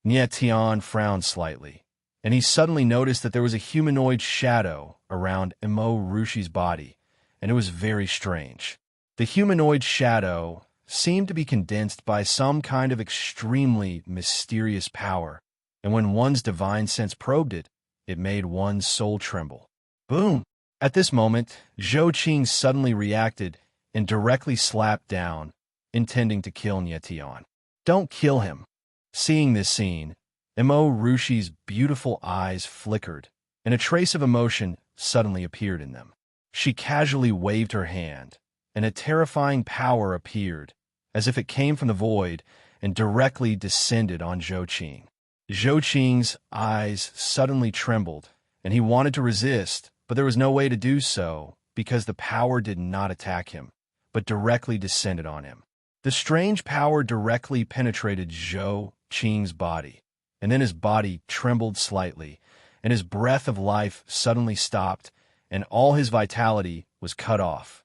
Speaker 1: Nietion frowned slightly, and he suddenly noticed that there was a humanoid shadow around Mo Rushi's body, and it was very strange. The humanoid shadow seemed to be condensed by some kind of extremely mysterious power, and when one's divine sense probed it, it made one's soul tremble. Boom! At this moment, Zhou Qing suddenly reacted and directly slapped down, intending to kill Nietion. Don't kill him. Seeing this scene, Mo Rushi's beautiful eyes flickered, and a trace of emotion suddenly appeared in them. She casually waved her hand, and a terrifying power appeared, as if it came from the void, and directly descended on Zhou Qing. Zhou Qing's eyes suddenly trembled, and he wanted to resist, but there was no way to do so, because the power did not attack him, but directly descended on him. The strange power directly penetrated Zhou Qing's body, and then his body trembled slightly, and his breath of life suddenly stopped, and all his vitality was cut off.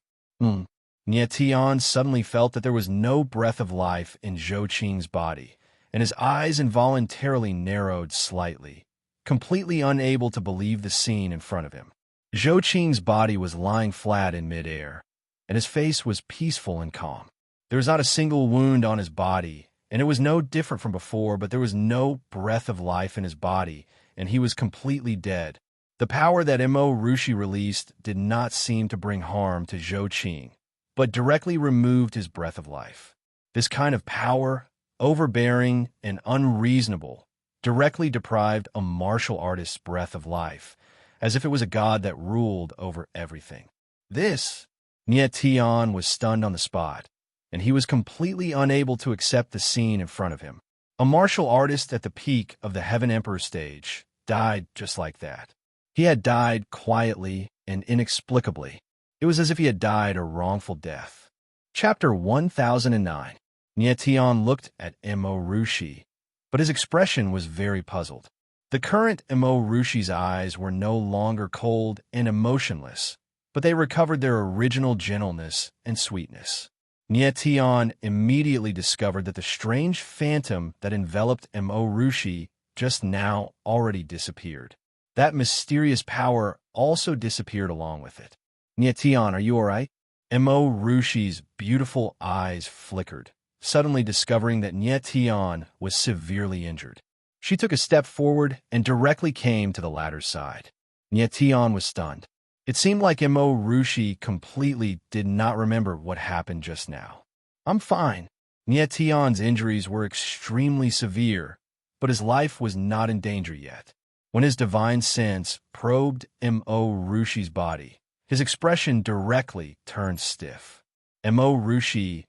Speaker 1: Nietion suddenly felt that there was no breath of life in Zhou Qing's body, and his eyes involuntarily narrowed slightly, completely unable to believe the scene in front of him. Zhou Qing's body was lying flat in midair, and his face was peaceful and calm. There was not a single wound on his body, and it was no different from before, but there was no breath of life in his body, and he was completely dead. The power that Mo Rushi released did not seem to bring harm to Zhou Qing, but directly removed his breath of life. This kind of power, overbearing and unreasonable, directly deprived a martial artist's breath of life, as if it was a god that ruled over everything. Nietion was stunned on the spot, and he was completely unable to accept the scene in front of him. A martial artist at the peak of the Heaven Emperor stage died just like that. He had died quietly and inexplicably. It was as if he had died a wrongful death. Chapter 1009. Nietion looked at Mo Rushi, but his expression was very puzzled. The current Mo Rushi's eyes were no longer cold and emotionless, but they recovered their original gentleness and sweetness. Nietion immediately discovered that the strange phantom that enveloped Mo Rushi just now already disappeared. That mysterious power also disappeared along with it. Nietion, are you all right? Mo Rushi's beautiful eyes flickered, suddenly discovering that Nietion was severely injured. She took a step forward and directly came to the latter's side. Nietion was stunned. It seemed like Mo Rushi completely did not remember what happened just now. I'm fine. Nietion's injuries were extremely severe, but his life was not in danger yet. When his divine sense probed Mo Rushi's body, his expression directly turned stiff. Mo Rushi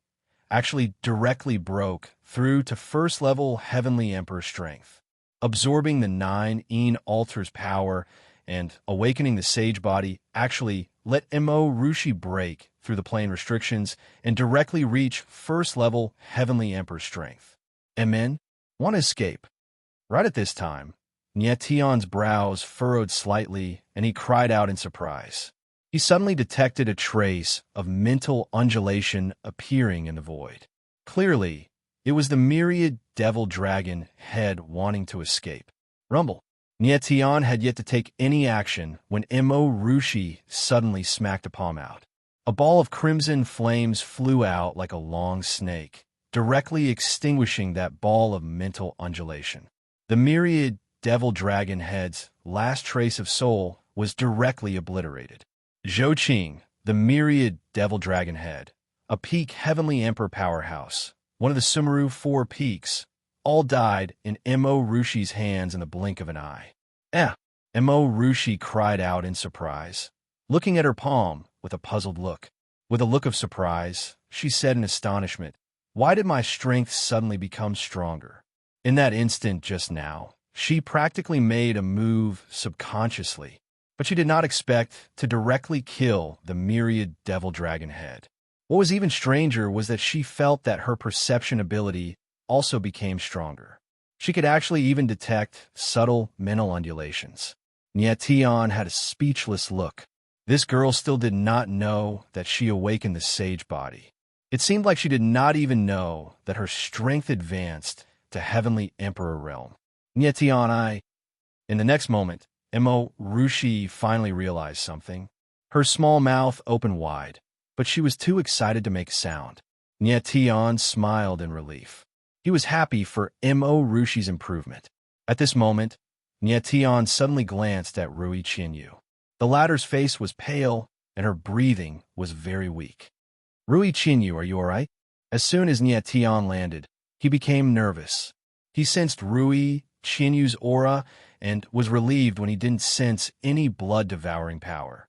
Speaker 1: actually directly broke through to first-level Heavenly Emperor strength, absorbing the 9 Altar's power and awakening the sage body actually let Mo Rushi break through the plane restrictions and directly reach first-level Heavenly Emperor strength. Amen? Want to escape. Right at this time, Nietion's brows furrowed slightly and he cried out in surprise. He suddenly detected a trace of mental undulation appearing in the void. Clearly, it was the myriad devil dragon head wanting to escape. Rumble. Nietion had yet to take any action when Mo Rushi suddenly smacked a palm out. A ball of crimson flames flew out like a long snake, directly extinguishing that ball of mental undulation. The myriad devil dragon head's last trace of soul was directly obliterated. Zhou Qing, the myriad devil dragon head, a peak Heavenly Emperor powerhouse, one of the Sumeru 4 peaks, all died in Mo Rushi's hands in the blink of an eye. Mo Rushi cried out in surprise, looking at her palm with a puzzled look. With a look of surprise, she said in astonishment, "Why did my strength suddenly become stronger?" In that instant just now, she practically made a move subconsciously, but she did not expect to directly kill the myriad devil dragon head. What was even stranger was that she felt that her perception ability also became stronger. She could actually even detect subtle mental undulations. Nietion had a speechless look. This girl still did not know that she awakened the sage body. It seemed like she did not even know that her strength advanced to Heavenly Emperor realm. Nietion, In the next moment, Mo Rushi finally realized something. Her small mouth opened wide, but she was too excited to make a sound. Nietion smiled in relief. He was happy for Mo Rushi's improvement. At this moment, Nietion suddenly glanced at Rui Qinyu. The latter's face was pale, and her breathing was very weak. "Rui Qinyu, are you all right?" As soon as Nietion landed, he became nervous. He sensed Rui Qinyu's aura and was relieved when he didn't sense any blood-devouring power.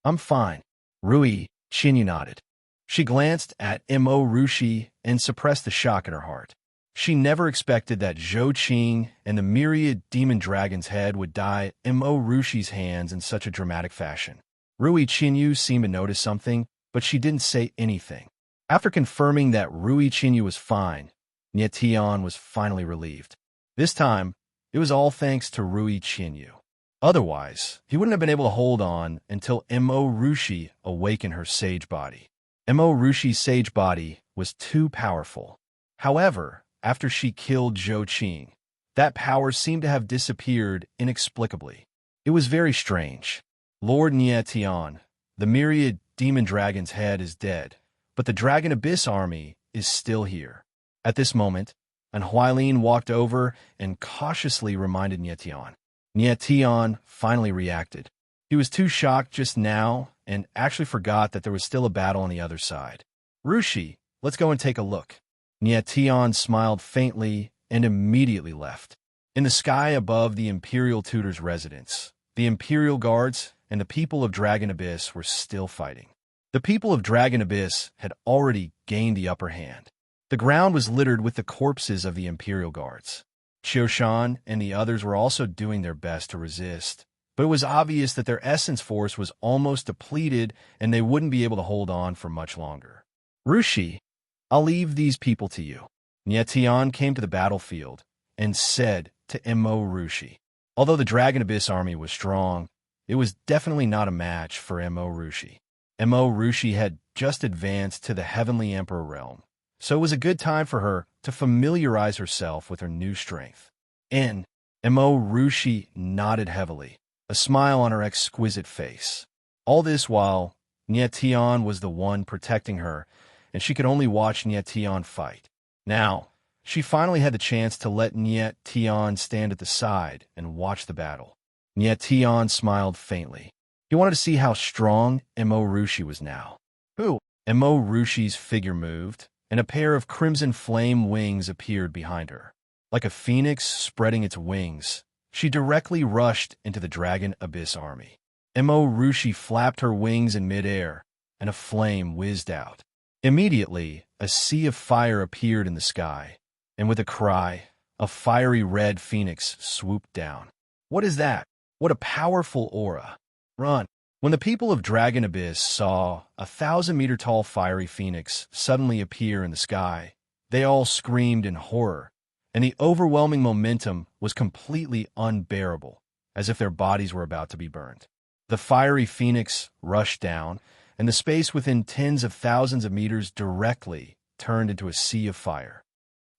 Speaker 1: "I'm fine." Rui Qinyu nodded. She glanced at Mo Rushi and suppressed the shock in her heart. She never expected that Zhou Qing and the myriad demon dragon's head would die in Mo Rushi's hands in such a dramatic fashion. Rui Qinyu seemed to notice something, but she didn't say anything. After confirming that Rui Qinyu was fine, Nietion was finally relieved. This time, it was all thanks to Rui Qinyu. Otherwise, he wouldn't have been able to hold on until Mo Rushi awakened her sage body. Mo Rushi's sage body was too powerful. However, after she killed Zhou Qing, that power seemed to have disappeared inexplicably. It was very strange. Lord Nietion, the myriad demon dragon's head is dead, but the Dragon Abyss army is still here. At this moment, an Huailin walked over and cautiously reminded Nietion. Nietion finally reacted. He was too shocked just now and actually forgot that there was still a battle on the other side. "Rushi, let's go and take a look." Nietion smiled faintly and immediately left. In the sky above the Imperial Tutor's residence, the Imperial Guards and the people of Dragon Abyss were still fighting. The people of Dragon Abyss had already gained the upper hand. The ground was littered with the corpses of the Imperial Guards. Qiushan and the others were also doing their best to resist, but it was obvious that their essence force was almost depleted and they wouldn't be able to hold on for much longer. Rushi, I'll leave these people to you. Nietian came to the battlefield and said to Mo Rushi. Although the Dragon Abyss army was strong, it was definitely not a match for Mo Rushi. Mo Rushi had just advanced to the Heavenly Emperor realm, so it was a good time for her to familiarize herself with her new strength. Mo Rushi nodded heavily, a smile on her exquisite face. All this while, Nietian was the one protecting her, and she could only watch Nietian fight. Now, she finally had the chance to let Nietian stand at the side and watch the battle. Nietian smiled faintly. He wanted to see how strong Mo Rushi was now. Mo Rushi's figure moved, and a pair of crimson flame wings appeared behind her. Like a phoenix spreading its wings, she directly rushed into the Dragon Abyss army. Mo Rushi flapped her wings in midair, and a flame whizzed out. Immediately, a sea of fire appeared in the sky, and with a cry, a fiery red phoenix swooped down. What is that? What a powerful aura! Run! When the people of Dragon Abyss saw a 1,000-meter-tall fiery phoenix suddenly appear in the sky, they all screamed in horror, and the overwhelming momentum was completely unbearable, as if their bodies were about to be burned. The fiery phoenix rushed down, and the space within tens of thousands of meters directly turned into a sea of fire.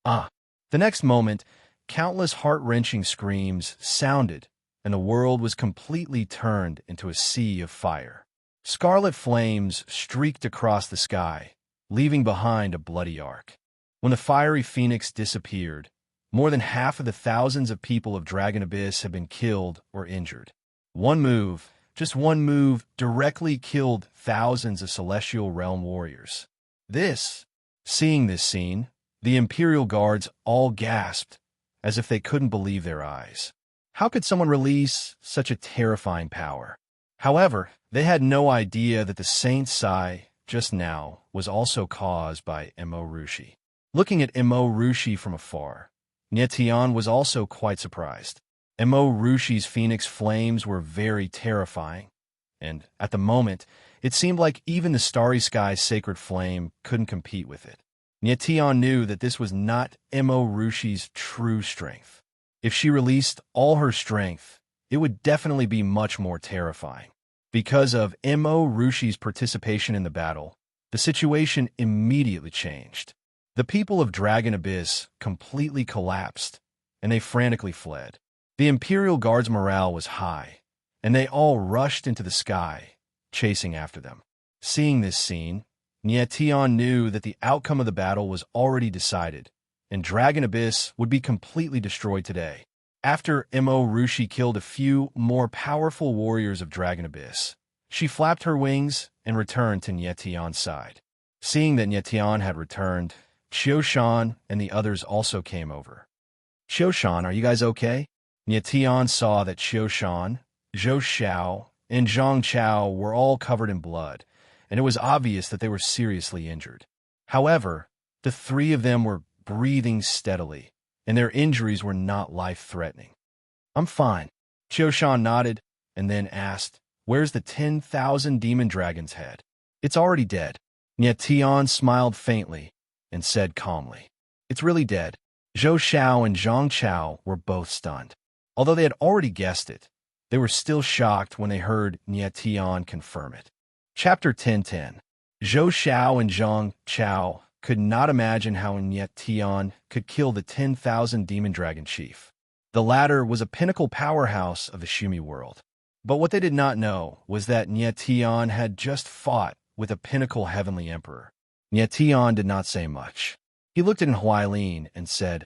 Speaker 1: The next moment, countless heart-wrenching screams sounded, and the world was completely turned into a sea of fire. Scarlet flames streaked across the sky, leaving behind a bloody arc. When the fiery phoenix disappeared, more than half of the thousands of people of Dragon Abyss had been killed or injured. Just one move, directly killed thousands of Celestial Realm warriors. Seeing this scene, the Imperial Guards all gasped, as if they couldn't believe their eyes. How could someone release such a terrifying power? However, they had no idea that the Saint's sigh just now was also caused by Mo Rushi. Looking at Mo Rushi from afar, Nietian was also quite surprised. Mo Rushi's phoenix flames were very terrifying, and at the moment, it seemed like even the Starry Sky's sacred flame couldn't compete with it. Nietian knew that this was not Mo Rushi's true strength. If she released all her strength, it would definitely be much more terrifying. Because of Mo Rushi's participation in the battle, the situation immediately changed. The people of Dragon Abyss completely collapsed, and they frantically fled. The Imperial Guard's morale was high, and they all rushed into the sky, chasing after them. Seeing this scene, Nietian knew that the outcome of the battle was already decided, and Dragon Abyss would be completely destroyed today. After Mo Rushi killed a few more powerful warriors of Dragon Abyss, she flapped her wings and returned to Nietian's side. Seeing that Nietian had returned, Qiushan and the others also came over. Qiushan, are you guys okay? Nietian saw that Qiushan, Zhou Xiao, and Zhang Chao were all covered in blood, and it was obvious that they were seriously injured. However, the three of them were breathing steadily, and their injuries were not life-threatening. I'm fine. Qiushan nodded and then asked, where's the 10,000 demon dragon's head? It's already dead. Nietian smiled faintly and said calmly, it's really dead. Zhou Xiao and Zhang Chao were both stunned. Although they had already guessed it, they were still shocked when they heard Nietian confirm it. Chapter 10:10. Zhou Xiao and Zhang Chao could not imagine how Nietian could kill the 10,000 demon dragon chief. The latter was a pinnacle powerhouse of the Shumi world. But what they did not know was that Nietian had just fought with a pinnacle heavenly emperor. Nietian did not say much. He looked at Huailin and said,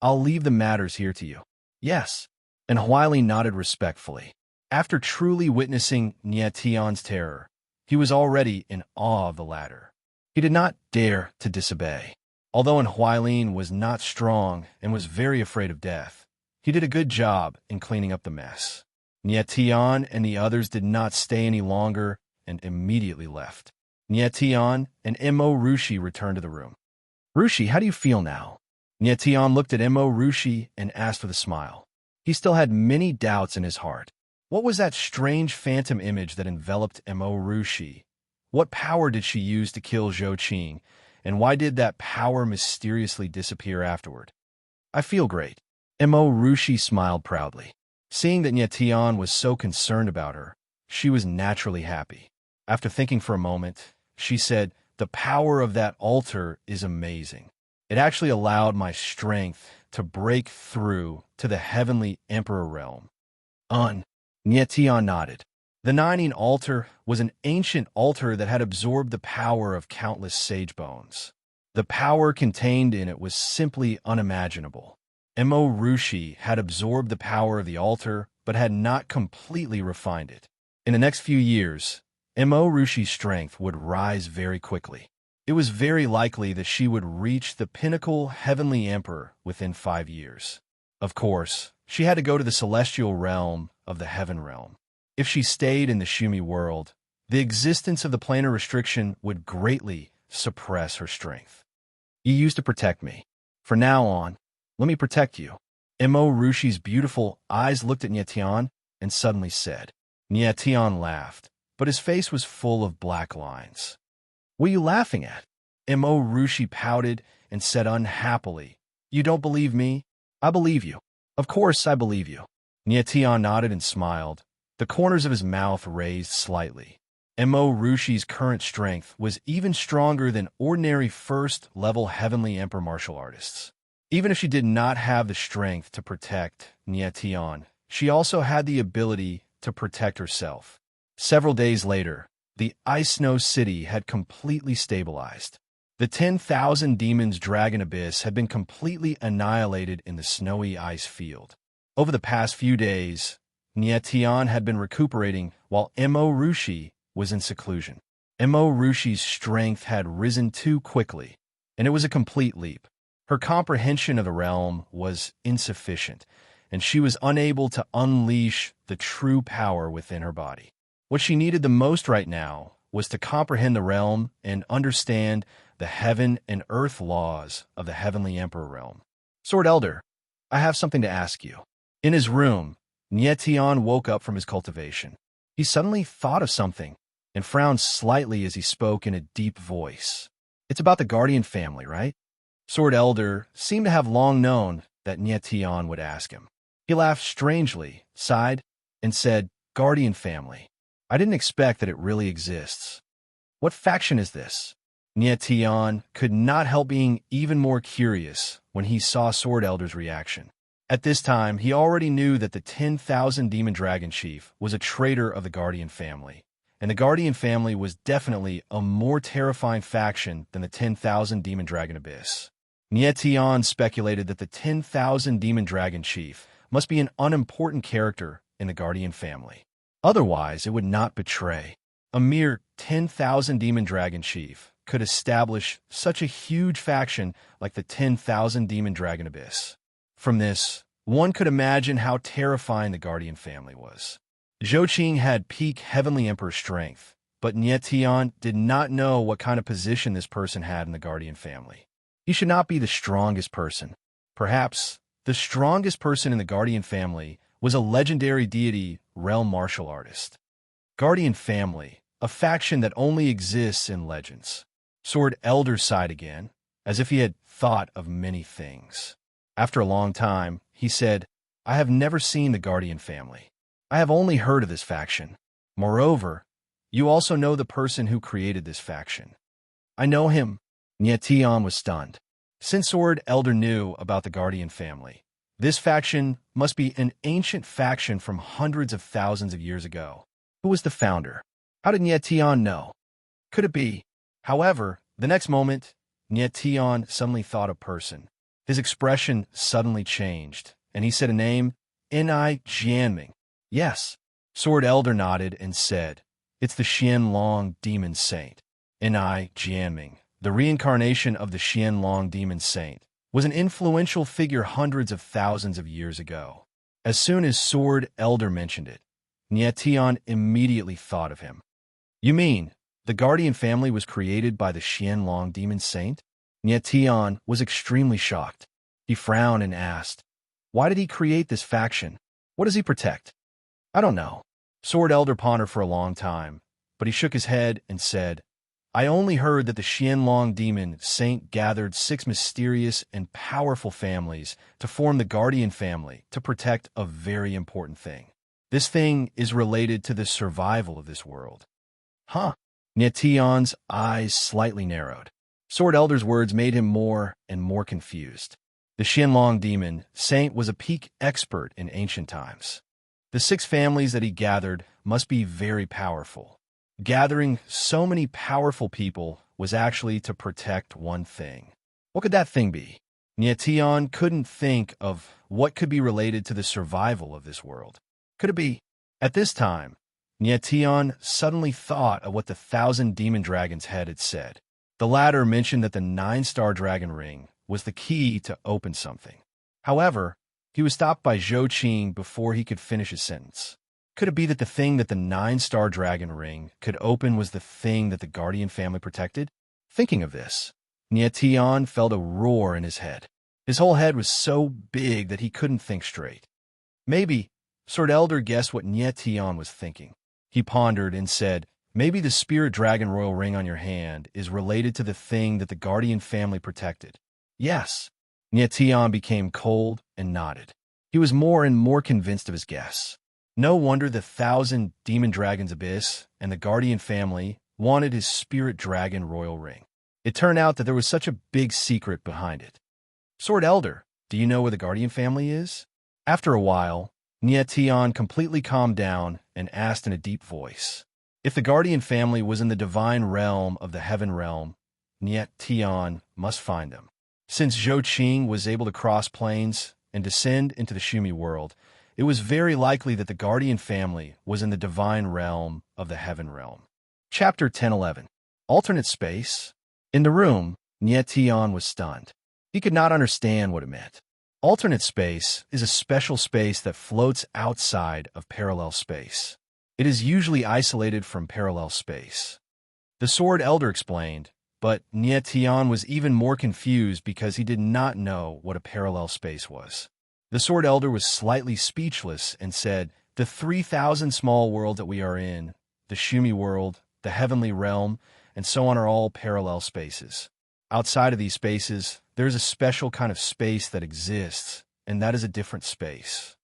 Speaker 1: I'll leave the matters here to you. Yes. And Huailin nodded respectfully. After truly witnessing Nietian's terror, he was already in awe of the latter. He did not dare to disobey. Although Huailin was not strong and was very afraid of death, he did a good job in cleaning up the mess. Nietian and the others did not stay any longer and immediately left. Nyetian and Mo Rushi returned to the room. Rushi, how do you feel now? Nyetian looked at Mo Rushi and asked with a smile. He still had many doubts in his heart. What was that strange phantom image that enveloped Mo Rushi? What power did she use to kill Zhou Qing, and why did that power mysteriously disappear afterward? I feel great. Mo Rushi smiled proudly. Seeing that Nyetian was so concerned about her, she was naturally happy. After thinking for a moment, she said, "The power of that altar is amazing. It actually allowed my strength to break through to the heavenly emperor realm." Nyetian nodded. The Nining altar was an ancient altar that had absorbed the power of countless sage bones. The power contained in it was simply unimaginable. Mo Rushi had absorbed the power of the altar, but had not completely refined it. In the next few years, Mo Rushi's strength would rise very quickly. It was very likely that she would reach the pinnacle heavenly emperor within 5 years. Of course, she had to go to the celestial realm of the heaven realm. If she stayed in the Shumi world, the existence of the planar restriction would greatly suppress her strength. You used to protect me. From now on, let me protect you. Mo Rushi's beautiful eyes looked at Nyetian and suddenly said. Nyetian laughed, but his face was full of black lines. What are you laughing at? Mo Rushi pouted and said unhappily, You don't believe me? I believe you. Of course I believe you. Nyetian nodded and smiled. The corners of his mouth raised slightly. Mo Rushi's current strength was even stronger than ordinary first-level heavenly emperor martial artists. Even if she did not have the strength to protect Nyetian, she also had the ability to protect herself. Several days later, the Ice Snow City had completely stabilized. The 10,000 demons dragon abyss had been completely annihilated in the snowy ice field. Over the past few days, Nyetian had been recuperating while Mo Rushi was in seclusion. Mo Rushi's strength had risen too quickly, and it was a complete leap. Her comprehension of the realm was insufficient, and she was unable to unleash the true power within her body. What she needed the most right now was to comprehend the realm and understand the heaven and earth laws of the heavenly emperor realm. Sword Elder, I have something to ask you. In his room, Nyetian woke up from his cultivation. He suddenly thought of something and frowned slightly as he spoke in a deep voice. It's about the Guardian family, right? Sword Elder seemed to have long known that Nyetian would ask him. He laughed strangely, sighed, and said, Guardian family. I didn't expect that it really exists. What faction is this? Nyetian could not help being even more curious when he saw Sword Elder's reaction. At this time, he already knew that the 10,000 Demon Dragon Chief was a traitor of the Guardian family, and the Guardian family was definitely a more terrifying faction than the 10,000 Demon Dragon Abyss. Nyetian speculated that the 10,000 Demon Dragon Chief must be an unimportant character in the Guardian family. Otherwise, it would not betray. A mere 10,000 Demon Dragon Chief could establish such a huge faction like the 10,000 Demon Dragon Abyss. From this, one could imagine how terrifying the Guardian family was. Zhou Qing had peak Heavenly Emperor strength, but Nyetian did not know what kind of position this person had in the Guardian family. He should not be the strongest person. Perhaps the strongest person in the Guardian family was a legendary deity realm martial artist. Guardian family, a faction that only exists in legends. Sword Elder sighed again, as if he had thought of many things. After a long time, he said, I have never seen the Guardian family. I have only heard of this faction. Moreover, you also know the person who created this faction. I know him. Nyetian was stunned. Since Sword Elder knew about the Guardian family, this faction must be an ancient faction from hundreds of thousands of years ago. Who was the founder? How did Nyetian know? Could it be? However, the next moment, Nyetian suddenly thought of person. His expression suddenly changed, and he said a name, Ni Jianming. Yes. Sword Elder nodded and said, It's the Xianlong Demon Saint. Ni Jianming, the reincarnation of the Xianlong Demon Saint, was an influential figure hundreds of thousands of years ago. As soon as Sword Elder mentioned it, Nyetian immediately thought of him. You mean The guardian family was created by the Qianlong demon saint? Tian was extremely shocked. He frowned and asked, "Why did he create this faction? What does he protect?" "I don't know." Sword Elder pondered for a long time, but he shook his head and said, "I only heard that the Qianlong demon saint gathered 6 mysterious and powerful families to form the guardian family to protect a very important thing. This thing is related to the survival of this world." "Huh?" Tian's eyes slightly narrowed. Sword Elder's words made him more and more confused. The Qianlong demon saint was a peak expert in ancient times. The 6 families that he gathered must be very powerful. Gathering so many powerful people was actually to protect one thing. What could that thing be? Tian couldn't think of what could be related to the survival of this world. Could it be? At this time, Tian suddenly thought of what the 1,000 demon dragon's head had said. The latter mentioned that the 9-star dragon ring was the key to open something. However, he was stopped by Zhou Qing before he could finish his sentence. Could it be that the thing that the 9-star dragon ring could open was the thing that the guardian family protected? Thinking of this, Tian felt a roar in his head. His whole head was so big that he couldn't think straight. Maybe Sword Elder guessed what Tian was thinking. He pondered and said, "Maybe the spirit dragon royal ring on your hand is related to the thing that the guardian family protected." Yes. Tian became cold and nodded. He was more and more convinced of his guess. No wonder the 1,000 demon dragons abyss and the guardian family wanted his spirit dragon royal ring. It turned out that there was such a big secret behind it. "Sword Elder, do you know where the guardian family is?" After a while, Tian completely calmed down and asked in a deep voice. If the guardian family was in the divine realm of the heaven realm, Tian must find them. Since Zhou Qing was able to cross planes and descend into the Shumi world, it was very likely that the guardian family was in the divine realm of the heaven realm. Chapter 1011. Alternate space? In the room, Tian was stunned. He could not understand what it meant. Alternate space is a special space that floats outside of parallel space. It is usually isolated from parallel space. The Sword Elder explained, but Tian was even more confused because he did not know what a parallel space was. The Sword Elder was slightly speechless and said, "The 3,000 small worlds that we are in, the Shumi world, the heavenly realm, and so on are all parallel spaces. Outside of these spaces, there is a special kind of space that exists, and that is a different space."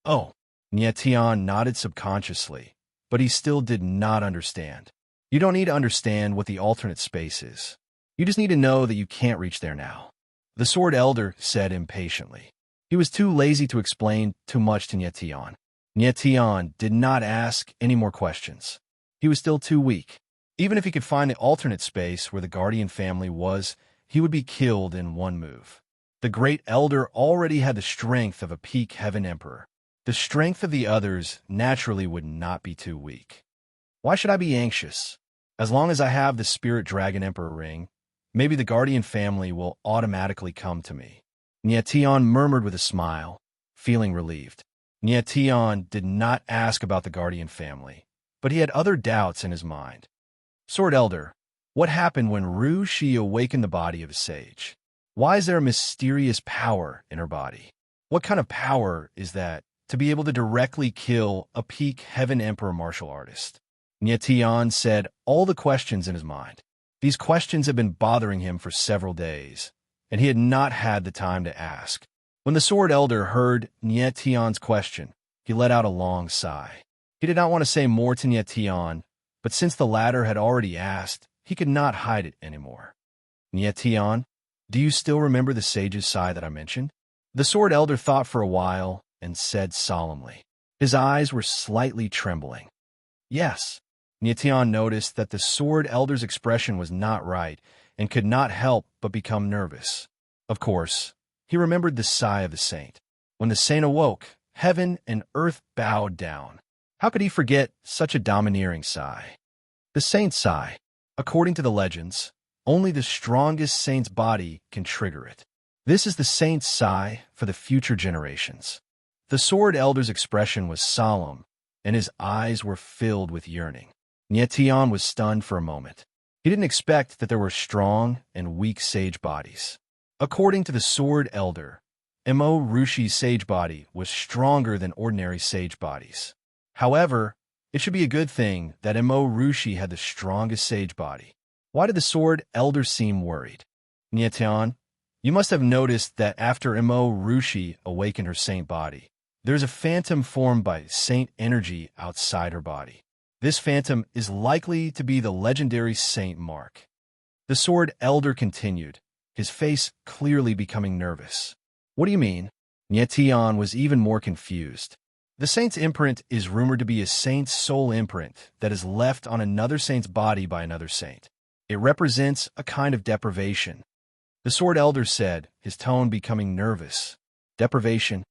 Speaker 1: Oh, Tian nodded subconsciously, but he still did not understand. You don't need to understand what the alternate space is. You just need to know that you can't reach there now. The Sword Elder said impatiently. He was too lazy to explain too much to Tian. Tian did not ask any more questions. He was still too weak. Even if he could find the alternate space where the guardian family was, he would be killed in one move. The Great Elder already had the strength of a peak heaven emperor. The strength of the others naturally would not be too weak. Why should I be anxious? As long as I have the Spirit Dragon Emperor ring, maybe the guardian family will automatically come to me. Tian murmured with a smile, feeling relieved. Tian did not ask about the guardian family, but he had other doubts in his mind. Sword Elder, what happened when Ru Shi awakened the body of a sage? Why is there a mysterious power in her body? What kind of power is that to be able to directly kill a peak heaven emperor martial artist? Tian said all the questions in his mind. These questions had been bothering him for several days, and he had not had the time to ask. When the Sword Elder heard Tian's question, he let out a long sigh. He did not want to say more to Tian, but since the latter had already asked, he could not hide it anymore. Tian, do you still remember the sage's sigh that I mentioned? The Sword Elder thought for a while and said solemnly. His eyes were slightly trembling. Yes. Tian noticed that the Sword Elder's expression was not right and could not help but become nervous. Of course, he remembered the sigh of the saint. When the saint awoke, heaven and earth bowed down. How could he forget such a domineering sigh? The saint's sigh. According to the legends, only the strongest saint's body can trigger it. This is the saint's sigh for the future generations. The Sword Elder's expression was solemn, and his eyes were filled with yearning. Nietian was stunned for a moment. He didn't expect that there were strong and weak sage bodies. According to the Sword Elder, Mo Rushi's sage body was stronger than ordinary sage bodies. However, it should be a good thing that Mo Rushi had the strongest sage body. Why did the Sword Elder seem worried? Nietian, you must have noticed that after Mo Rushi awakened her saint body, there's a phantom formed by saint energy outside her body. This phantom is likely to be the legendary Saint Mark. The Sword Elder continued, his face clearly becoming nervous. What do you mean? Nietian was even more confused. The saint's imprint is rumored to be a saint's soul imprint that is left on another saint's body by another saint. It represents a kind of deprivation. The Sword Elder said, his tone becoming nervous. Deprivation?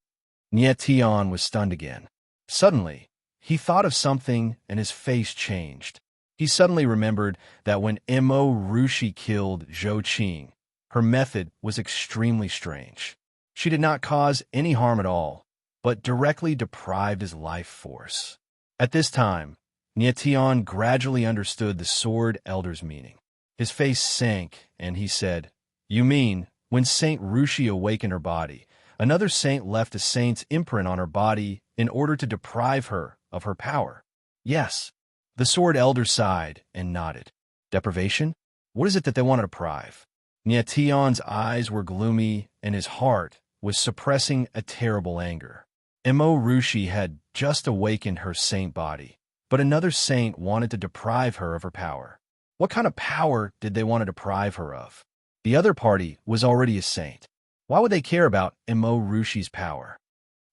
Speaker 1: Nietian was stunned again. Suddenly, he thought of something and his face changed. He suddenly remembered that when Mo Rushi killed Zhou Qing, her method was extremely strange. She did not cause any harm at all, but directly deprived his life force. At this time, Nietian gradually understood the Sword Elder's meaning. His face sank, and he said, "You mean, when Saint Rushi awakened her body, another saint left a saint's imprint on her body in order to deprive her of her power?" Yes. The Sword Elder sighed and nodded. Deprivation? What is it that they want to deprive? Nietian's eyes were gloomy, and his heart was suppressing a terrible anger. Mo Rushi had just awakened her saint body, but another saint wanted to deprive her of her power. What kind of power did they want to deprive her of? The other party was already a saint. Why would they care about Mo Rushi's power?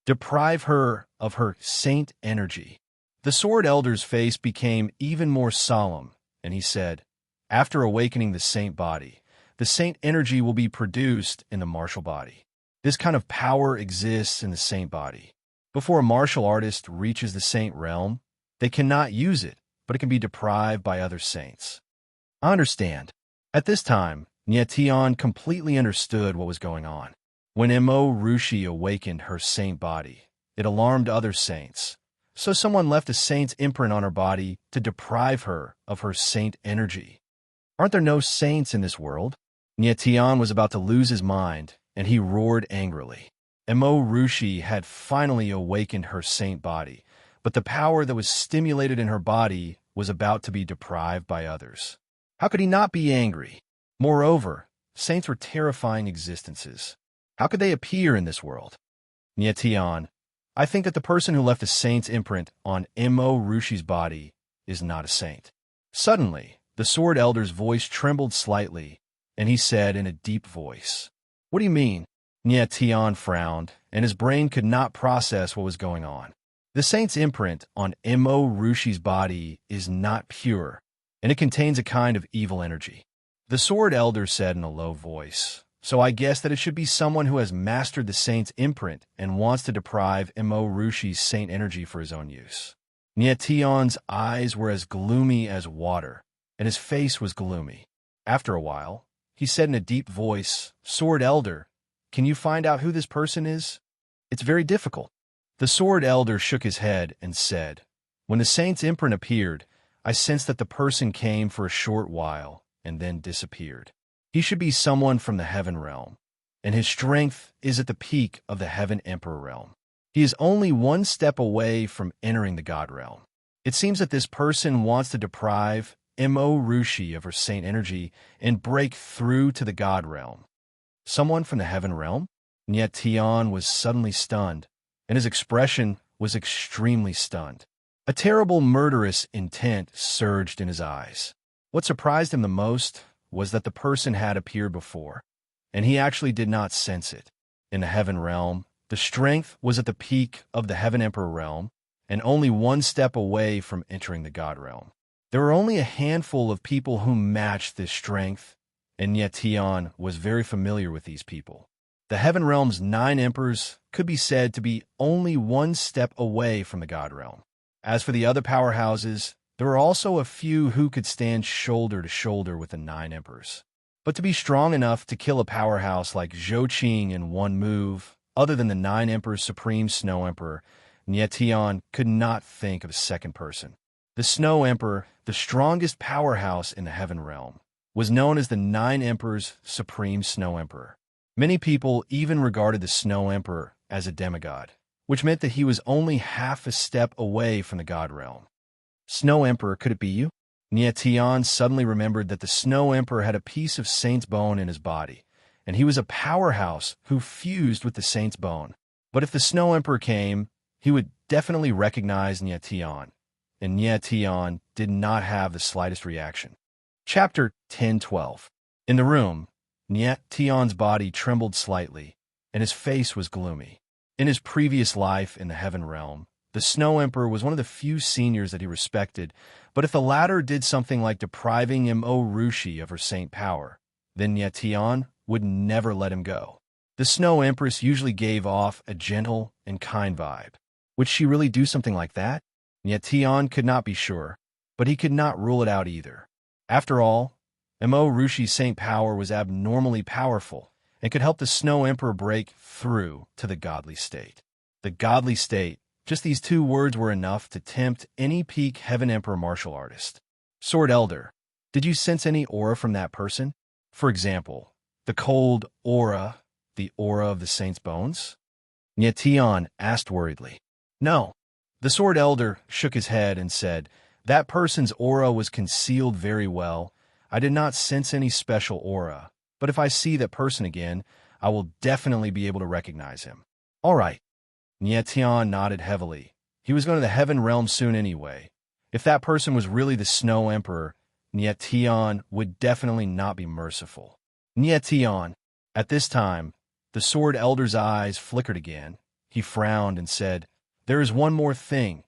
Speaker 1: Deprive her of her saint energy. The Sword Elder's face became even more solemn, and he said, "After awakening the saint body, the saint energy will be produced in the martial body. This kind of power exists in the saint body. Before a martial artist reaches the saint realm, they cannot use it, but it can be deprived by other saints." I understand. At this time, Nietian completely understood what was going on. When Mo Rushi awakened her saint body, it alarmed other saints. So someone left a saint's imprint on her body to deprive her of her saint energy. Aren't there no saints in this world? Nietian was about to lose his mind, and he roared angrily. Mo Rushi had finally awakened her saint body, but the power that was stimulated in her body was about to be deprived by others. How could he not be angry? Moreover, saints were terrifying existences. How could they appear in this world? Nietian, I think that the person who left a saint's imprint on Mo Rushi's body is not a saint. Suddenly, the Sword Elder's voice trembled slightly, and he said in a deep voice, "What do you mean?" Nietian frowned, and his brain could not process what was going on. The saint's imprint on Mo Rushi's body is not pure, and it contains a kind of evil energy. The Sword Elder said in a low voice, "So I guess that it should be someone who has mastered the saint's imprint and wants to deprive Mo Rushi's saint energy for his own use." Nietian's eyes were as gloomy as water, and his face was gloomy. After a while, he said in a deep voice, "Sword Elder, can you find out who this person is? It's very difficult." The Sword Elder shook his head and said, "When the saint's imprint appeared, I sensed that the person came for a short while and then disappeared. He should be someone from the Heaven Realm, and his strength is at the peak of the Heaven Emperor Realm. He is only one step away from entering the God Realm. It seems that this person wants to deprive Mo Rushi of her saint energy and break through to the God Realm." Someone from the Heaven Realm? Nietian was suddenly stunned, and his expression was extremely stunned. A terrible murderous intent surged in his eyes. What surprised him the most was that the person had appeared before, and he actually did not sense it. In the Heaven Realm, the strength was at the peak of the Heaven Emperor Realm, and only one step away from entering the God Realm. There were only a handful of people who matched this strength, and Nietian was very familiar with these people. The Heaven Realm's 9 emperors could be said to be only one step away from the God Realm. As for the other powerhouses, there were also a few who could stand shoulder to shoulder with the 9 emperors. But to be strong enough to kill a powerhouse like Zhou Qing in one move, other than the 9 emperors' supreme Snow Emperor, Nietian could not think of a second person. The Snow Emperor, the strongest powerhouse in the heaven realm, was known as the Nine Emperors' Supreme Snow Emperor. Many people even regarded the Snow Emperor as a demigod, which meant that he was only half a step away from the god realm. Snow Emperor, could it be you? Tian suddenly remembered that the Snow Emperor had a piece of saint's bone in his body, and he was a powerhouse who fused with the saint's bone. But if the Snow Emperor came, he would definitely recognize Tian, and Tian did not have the slightest reaction. Chapter 10:12. In the room, Tian's body trembled slightly, and his face was gloomy. In his previous life in the heaven realm, the Snow Emperor was one of the few seniors that he respected, but if the latter did something like depriving Rushi of her saint power, then Tian would never let him go. The Snow Empress usually gave off a gentle and kind vibe. Would she really do something like that? Tian could not be sure, but he could not rule it out either. After all, Rushi's saint power was abnormally powerful and could help the Snow Emperor break through to the godly state. The godly state, just these two words were enough to tempt any peak Heaven Emperor martial artist. Sword Elder, did you sense any aura from that person? For example, the cold aura, the aura of the saint's bones? Tian asked worriedly. No. The Sword Elder shook his head and said, that person's aura was concealed very well. I did not sense any special aura, but if I see that person again, I will definitely be able to recognize him. All right. Tian nodded heavily. He was going to the heaven realm soon anyway. If that person was really the Snow Emperor, Tian would definitely not be merciful. Tian. At this time, the Sword Elder's eyes flickered again. He frowned and said, there is one more thing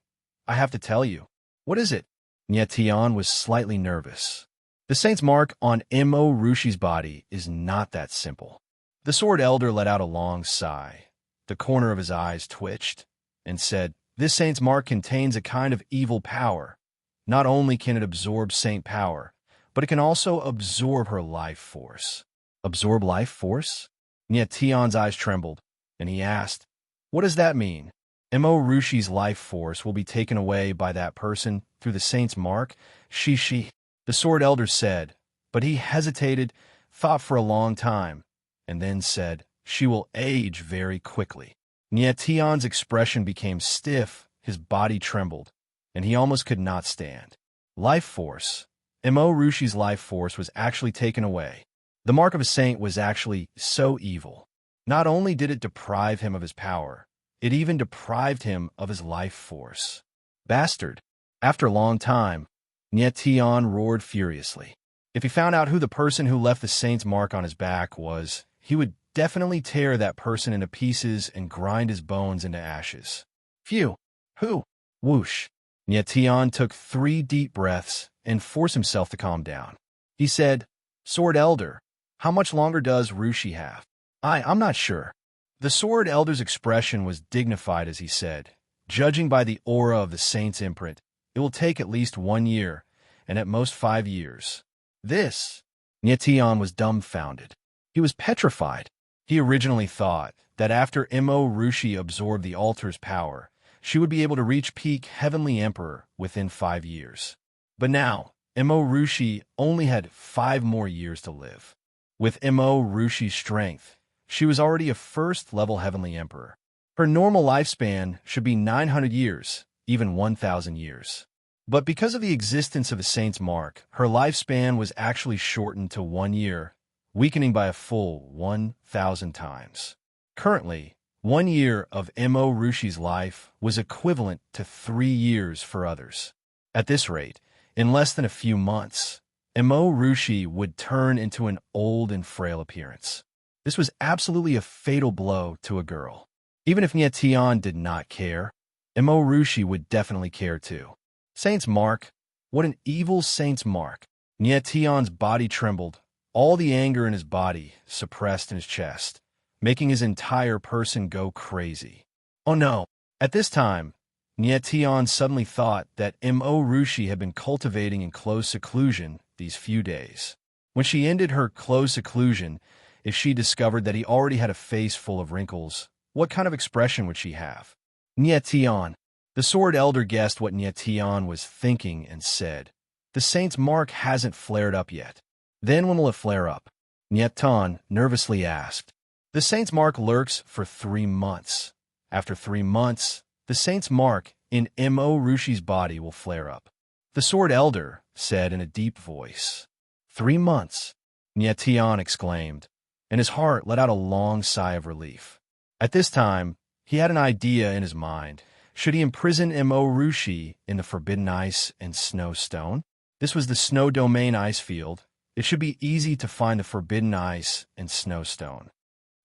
Speaker 1: I have to tell you. What is it? Tian was slightly nervous. The saint's mark on Rushi's body is not that simple. The Sword Elder let out a long sigh. The corner of his eyes twitched and said, this saint's mark contains a kind of evil power. Not only can it absorb saint power, but it can also absorb her life force. Absorb life force? Tian's eyes trembled, and he asked, what does that mean? Rushi's life force will be taken away by that person through the saint's mark? She. The Sword Elder said, but he hesitated, thought for a long time, and then said, she will age very quickly. Tian's expression became stiff, his body trembled, and he almost could not stand. Life force. Rushi's life force was actually taken away. The mark of a saint was actually so evil. Not only did it deprive him of his power, it even deprived him of his life force. Bastard. After a long time, Tian roared furiously. If he found out who the person who left the saint's mark on his back was, he would definitely tear that person into pieces and grind his bones into ashes. Phew! Who? Whoosh! Tian took 3 deep breaths and forced himself to calm down. He said, Sword Elder, how much longer does Rushi have? I'm not sure. The Sword Elder's expression was dignified as he said, judging by the aura of the saint's imprint, it will take at least 1 year, and at most 5 years. This? Tian was dumbfounded. He was petrified. He originally thought that after Rushi absorbed the altar's power, she would be able to reach peak Heavenly Emperor within 5 years. But now, Rushi only had 5 more years to live. With Rushi's strength, she was already a first-level Heavenly Emperor. Her normal lifespan should be 900 years, even 1,000 years. But because of the existence of a saint's mark, her lifespan was actually shortened to 1 year, weakening by a full 1,000 times. Currently, 1 year of Rushi's life was equivalent to 3 years for others. At this rate, in less than a few months, Rushi would turn into an old and frail appearance. This was absolutely a fatal blow to a girl. Even if Tian did not care, Rushi would definitely care too. Saint's mark? What an evil saint's mark. Tian's body trembled, all the anger in his body suppressed in his chest, making his entire person go crazy. Oh no! At this time, Tian suddenly thought that Rushi had been cultivating in close seclusion these few days. When she ended her close seclusion, if she discovered that he already had a face full of wrinkles, what kind of expression would she have? Tian. The Sword Elder guessed what Nyetian was thinking and said, "The Saint's mark hasn't flared up yet." "Then when will it flare up?" Nyetan nervously asked. "The Saint's mark lurks for 3 months. After 3 months, the Saint's mark in Mo Rushi's body will flare up," the Sword Elder said in a deep voice. 3 months, Nyetian exclaimed, and his heart let out a long sigh of relief. At this time, he had an idea in his mind. Should he imprison Mo Rushi in the forbidden ice and snow stone? This was the snow domain ice field. It should be easy to find the forbidden ice and snow stone.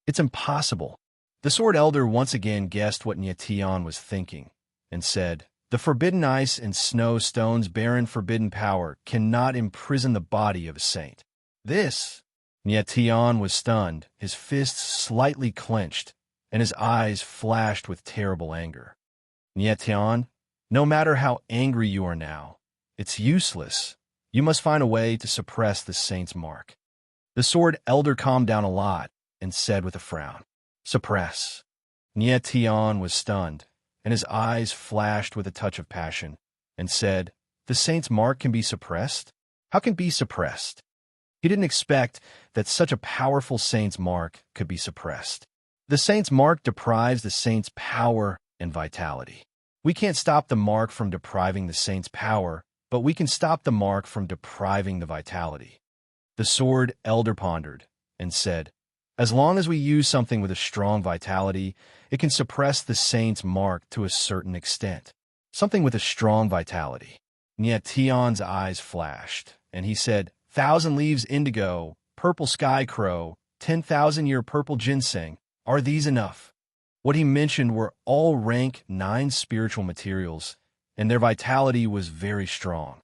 Speaker 1: "It's impossible." The Sword Elder once again guessed what Nyetian was thinking, and said, "The forbidden ice and snow stone's barren forbidden power cannot imprison the body of a saint." This, Nyetian was stunned, his fists slightly clenched, and his eyes flashed with terrible anger. "Nyetian, no matter how angry you are now, it's useless. You must find a way to suppress the saint's mark." The Sword Elder calmed down a lot and said with a frown, "Suppress." Nyetian was stunned, and his eyes flashed with a touch of passion, and said, "The saint's mark can be suppressed? How can it be suppressed?" He didn't expect that such a powerful saint's mark could be suppressed. The saint's mark deprives the saint's power and vitality. We can't stop the mark from depriving the saint's power, but we can stop the mark from depriving the vitality. The Sword Elder pondered and said, "As long as we use something with a strong vitality, it can suppress the saint's mark to a certain extent." Something with a strong vitality. Nyetian's eyes flashed, and he said, "1,000 leaves indigo, purple sky crow, 10,000-year purple ginseng. Are these enough?" What he mentioned were all rank 9 spiritual materials, and their vitality was very strong.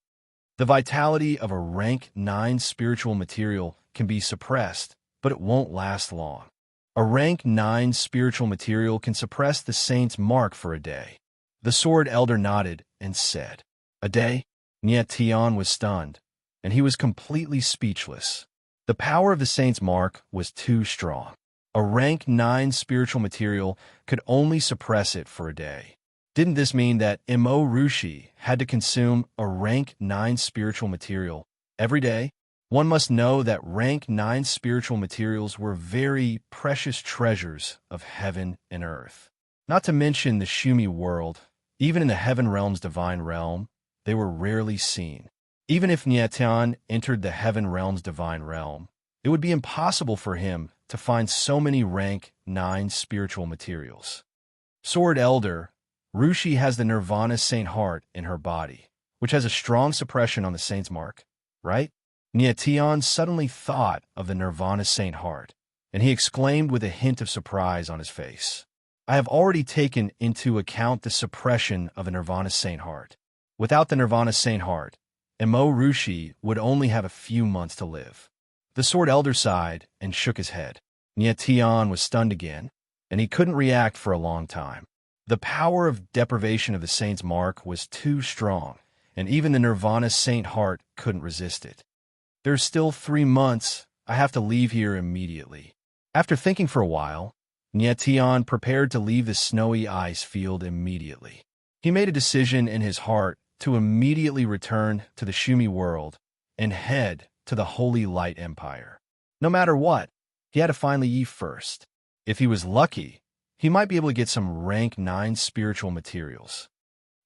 Speaker 1: The vitality of a rank 9 spiritual material can be suppressed, but it won't last long. A rank 9 spiritual material can suppress the saint's mark for a day. The Sword Elder nodded and said, "A day?" Nyetian was stunned, and he was completely speechless. The power of the saint's mark was too strong. A rank 9 spiritual material could only suppress it for a day. Didn't this mean that Mo Rushi had to consume a rank 9 spiritual material every day? One must know that rank 9 spiritual materials were very precious treasures of heaven and earth. Not to mention the Shumi world, even in the heaven realm's divine realm, they were rarely seen. Even if Nyetian entered the heaven realm's divine realm, it would be impossible for him to find so many rank 9 spiritual materials. Sword Elder, Rushi has the Nirvana Saint Heart in her body, which has a strong suppression on the saint's mark, right? Nyetian suddenly thought of the Nirvana Saint Heart, and he exclaimed with a hint of surprise on his face, "I have already taken into account the suppression of a Nirvana Saint Heart. Without the Nirvana Saint Heart, Mo Rushi would only have a few months to live." The Sword Elder sighed and shook his head. Nyetian was stunned again, and he couldn't react for a long time. The power of deprivation of the saint's mark was too strong, and even the Nirvana Saint Heart couldn't resist it. "There's still 3 months. I have to leave here immediately." After thinking for a while, Nyetian prepared to leave the snowy ice field immediately. He made a decision in his heart to immediately return to the Shumi world and head to the Holy Light Empire. No matter what, he had to find Yi first. If he was lucky, he might be able to get some rank 9 spiritual materials.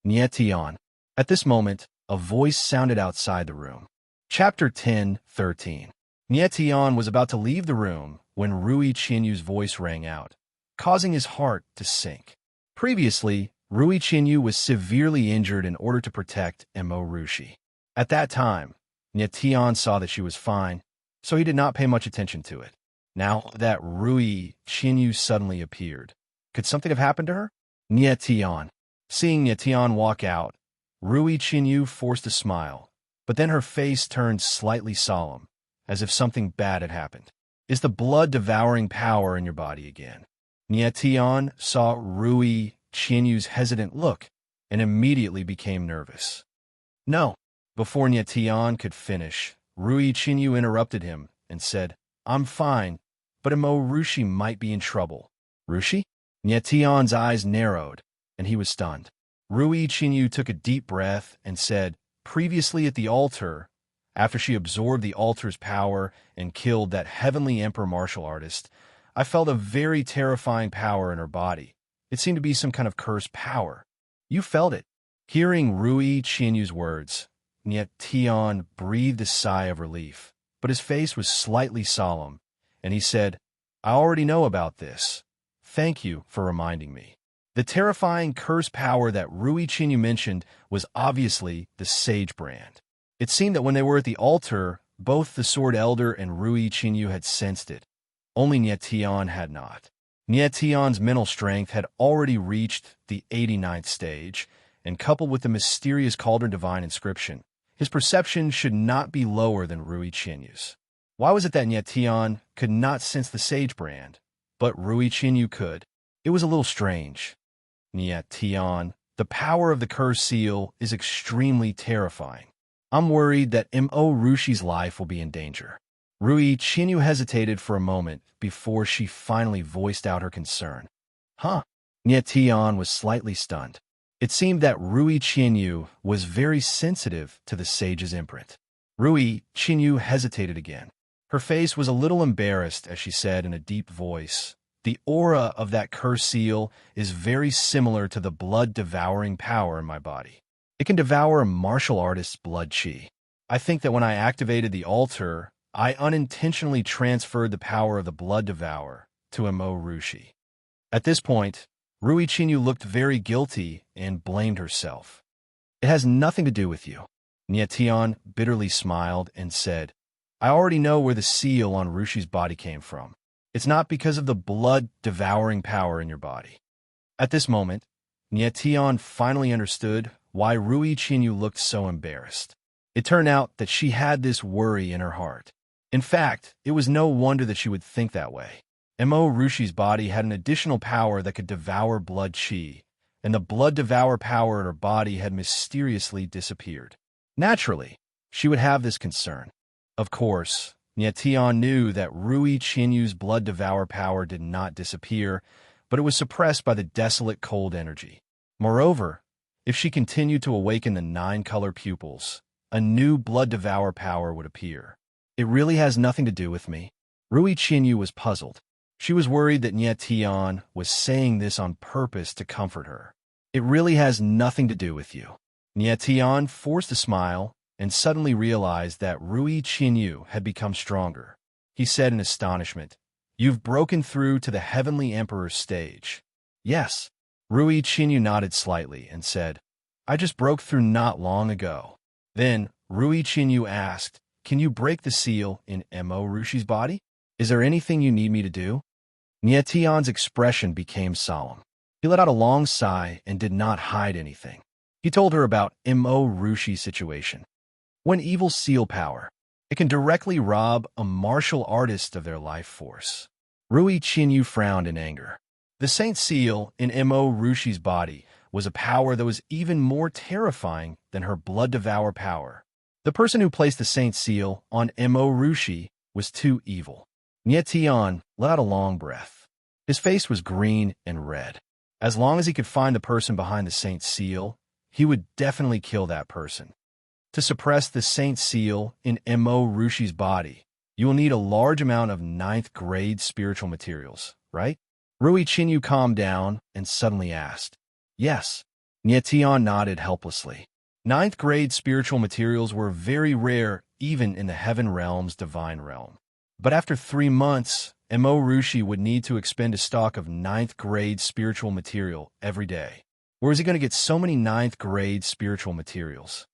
Speaker 1: Nyetian. At this moment, a voice sounded outside the room. Chapter 10:13. Nyetian was about to leave the room when Rui Qinyu's voice rang out, causing his heart to sink. Previously, Rui Qinyu was severely injured in order to protect Mo Rushi. At that time, Nyetian saw that she was fine, so he did not pay much attention to it. Now that Rui Qinyu suddenly appeared, could something have happened to her? Nyetian. Seeing Nyetian walk out, Rui Qinyu forced a smile, but then her face turned slightly solemn, as if something bad had happened. "Is the blood-devouring power in your body again?" Nyetian saw Rui Qinyu's hesitant look and immediately became nervous. "No." Before Nyetian could finish, Rui Qinyu interrupted him and said, "I'm fine, but Mo Rushi might be in trouble." "Rushi?" Nyetian's eyes narrowed, and he was stunned. Rui Qinyu took a deep breath and said, "Previously at the altar, after she absorbed the altar's power and killed that heavenly emperor martial artist, I felt a very terrifying power in her body. It seemed to be some kind of cursed power. You felt it." Hearing Rui Qinyu's words, Niet Tian breathed a sigh of relief, but his face was slightly solemn, and he said, "I already know about this. Thank you for reminding me." The terrifying curse power that Rui Qinyu mentioned was obviously the Sage brand. It seemed that when they were at the altar, both the Sword Elder and Rui Qinyu had sensed it. Only Niet Tian had not. Niet Tian's mental strength had already reached the 89th stage, and coupled with the mysterious Cauldron Divine inscription, his perception should not be lower than Rui Qinyu's. Why was it that Niet Tian could not sense the Sage brand, but Rui Qinyu could? It was a little strange. Niet Tian, the power of the Curse Seal is extremely terrifying. I'm worried that Mo Rushi's life will be in danger. Rui Qinyu hesitated for a moment before she finally voiced out her concern. Huh? Niet Tian was slightly stunned. It seemed that Rui Qinyu was very sensitive to the sage's imprint. Rui Qinyu hesitated again. Her face was a little embarrassed as she said in a deep voice, "The aura of that curse seal is very similar to the blood-devouring power in my body. It can devour a martial artist's blood chi. I think that when I activated the altar, I unintentionally transferred the power of the blood devourer to Mo Rushi." At this point, Rui Qinyu looked very guilty and blamed herself. "It has nothing to do with you." Niet Tian bitterly smiled and said, "I already know where the seal on Rushi's body came from. It's not because of the blood-devouring power in your body." At this moment, Niet Tian finally understood why Rui Qinyu looked so embarrassed. It turned out that she had this worry in her heart. In fact, it was no wonder that she would think that way. Mo Rushi's body had an additional power that could devour blood chi, and the blood devour power in her body had mysteriously disappeared. Naturally, she would have this concern. Of course, Niet Tian knew that Rui Qinyu's blood devour power did not disappear, but it was suppressed by the desolate cold energy. Moreover, if she continued to awaken the 9-color pupils, a new blood devour power would appear. It really has nothing to do with me. Rui Qinyu was puzzled. She was worried that Niet Tian was saying this on purpose to comfort her. It really has nothing to do with you. Niet Tian forced a smile and suddenly realized that Rui Qinyu had become stronger. He said in astonishment, "You've broken through to the Heavenly Emperor's stage." "Yes." Rui Qinyu nodded slightly and said, "I just broke through not long ago." Then Rui Qinyu asked, "Can you break the seal in Mo Rushi's body? Is there anything you need me to do?" Niet Tian's expression became solemn. He let out a long sigh and did not hide anything. He told her about Mo Rushi's situation. When evil seal power, it can directly rob a martial artist of their life force. Rui Qinyu frowned in anger. The Saint Seal in Mo Rushi's body was a power that was even more terrifying than her blood devour power. The person who placed the Saint Seal on Mo Rushi was too evil. Niet Tian let out a long breath. His face was green and red. As long as he could find the person behind the Saint Seal, he would definitely kill that person. To suppress the Saint Seal in Mo Rushi's body, you will need a large amount of 9th-grade spiritual materials, right? Rui Qinyu calmed down and suddenly asked, "Yes." Niet Tian nodded helplessly. 9th-grade spiritual materials were very rare even in the Heaven Realm's divine realm. But after 3 months, Mo Rushi would need to expend a stock of 9th-grade spiritual material every day. Where is he going to get so many 9th-grade spiritual materials?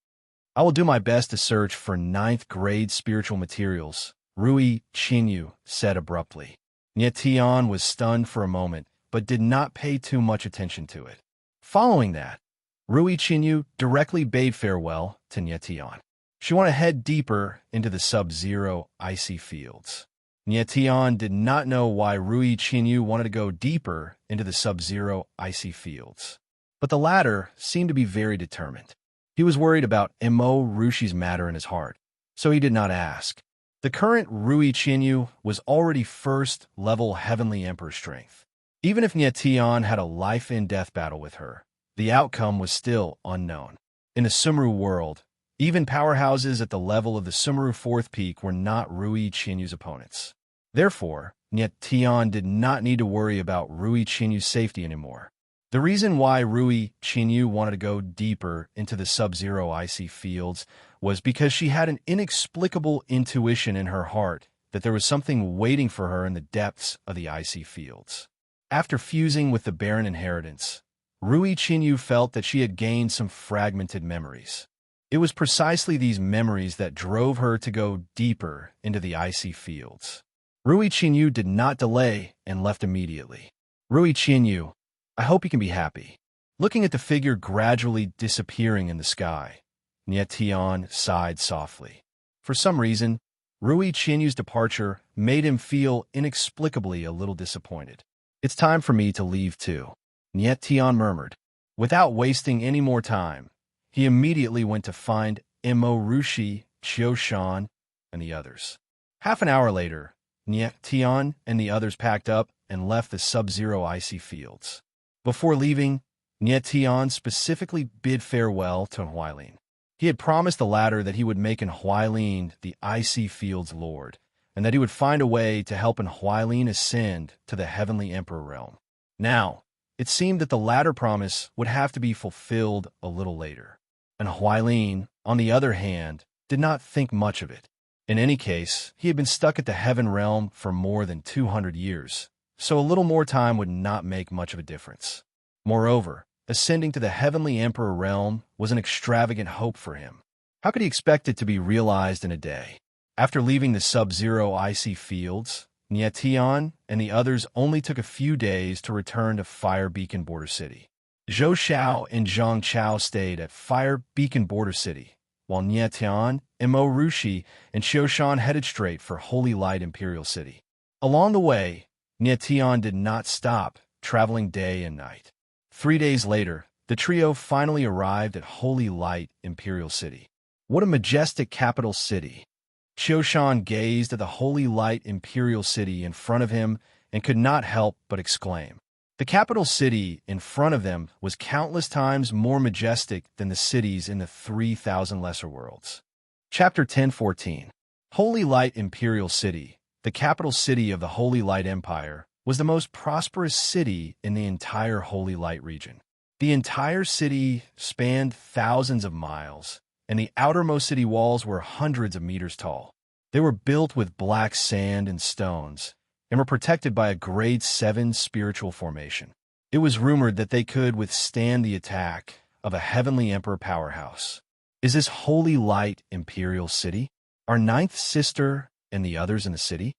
Speaker 1: "I will do my best to search for 9th-grade spiritual materials," Rui Qinyu said abruptly. Niet Tian was stunned for a moment, but did not pay too much attention to it. Following that, Rui Qinyu directly bade farewell to Niet Tian. She wanted to head deeper into the sub-zero icy fields. Niet Tian did not know why Rui Qinyu wanted to go deeper into the sub-zero icy fields, but the latter seemed to be very determined. He was worried about Mo Rushi's matter in his heart, so he did not ask. The current Rui Qinyu was already first-level Heavenly Emperor strength. Even if Niet Tian had a life-and-death battle with her, The outcome was still unknown. In the Sumru world, even powerhouses at the level of the Sumru Fourth Peak were not Rui Qinyu's opponents. Therefore, Niet Tian did not need to worry about Rui Qinyu's safety anymore. The reason why Rui Qinyu wanted to go deeper into the sub-zero icy fields was because she had an inexplicable intuition in her heart that there was something waiting for her in the depths of the icy fields. After fusing with the barren inheritance, Rui Qinyu felt that she had gained some fragmented memories. It was precisely these memories that drove her to go deeper into the icy fields. Rui Qinyu did not delay and left immediately. Rui Qinyu, I hope you can be happy. Looking at the figure gradually disappearing in the sky, Niet Tian sighed softly. For some reason, Rui Qinyu's departure made him feel inexplicably a little disappointed. It's time for me to leave too, Niet Tian murmured. Without wasting any more time, he immediately went to find Mo Rushi, Qiu Shan, and the others. Half an hour later, Niet Tian and the others packed up and left the sub-zero icy fields. Before leaving, Niet Tian specifically bid farewell to Huailin. He had promised the latter that he would make Huailin the icy fields lord, and that he would find a way to help Huailin ascend to the heavenly emperor realm. Now, it seemed that the latter promise would have to be fulfilled a little later. And Huailin, on the other hand, did not think much of it. In any case, he had been stuck at the heaven realm for more than 200 years, so a little more time would not make much of a difference. Moreover, ascending to the heavenly emperor realm was an extravagant hope for him. How could he expect it to be realized in a day? After leaving the sub-zero icy fields, Niet Tian and the others only took a few days to return to Fire Beacon Border City. Zhou Xiao and Zhang Chao stayed at Fire Beacon Border City, while Niet Tian, Mo Rushi, and Qiu Shan headed straight for Holy Light Imperial City. Along the way, Niet Tian did not stop, traveling day and night. 3 days later, the trio finally arrived at Holy Light Imperial City. What a majestic capital city! Qiu Shan gazed at the Holy Light Imperial City in front of him and could not help but exclaim. The capital city in front of them was countless times more majestic than the cities in the 3,000 lesser worlds. Chapter 1014. Holy Light Imperial City, the capital city of the Holy Light Empire, was the most prosperous city in the entire Holy Light region. The entire city spanned thousands of miles, and the outermost city walls were hundreds of meters tall. They were built with black sand and stones, and were protected by a grade 7 spiritual formation. It was rumored that they could withstand the attack of a heavenly emperor powerhouse. Is this Holy Light Imperial City? Our ninth sister and the others in the city?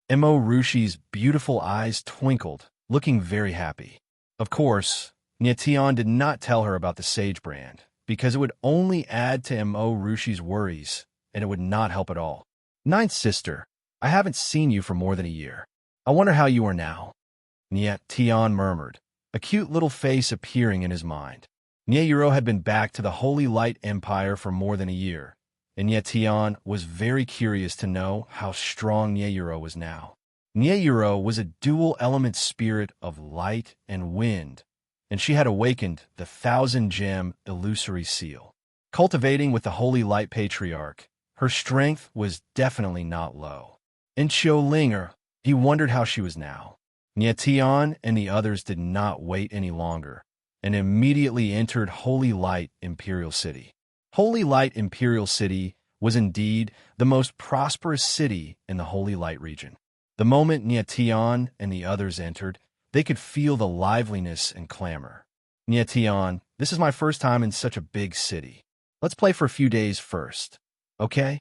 Speaker 1: Mo Rushi's beautiful eyes twinkled, looking very happy. Of course, Niet Tian did not tell her about the Sage brand, because it would only add to Mo Rushi's worries, and it would not help at all. Ninth sister, I haven't seen you for more than a year. I wonder how you are now. Niet Tian murmured, a cute little face appearing in his mind. Nieyuro had been back to the Holy Light Empire for more than a year, and Niet Tian was very curious to know how strong Nieyuro was now. Nieyuro was a dual-element spirit of light and wind, and she had awakened the 1,000-gem illusory seal. Cultivating with the Holy Light Patriarch, her strength was definitely not low. In Qiulinger, he wondered how she was now. Niet Tian and the others did not wait any longer, and immediately entered Holy Light Imperial City. Holy Light Imperial City was indeed the most prosperous city in the Holy Light region. The moment Niet Tian and the others entered, they could feel the liveliness and clamor. Niet Tian, this is my first time in such a big city. Let's play for a few days first, okay?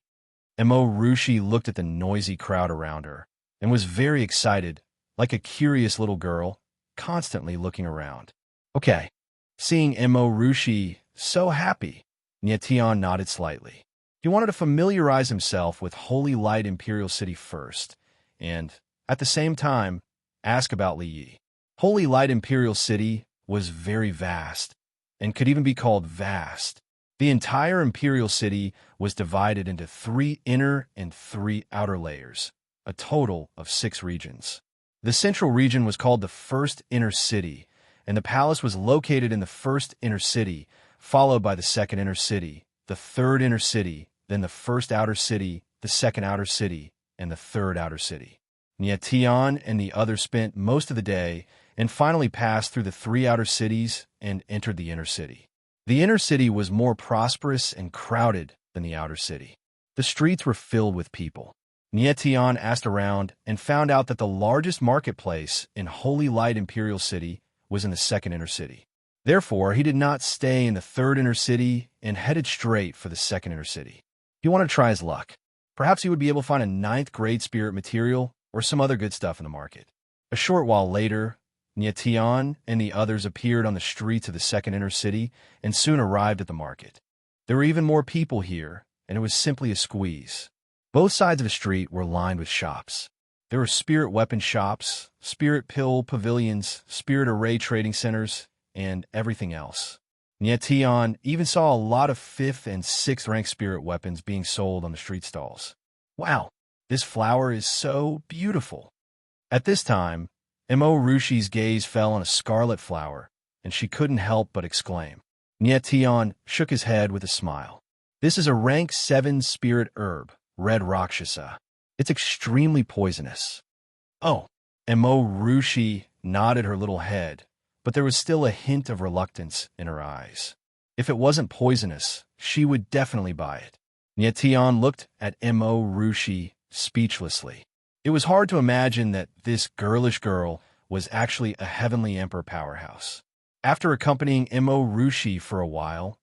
Speaker 1: Mo Rushi looked at the noisy crowd around her and was very excited, like a curious little girl, constantly looking around. Okay. Seeing Mo Rushi so happy, Niet Tian nodded slightly. He wanted to familiarize himself with Holy Light Imperial City first, and, at the same time, ask about Li Yi. Holy Light Imperial City was very vast, and could even be called vast. The entire Imperial City was divided into 3 inner and 3 outer layers, a total of 6 regions. The central region was called the First Inner City, and the palace was located in the first inner city, followed by the second inner city, the third inner city, then the first outer city, the second outer city, and the third outer city. Nietian and the others spent most of the day and finally passed through the three outer cities and entered the inner city. The inner city was more prosperous and crowded than the outer city. The streets were filled with people. Nietian asked around and found out that the largest marketplace in Holy Light Imperial City was in the second inner city. Therefore, he did not stay in the third inner city and headed straight for the second inner city. He wanted to try his luck. Perhaps he would be able to find a 9th grade spirit material or some other good stuff in the market. A short while later, Nietian and the others appeared on the streets of the second inner city and soon arrived at the market. There were even more people here, and it was simply a squeeze. Both sides of the street were lined with shops. There were spirit weapon shops, spirit pill pavilions, spirit array trading centers, and everything else. Nietian even saw a lot of 5th and 6th rank spirit weapons being sold on the street stalls. Wow, this flower is so beautiful. At this time, Mo Rushi's gaze fell on a scarlet flower, and she couldn't help but exclaim. Nietian shook his head with a smile. This is a rank 7 spirit herb, red rakshasa. It's extremely poisonous. Oh, Mo Rushi nodded her little head, but there was still a hint of reluctance in her eyes. If it wasn't poisonous, she would definitely buy it. Nietian looked at Mo Rushi speechlessly. It was hard to imagine that this girlish girl was actually a heavenly emperor powerhouse. After accompanying Mo Rushi for a while,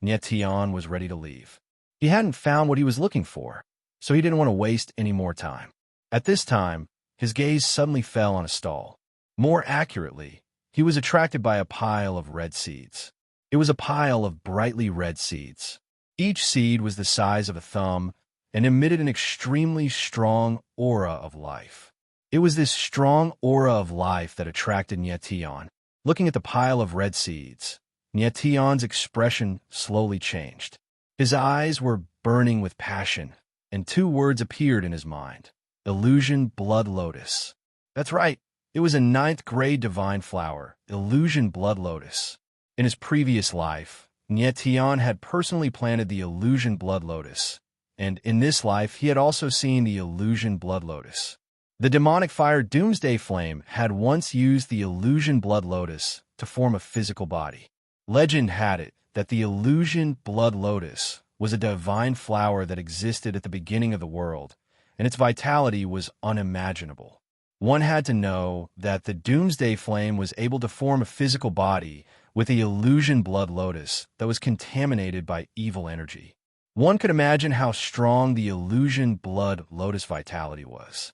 Speaker 1: Nietian was ready to leave. He hadn't found what he was looking for, so he didn't want to waste any more time. At this time, his gaze suddenly fell on a stall. More accurately, he was attracted by a pile of red seeds. It was a pile of brightly red seeds. Each seed was the size of a thumb and emitted an extremely strong aura of life. It was this strong aura of life that attracted Nietian. Looking at the pile of red seeds, Nietian's expression slowly changed. His eyes were burning with passion, and 2 words appeared in his mind. Illusion Blood Lotus. That's right, it was a 9th grade divine flower, Illusion Blood Lotus. In his previous life, Nietian had personally planted the Illusion Blood Lotus, and in this life he had also seen the Illusion Blood Lotus. The demonic fire Doomsday Flame had once used the Illusion Blood Lotus to form a physical body. Legend had it that the Illusion Blood Lotus was a divine flower that existed at the beginning of the world, and its vitality was unimaginable. One had to know that the Doomsday Flame was able to form a physical body with the Illusion Blood Lotus that was contaminated by evil energy. One could imagine how strong the Illusion Blood Lotus vitality was.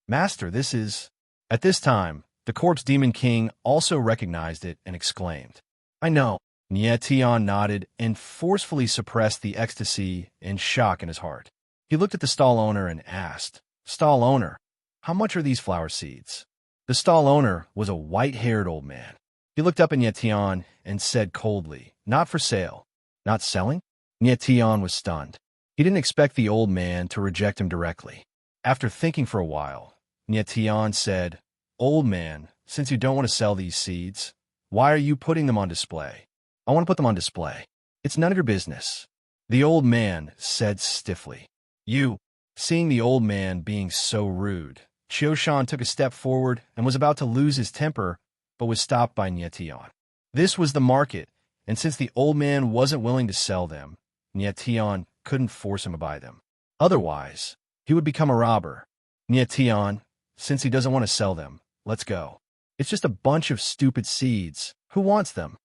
Speaker 1: Master, this is... At this time, the Corpse Demon King also recognized it and exclaimed, I know. Nietian nodded and forcefully suppressed the ecstasy and shock in his heart. He looked at the stall owner and asked, Stall owner, how much are these flower seeds? The stall owner was a white-haired old man. He looked up at Nietian and said coldly, Not for sale. Not selling? Nietian was stunned. He didn't expect the old man to reject him directly. After thinking for a while, Nietian said, Old man, since you don't want to sell these seeds, why are you putting them on display? I want to put them on display. It's none of your business. The old man said stiffly. You. Seeing the old man being so rude, Qiushan took a step forward and was about to lose his temper, but was stopped by Nietian. This was the market, and since the old man wasn't willing to sell them, Nietian couldn't force him to buy them. Otherwise, he would become a robber. Nietian, since he doesn't want to sell them, let's go. It's just a bunch of stupid seeds. Who wants them?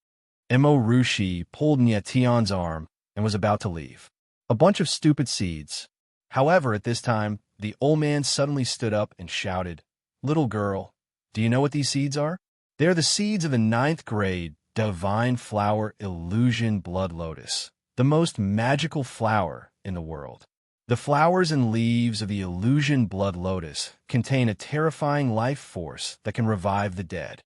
Speaker 1: Mo Rushi pulled Nietian's arm and was about to leave. A bunch of stupid seeds. However, at this time, the old man suddenly stood up and shouted, Little girl, do you know what these seeds are? They're the seeds of the 9th grade divine flower Illusion Blood Lotus, the most magical flower in the world. The flowers and leaves of the Illusion Blood Lotus contain a terrifying life force that can revive the dead.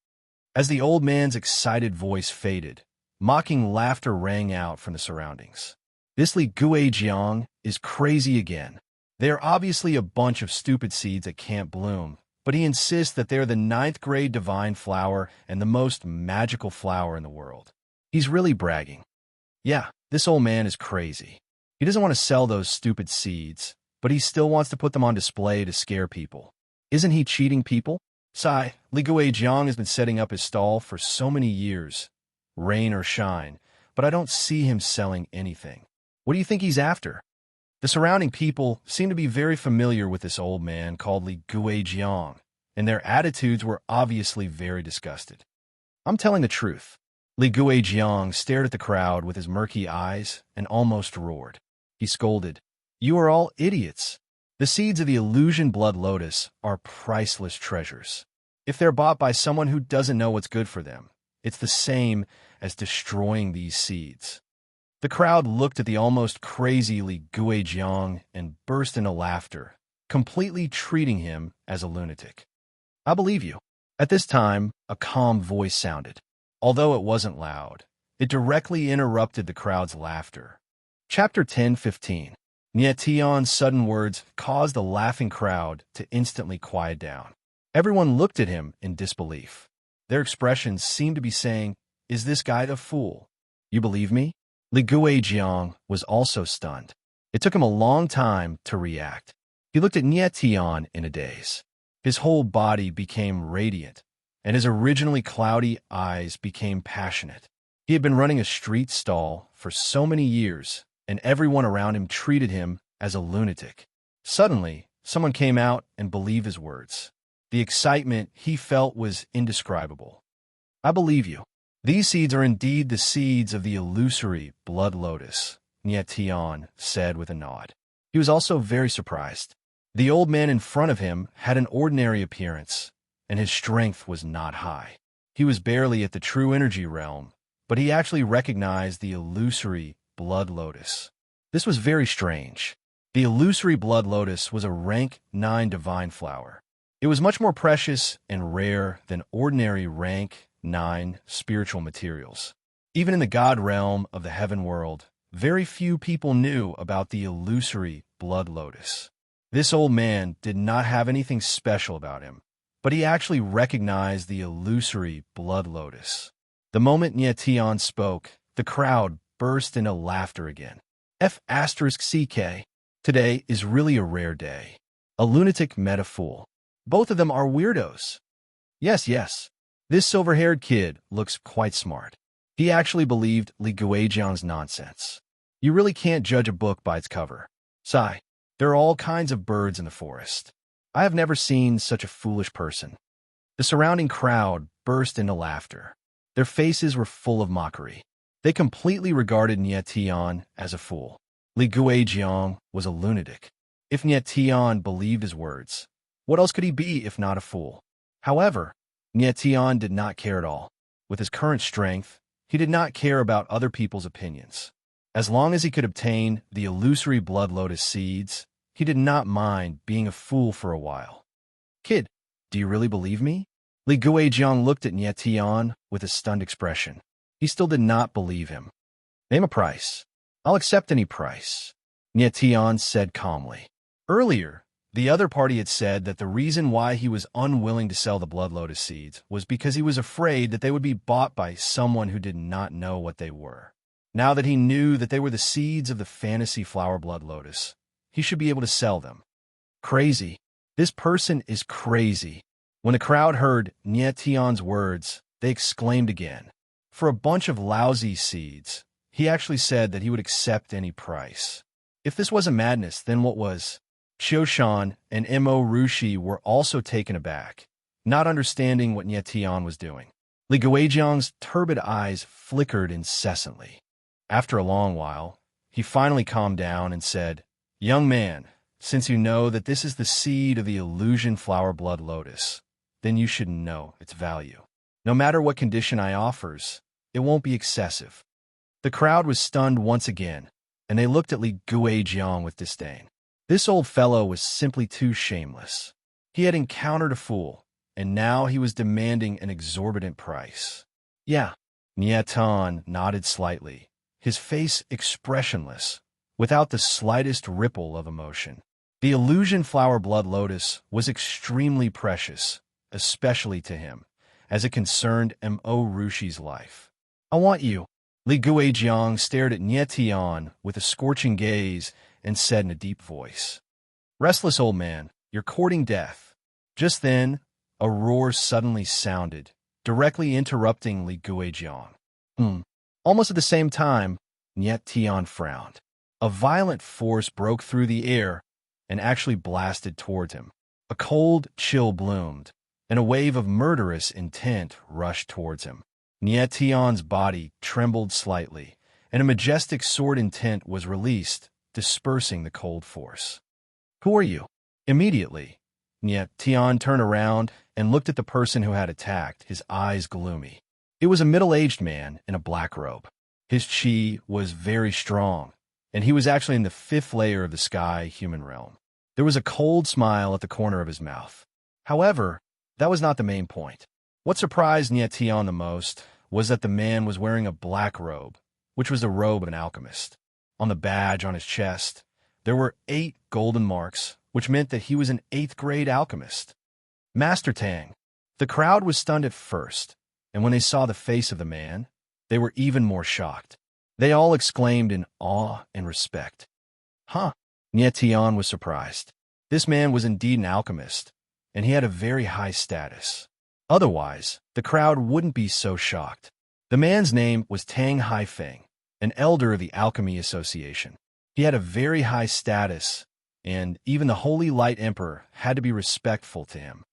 Speaker 1: As the old man's excited voice faded, mocking laughter rang out from the surroundings. This Li Guijiang is crazy again. They are obviously a bunch of stupid seeds that can't bloom, but he insists that they're the ninth-grade divine flower and the most magical flower in the world. He's really bragging. Yeah, this old man is crazy. He doesn't want to sell those stupid seeds, but he still wants to put them on display to scare people. Isn't he cheating people? Sai, Li Guijiang has been setting up his stall for so many years, rain or shine, but I don't see him selling anything. What do you think he's after? The surrounding people seem to be very familiar with this old man called Li Guijiang, and their attitudes were obviously very disgusted. I'm telling the truth. Li Guijiang stared at the crowd with his murky eyes and almost roared. He scolded, "You are all idiots. The seeds of the illusion blood lotus are priceless treasures. If they're bought by someone who doesn't know what's good for them, it's the same as destroying these seeds." The crowd looked at the almost crazy Li Guijiang and burst into laughter, completely treating him as a lunatic. I believe you. At this time, a calm voice sounded. Although it wasn't loud, it directly interrupted the crowd's laughter. Chapter 10:15. Nietian's sudden words caused the laughing crowd to instantly quiet down. Everyone looked at him in disbelief. Their expressions seemed to be saying, "Is this guy the fool? You believe me?" Li Guijiang was also stunned. It took him a long time to react. He looked at Nietian in a daze. His whole body became radiant, and his originally cloudy eyes became passionate. He had been running a street stall for so many years, and everyone around him treated him as a lunatic. Suddenly, someone came out and believed his words. The excitement he felt was indescribable. "I believe you. These seeds are indeed the seeds of the illusory blood lotus," Nietian said with a nod. He was also very surprised. The old man in front of him had an ordinary appearance, and his strength was not high. He was barely at the true energy realm, but he actually recognized the illusory blood lotus. This was very strange. The illusory blood lotus was a rank 9 divine flower. It was much more precious and rare than ordinary rank 9 spiritual materials. Even in the god realm of the heaven world, very few people knew about the illusory blood lotus. This old man did not have anything special about him, but he actually recognized the illusory blood lotus. The moment Nietian spoke, the crowd burst into laughter again. F***CK. Today is really a rare day. A lunatic met a fool. Both of them are weirdos. Yes. This silver-haired kid looks quite smart. He actually believed Li Guijiang's nonsense. You really can't judge a book by its cover. Sigh. There are all kinds of birds in the forest. I have never seen such a foolish person. The surrounding crowd burst into laughter. Their faces were full of mockery. They completely regarded Nietian as a fool. Li Guijiang was a lunatic. If Nietian believed his words, what else could he be if not a fool? However, Nietian did not care at all. With his current strength, he did not care about other people's opinions. As long as he could obtain the illusory blood lotus seeds, he did not mind being a fool for a while. "Kid, do you really believe me?" Li Guijiang looked at Nietian with a stunned expression. He still did not believe him. "Name a price. I'll accept any price," Nietian said calmly. Earlier, the other party had said that the reason why he was unwilling to sell the blood lotus seeds was because he was afraid that they would be bought by someone who did not know what they were. Now that he knew that they were the seeds of the fantasy flower blood lotus, he should be able to sell them. Crazy. This person is crazy. When the crowd heard Nietian's words, they exclaimed again. For a bunch of lousy seeds, he actually said that he would accept any price. If this wasn't madness, then what was? Qiushan and Mo Rushi were also taken aback, not understanding what Nietian was doing. Li Guijiang's turbid eyes flickered incessantly. After a long while, he finally calmed down and said, "Young man, since you know that this is the seed of the illusion flower blood lotus, then you should know its value. No matter what condition I offers, it won't be excessive." The crowd was stunned once again, and they looked at Li Guijiang with disdain. This old fellow was simply too shameless. He had encountered a fool, and now he was demanding an exorbitant price. "Yeah." Nietian nodded slightly, his face expressionless, without the slightest ripple of emotion. The illusion flower blood lotus was extremely precious, especially to him, as it concerned Mo Rushi's life. I want you. Li Guijiang stared at Nie Tian with a scorching gaze and said in a deep voice, "Restless old man, you're courting death." Just then, a roar suddenly sounded, directly interrupting Li Guijiang. Almost at the same time, Nie Tian frowned. A violent force broke through the air and actually blasted toward him. A cold chill bloomed, and a wave of murderous intent rushed towards him. Nie Tian's body trembled slightly, and a majestic sword intent was released, dispersing the cold force. "Who are you?" Immediately, Nie Tian turned around and looked at the person who had attacked, his eyes gloomy. It was a middle-aged man in a black robe. His chi was very strong, and he was actually in the 5th layer of the sky human realm. There was a cold smile at the corner of his mouth. However, that was not the main point. What surprised Nie Tian the most was that the man was wearing a black robe, which was the robe of an alchemist. On the badge on his chest, there were 8 golden marks, which meant that he was an 8th-grade alchemist. Master Tang. The crowd was stunned at first, and when they saw the face of the man, they were even more shocked. They all exclaimed in awe and respect. Huh? Nie Tian was surprised. This man was indeed an alchemist, and he had a very high status. Otherwise, the crowd wouldn't be so shocked. The man's name was Tang Haifeng, an elder of the Alchemy Association. He had a very high status, and even the Holy Light Emperor had to be respectful to him.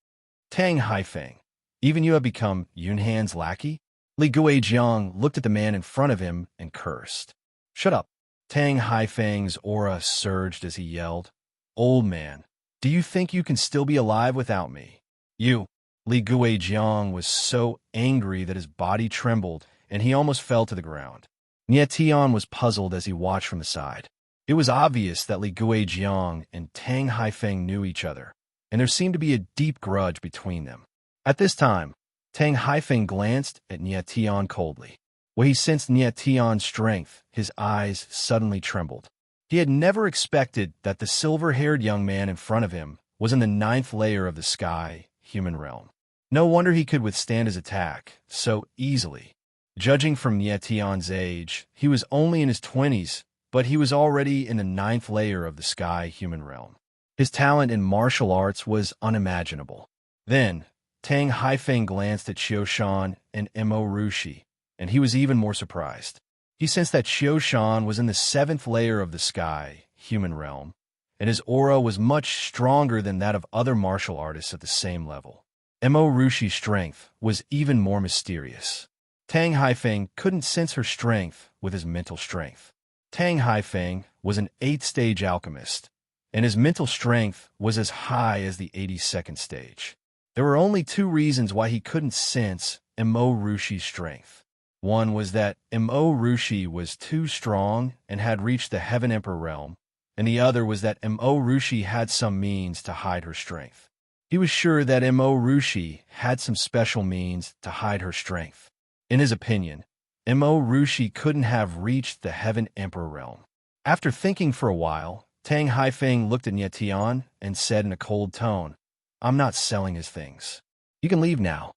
Speaker 1: Tang Haifeng, even you have become Yunhan's lackey? Li Guijiang looked at the man in front of him and cursed. Shut up. Tang Haifeng's aura surged as he yelled. Old man, do you think you can still be alive without me? You. Li Guijiang was so angry that his body trembled and he almost fell to the ground. Nie Tian was puzzled as he watched from the side. It was obvious that Li Guijiang and Tang Haifeng knew each other, and there seemed to be a deep grudge between them. At this time, Tang Haifeng glanced at Nie Tian coldly. When he sensed Nie Tian's strength, his eyes suddenly trembled. He had never expected that the silver-haired young man in front of him was in the 9th layer of the sky, human realm. No wonder he could withstand his attack so easily. Judging from Nie Tian's age, he was only in his 20s, but he was already in the 9th layer of the sky, human realm. His talent in martial arts was unimaginable. Then, Tang Haifeng glanced at Xiaoshan and Mo Rushi, and he was even more surprised. He sensed that Xiaoshan was in the 7th layer of the sky, human realm, and his aura was much stronger than that of other martial artists at the same level. Mo Rushi's strength was even more mysterious. Tang Haifeng couldn't sense her strength with his mental strength. Tang Haifeng was an 8th-stage alchemist, and his mental strength was as high as the 82nd stage. There were only 2 reasons why he couldn't sense Mo Rushi's strength. One was that Mo Rushi was too strong and had reached the Heaven Emperor realm, and the other was that Mo Rushi had some means to hide her strength. He was sure that Mo Rushi had some special means to hide her strength. In his opinion, Mo Rushi couldn't have reached the Heaven Emperor realm. After thinking for a while, Tang Haifeng looked at Nie Tian and said in a cold tone, I'm not selling his things. You can leave now.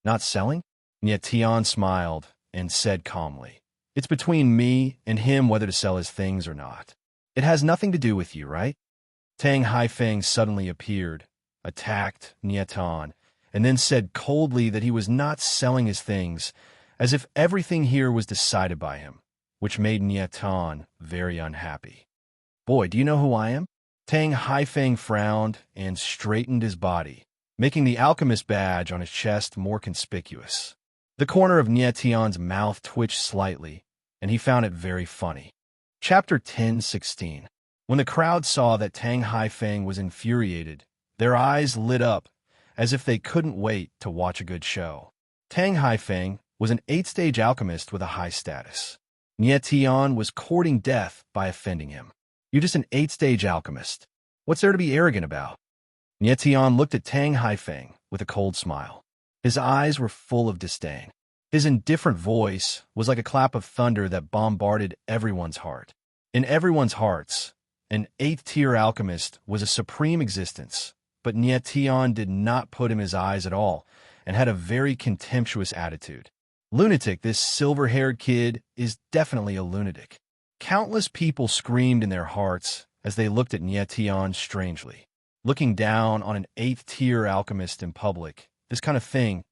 Speaker 1: Not selling? Nie Tian smiled and said calmly, It's between me and him whether to sell his things or not. It has nothing to do with you, right? Tang Haifeng suddenly appeared, attacked Nie Tian, and then said coldly that he was not selling his things, as if everything here was decided by him, which made Nie Tian very unhappy. Boy, do you know who I am? Tang Haifeng frowned and straightened his body, making the alchemist badge on his chest more conspicuous. The corner of Nie Tian's mouth twitched slightly, and he found it very funny. Chapter 10:16. When the crowd saw that Tang Haifeng was infuriated, their eyes lit up as if they couldn't wait to watch a good show. Tang Haifeng was an 8th-stage alchemist with a high status. Nie Tian was courting death by offending him. You're just an 8th-stage alchemist. What's there to be arrogant about? Nie Tian looked at Tang Haifeng with a cold smile. His eyes were full of disdain. His indifferent voice was like a clap of thunder that bombarded everyone's heart. In everyone's hearts, An eighth-tier alchemist was a supreme existence, but Nietian did not put him his eyes at all and had a very contemptuous attitude. Lunatic, this silver-haired kid is definitely a lunatic. Countless people screamed in their hearts as they looked at Nietian strangely. Looking down on an eighth-tier alchemist in public, this kind of thing,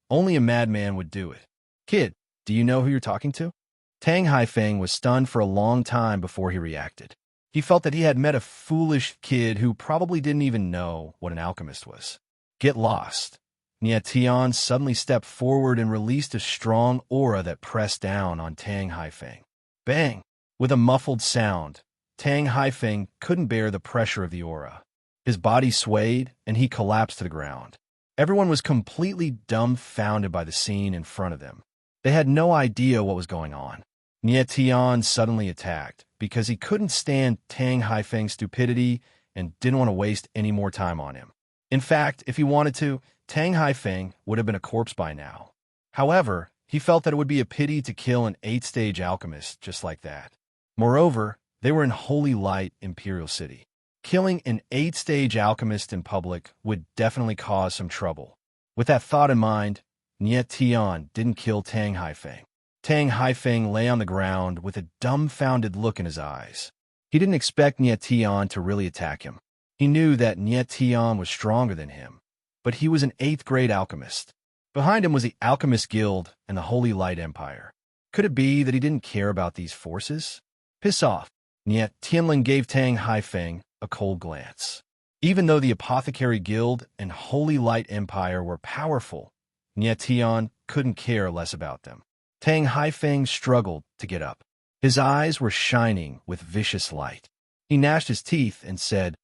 Speaker 1: only a madman would do it. Kid, do you know who you're talking to? Tang Haifeng was stunned for a long time before he reacted. He felt that he had met a foolish kid who probably didn't even know what an alchemist was. Get lost. Nietian suddenly stepped forward and released a strong aura that pressed down on Tang Haifeng. Bang! With a muffled sound, Tang Haifeng couldn't bear the pressure of the aura. His body swayed, and he collapsed to the ground. Everyone was completely dumbfounded by the scene in front of them. They had no idea what was going on. Nietian suddenly attacked because he couldn't stand Tang Haifeng's stupidity and didn't want to waste any more time on him. In fact, if he wanted to, Tang Haifeng would have been a corpse by now. However, he felt that it would be a pity to kill an 8th-stage alchemist just like that. Moreover, they were in Holy Light Imperial City. Killing an 8th-stage alchemist in public would definitely cause some trouble. With that thought in mind, Nietian didn't kill Tang Haifeng. Tang Haifeng lay on the ground with a dumbfounded look in his eyes. He didn't expect Nietian to really attack him. He knew that Nietian was stronger than him, but he was an 8th-grade alchemist. Behind him was the Alchemist Guild and the Holy Light Empire. Could it be that he didn't care about these forces? Piss off. Nietian gave Tang Haifeng a cold glance. Even though the Apothecary Guild and Holy Light Empire were powerful, Nietian couldn't care less about them. Tang Haifeng struggled to get up. His eyes were shining with vicious light. He gnashed his teeth and said,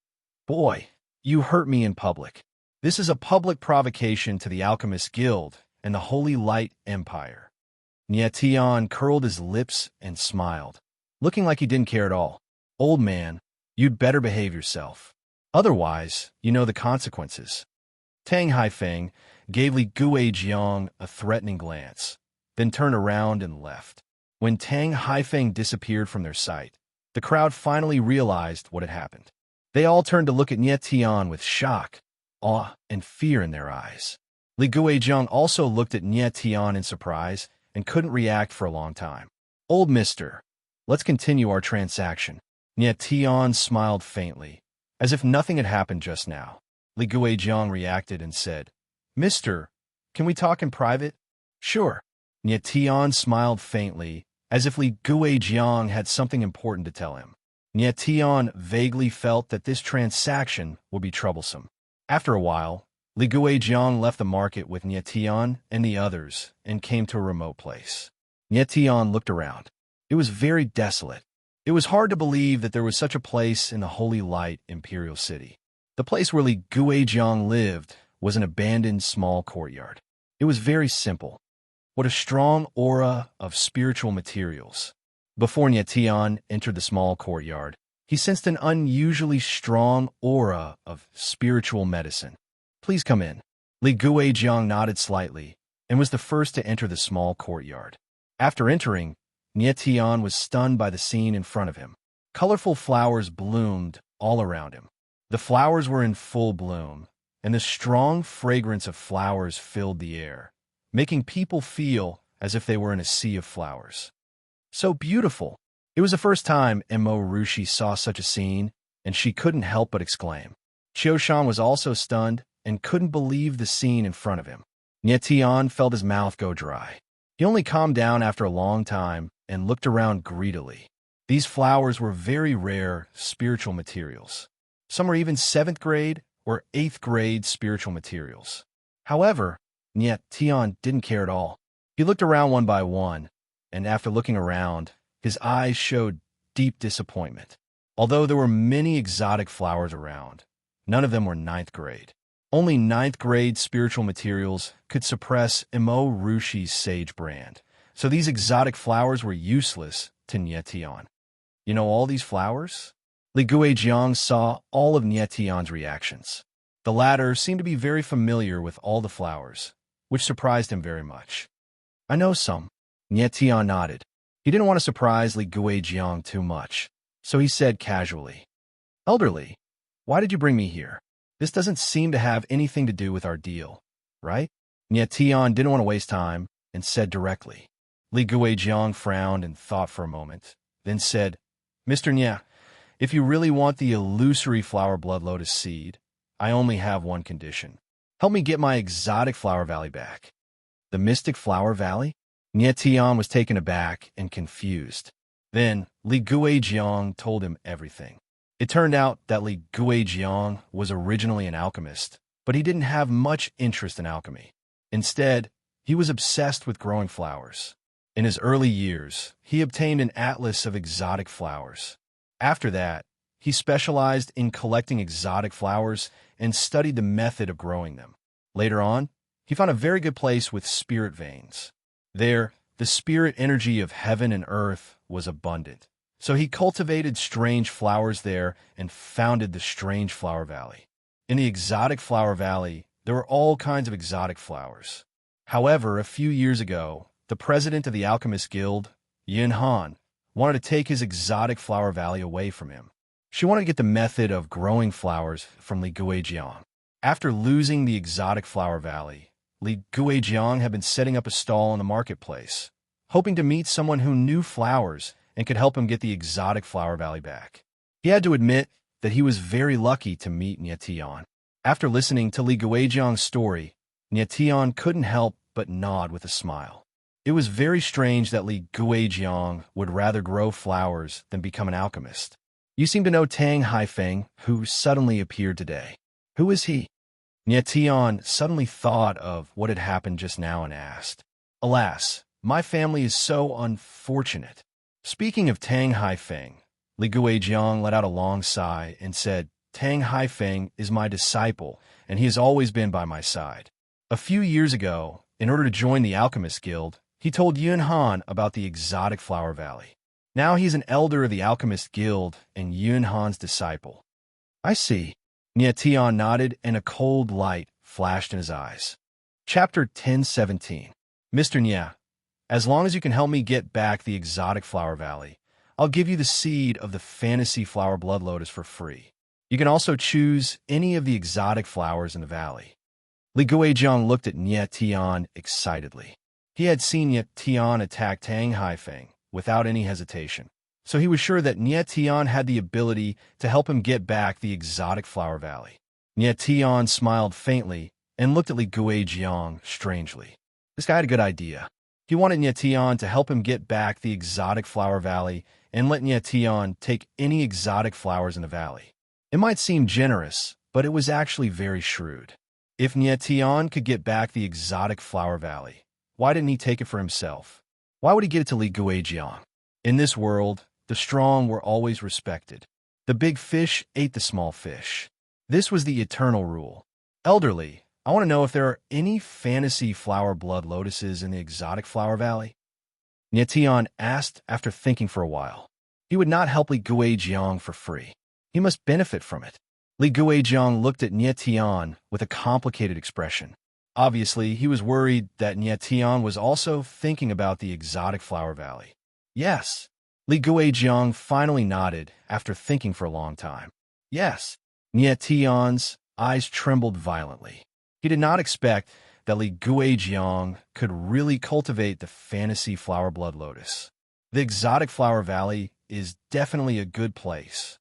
Speaker 1: "Boy, you hurt me in public. This is a public provocation to the Alchemist Guild and the Holy Light Empire." Nietian curled his lips and smiled, looking like he didn't care at all. "Old man, you'd better behave yourself. Otherwise, you know the consequences." Tang Haifeng gave Li Guijiang a threatening glance, then turned around and left. When Tang Haifeng disappeared from their sight, the crowd finally realized what had happened. They all turned to look at Nietian with shock, awe, and fear in their eyes. Li Guijiang also looked at Nietian in surprise and couldn't react for a long time. "Old mister, let's continue our transaction." Nietian smiled faintly, as if nothing had happened just now. Li Guijiang reacted and said, "Mister, can we talk in private?" "Sure." Nietian smiled faintly, as if Li Guijiang had something important to tell him. Nietian vaguely felt that this transaction would be troublesome. After a while, Li Guijiang left the market with Nietian and the others and came to a remote place. Nietian looked around. It was very desolate. It was hard to believe that there was such a place in the Holy Light Imperial City. The place where Li Guijiang lived was an abandoned small courtyard. It was very simple. What a strong aura of spiritual materials. Before Nietian entered the small courtyard, he sensed an unusually strong aura of spiritual medicine. "Please come in." Li Guijiang nodded slightly and was the first to enter the small courtyard. After entering, Nietian was stunned by the scene in front of him. Colorful flowers bloomed all around him. The flowers were in full bloom, and the strong fragrance of flowers filled the air, making people feel as if they were in a sea of flowers. So beautiful! It was the first time Mo Rushi saw such a scene, and she couldn't help but exclaim. Qiushan was also stunned and couldn't believe the scene in front of him. Nietian felt his mouth go dry. He only calmed down after a long time and looked around greedily. These flowers were very rare spiritual materials. Some were even 7th grade or 8th grade spiritual materials. However, Nietian didn't care at all. He looked around one by one, and after looking around, his eyes showed deep disappointment. Although there were many exotic flowers around, none of them were 9th grade. Only 9th grade spiritual materials could suppress Mo Rushi's sage brand, so these exotic flowers were useless to Nietian. "You know all these flowers?" Li Guijiang saw all of Nietian's reactions. The latter seemed to be very familiar with all the flowers, which surprised him very much. "I know some." Nietian nodded. He didn't want to surprise Li Guijiang too much, so he said casually, Elderly, why did you bring me here? This doesn't seem to have anything to do with our deal, right? Nye Tian didn't want to waste time and said directly. Li Guijiang frowned and thought for a moment, then said, Mr. Nye, if you really want the illusory flower blood lotus seed, I only have one condition. Help me get my exotic flower valley back. The mystic flower valley? Nye Tian was taken aback and confused. Then Li Guijiang told him everything. It turned out that Li Guijiang was originally an alchemist, but he didn't have much interest in alchemy. Instead, he was obsessed with growing flowers. In his early years, he obtained an atlas of exotic flowers. After that, he specialized in collecting exotic flowers and studied the method of growing them. Later on, he found a very good place with spirit veins. There, the spirit energy of heaven and earth was abundant. So he cultivated strange flowers there and founded the Strange Flower Valley. In the Exotic Flower Valley, there were all kinds of exotic flowers. However, a few years ago, the president of the Alchemist Guild, Yin Han, wanted to take his exotic flower valley away from him. She wanted to get the method of growing flowers from Li Guijiang. After losing the exotic flower valley, Li Guijiang had been setting up a stall in the marketplace, hoping to meet someone who knew flowers and could help him get the exotic flower valley back. He had to admit that he was very lucky to meet Nye Tian. After listening to Li Guijiang's story, Nye Tian couldn't help but nod with a smile. It was very strange that Li Guijiang would rather grow flowers than become an alchemist. You seem to know Tang Haifeng, who suddenly appeared today. Who is he? Nye Tian suddenly thought of what had happened just now and asked. Alas, my family is so unfortunate. Speaking of Tang Haifeng, Li Guijiang let out a long sigh and said, Tang Haifeng is my disciple, and he has always been by my side. A few years ago, in order to join the Alchemist Guild, he told Yun Han about the exotic flower valley. Now he's an elder of the Alchemist Guild and Yun Han's disciple. I see. Nye Tian nodded, and a cold light flashed in his eyes. Chapter 1017. Mr. Nye, as long as you can help me get back the exotic flower valley, I'll give you the seed of the fantasy flower blood lotus for free. You can also choose any of the exotic flowers in the valley. Li Guijiang looked at Nye Tian excitedly. He had seen Nye Tian attack Tang Haifeng without any hesitation, so he was sure that Nye Tian had the ability to help him get back the exotic flower valley. Nye Tian smiled faintly and looked at Li Guijiang strangely. This guy had a good idea. He wanted Nye Tian to help him get back the exotic flower valley and let Nye Tian take any exotic flowers in the valley. It might seem generous, but it was actually very shrewd. If Nye Tian could get back the exotic flower valley, why didn't he take it for himself? Why would he give it to Li Guijiang? In this world, the strong were always respected. The big fish ate the small fish. This was the eternal rule. Elderly, I want to know if there are any fantasy flower blood lotuses in the exotic flower valley. Nye Tian asked after thinking for a while. He would not help Li Guijiang for free. He must benefit from it. Li Guijiang looked at Nye Tian with a complicated expression. Obviously, he was worried that Nye Tian was also thinking about the exotic flower valley. Yes. Li Guijiang finally nodded after thinking for a long time. Yes. Nye Tian's eyes trembled violently. He did not expect that Li Guijiang could really cultivate the fantasy flower blood lotus. The exotic flower valley is definitely a good place.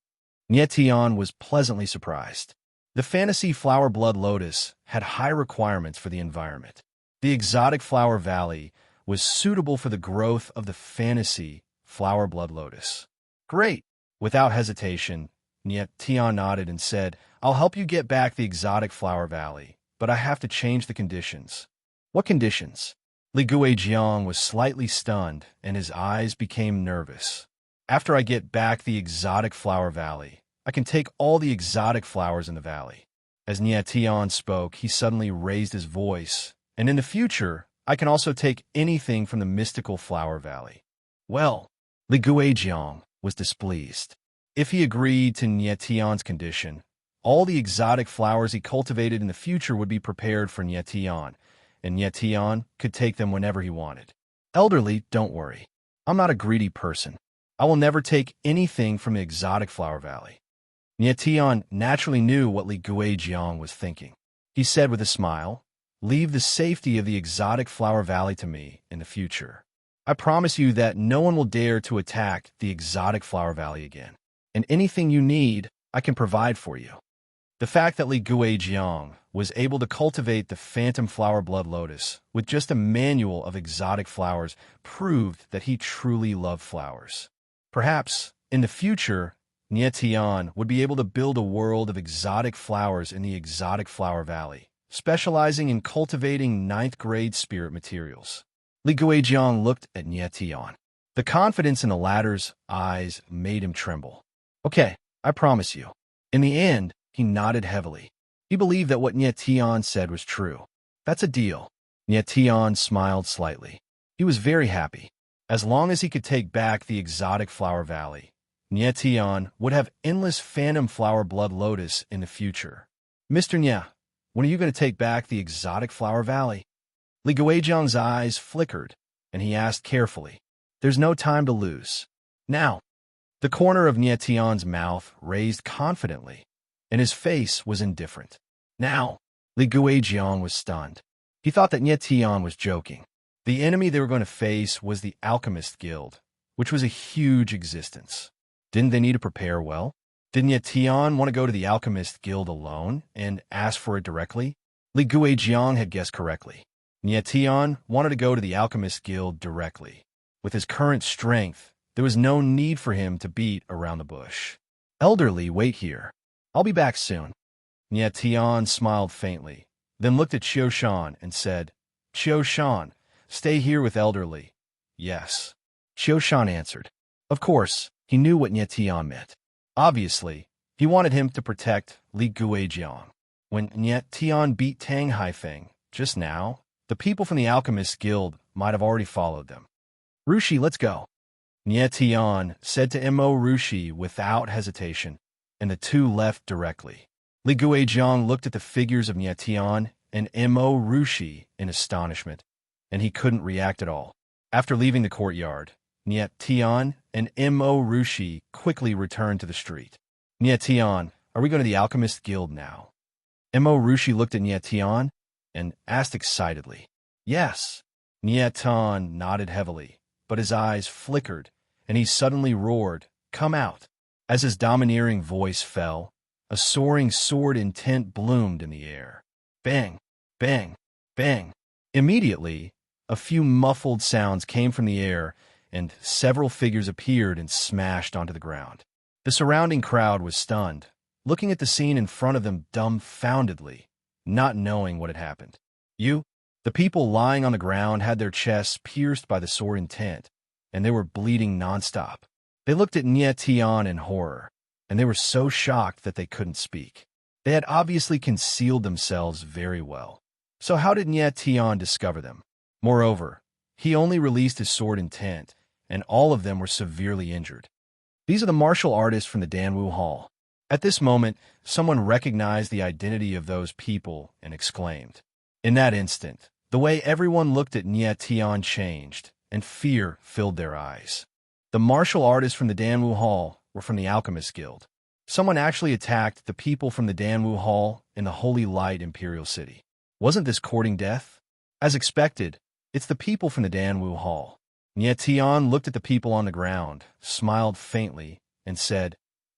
Speaker 1: Nye Tian was pleasantly surprised. The fantasy flower blood lotus had high requirements for the environment. The exotic flower valley was suitable for the growth of the fantasy flower blood lotus. Great! Without hesitation, Nye Tian nodded and said, I'll help you get back the exotic flower valley, but I have to change the conditions. What conditions? Li Guijiang was slightly stunned, and his eyes became nervous. After I get back the exotic flower valley, I can take all the exotic flowers in the valley. As Nye Tian spoke, he suddenly raised his voice, and in the future, I can also take anything from the mystical flower valley. Well, Li Guijiang was displeased. If he agreed to Nye Tian's condition, all the exotic flowers he cultivated in the future would be prepared for Nye Tian, and Nye Tian could take them whenever he wanted. Elderly, don't worry. I'm not a greedy person. I will never take anything from the exotic flower valley. Tian naturally knew what Li Guijiang was thinking. He said with a smile, "Leave the safety of the exotic flower valley to me in the future. I promise you that no one will dare to attack the exotic flower valley again. And anything you need, I can provide for you." The fact that Li Guijiang was able to cultivate the phantom flower blood lotus with just a manual of exotic flowers proved that he truly loved flowers. Perhaps, in the future, Tian would be able to build a world of exotic flowers in the exotic flower valley, specializing in cultivating ninth-grade spirit materials. Li Guijiang looked at Tian. The confidence in the latter's eyes made him tremble. "Okay, I promise you." In the end, he nodded heavily. He believed that what Tian said was true. "That's a deal." Tian smiled slightly. He was very happy. As long as he could take back the exotic flower valley, Tian would have endless phantom flower blood lotus in the future. "Mr. Nya, when are you going to take back the exotic flower valley?" Li Guijiang's eyes flickered, and he asked carefully. "There's no time to lose. Now." The corner of Tian's mouth raised confidently, and his face was indifferent. "Now." Li Guijiang was stunned. He thought that Tian was joking. The enemy they were going to face was the Alchemist Guild, which was a huge existence. Didn't they need to prepare well? Did Tian want to go to the Alchemist Guild alone and ask for it directly? Li Guijiang had guessed correctly. Tian wanted to go to the Alchemist Guild directly. With his current strength, there was no need for him to beat around the bush. "Elderly, wait here. I'll be back soon." Tian smiled faintly, then looked at Qiu Shan and said, "Qiu Shan, stay here with Elderly." "Yes." Qiu Shan answered. Of course, he knew what Tian meant. Obviously, he wanted him to protect Li Guijiang. When Tian beat Tang Haifeng just now, the people from the Alchemist Guild might have already followed them. "Rushi, let's go." Tian said to Mo Rushi without hesitation, and the two left directly. Li Guijiang looked at the figures of Tian and Mo Rushi in astonishment, and he couldn't react at all. After leaving the courtyard, Tian and Mo Rushi quickly returned to the street. "Tian, are we going to the Alchemist Guild now?" Mo Rushi looked at Tian and asked excitedly. "Yes." Tian nodded heavily, but his eyes flickered, and he suddenly roared, "Come out." As his domineering voice fell, a soaring sword intent bloomed in the air. Bang, bang, bang. Immediately, a few muffled sounds came from the air, and several figures appeared and smashed onto the ground. The surrounding crowd was stunned, looking at the scene in front of them dumbfoundedly, not knowing what had happened. The people lying on the ground had their chests pierced by the sword intent, and they were bleeding nonstop. They looked at Tian in horror, and they were so shocked that they couldn't speak. They had obviously concealed themselves very well. So how did Tian discover them? Moreover, he only released his sword intent, and all of them were severely injured. These are the martial artists from the Danwu Hall. At this moment, someone recognized the identity of those people and exclaimed. In that instant, the way everyone looked at Tian changed, and fear filled their eyes. The martial artists from the Danwu Hall were from the Alchemist Guild. Someone actually attacked the people from the Danwu Hall in the Holy Light Imperial City. Wasn't this courting death? As expected, it's the people from the Danwu Hall. Tian looked at the people on the ground, smiled faintly, and said,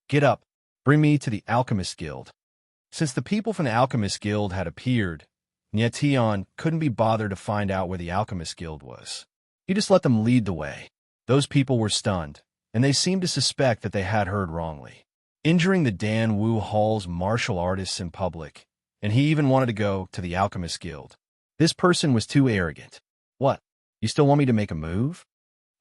Speaker 1: "Get up, bring me to the Alchemist Guild." Since the people from the Alchemist Guild had appeared, Tian couldn't be bothered to find out where the Alchemist Guild was. He just let them lead the way. Those people were stunned, and they seemed to suspect that they had heard wrongly. Injuring the Danwu Hall's martial artists in public, and he even wanted to go to the Alchemist Guild. This person was too arrogant. "What? You still want me to make a move?"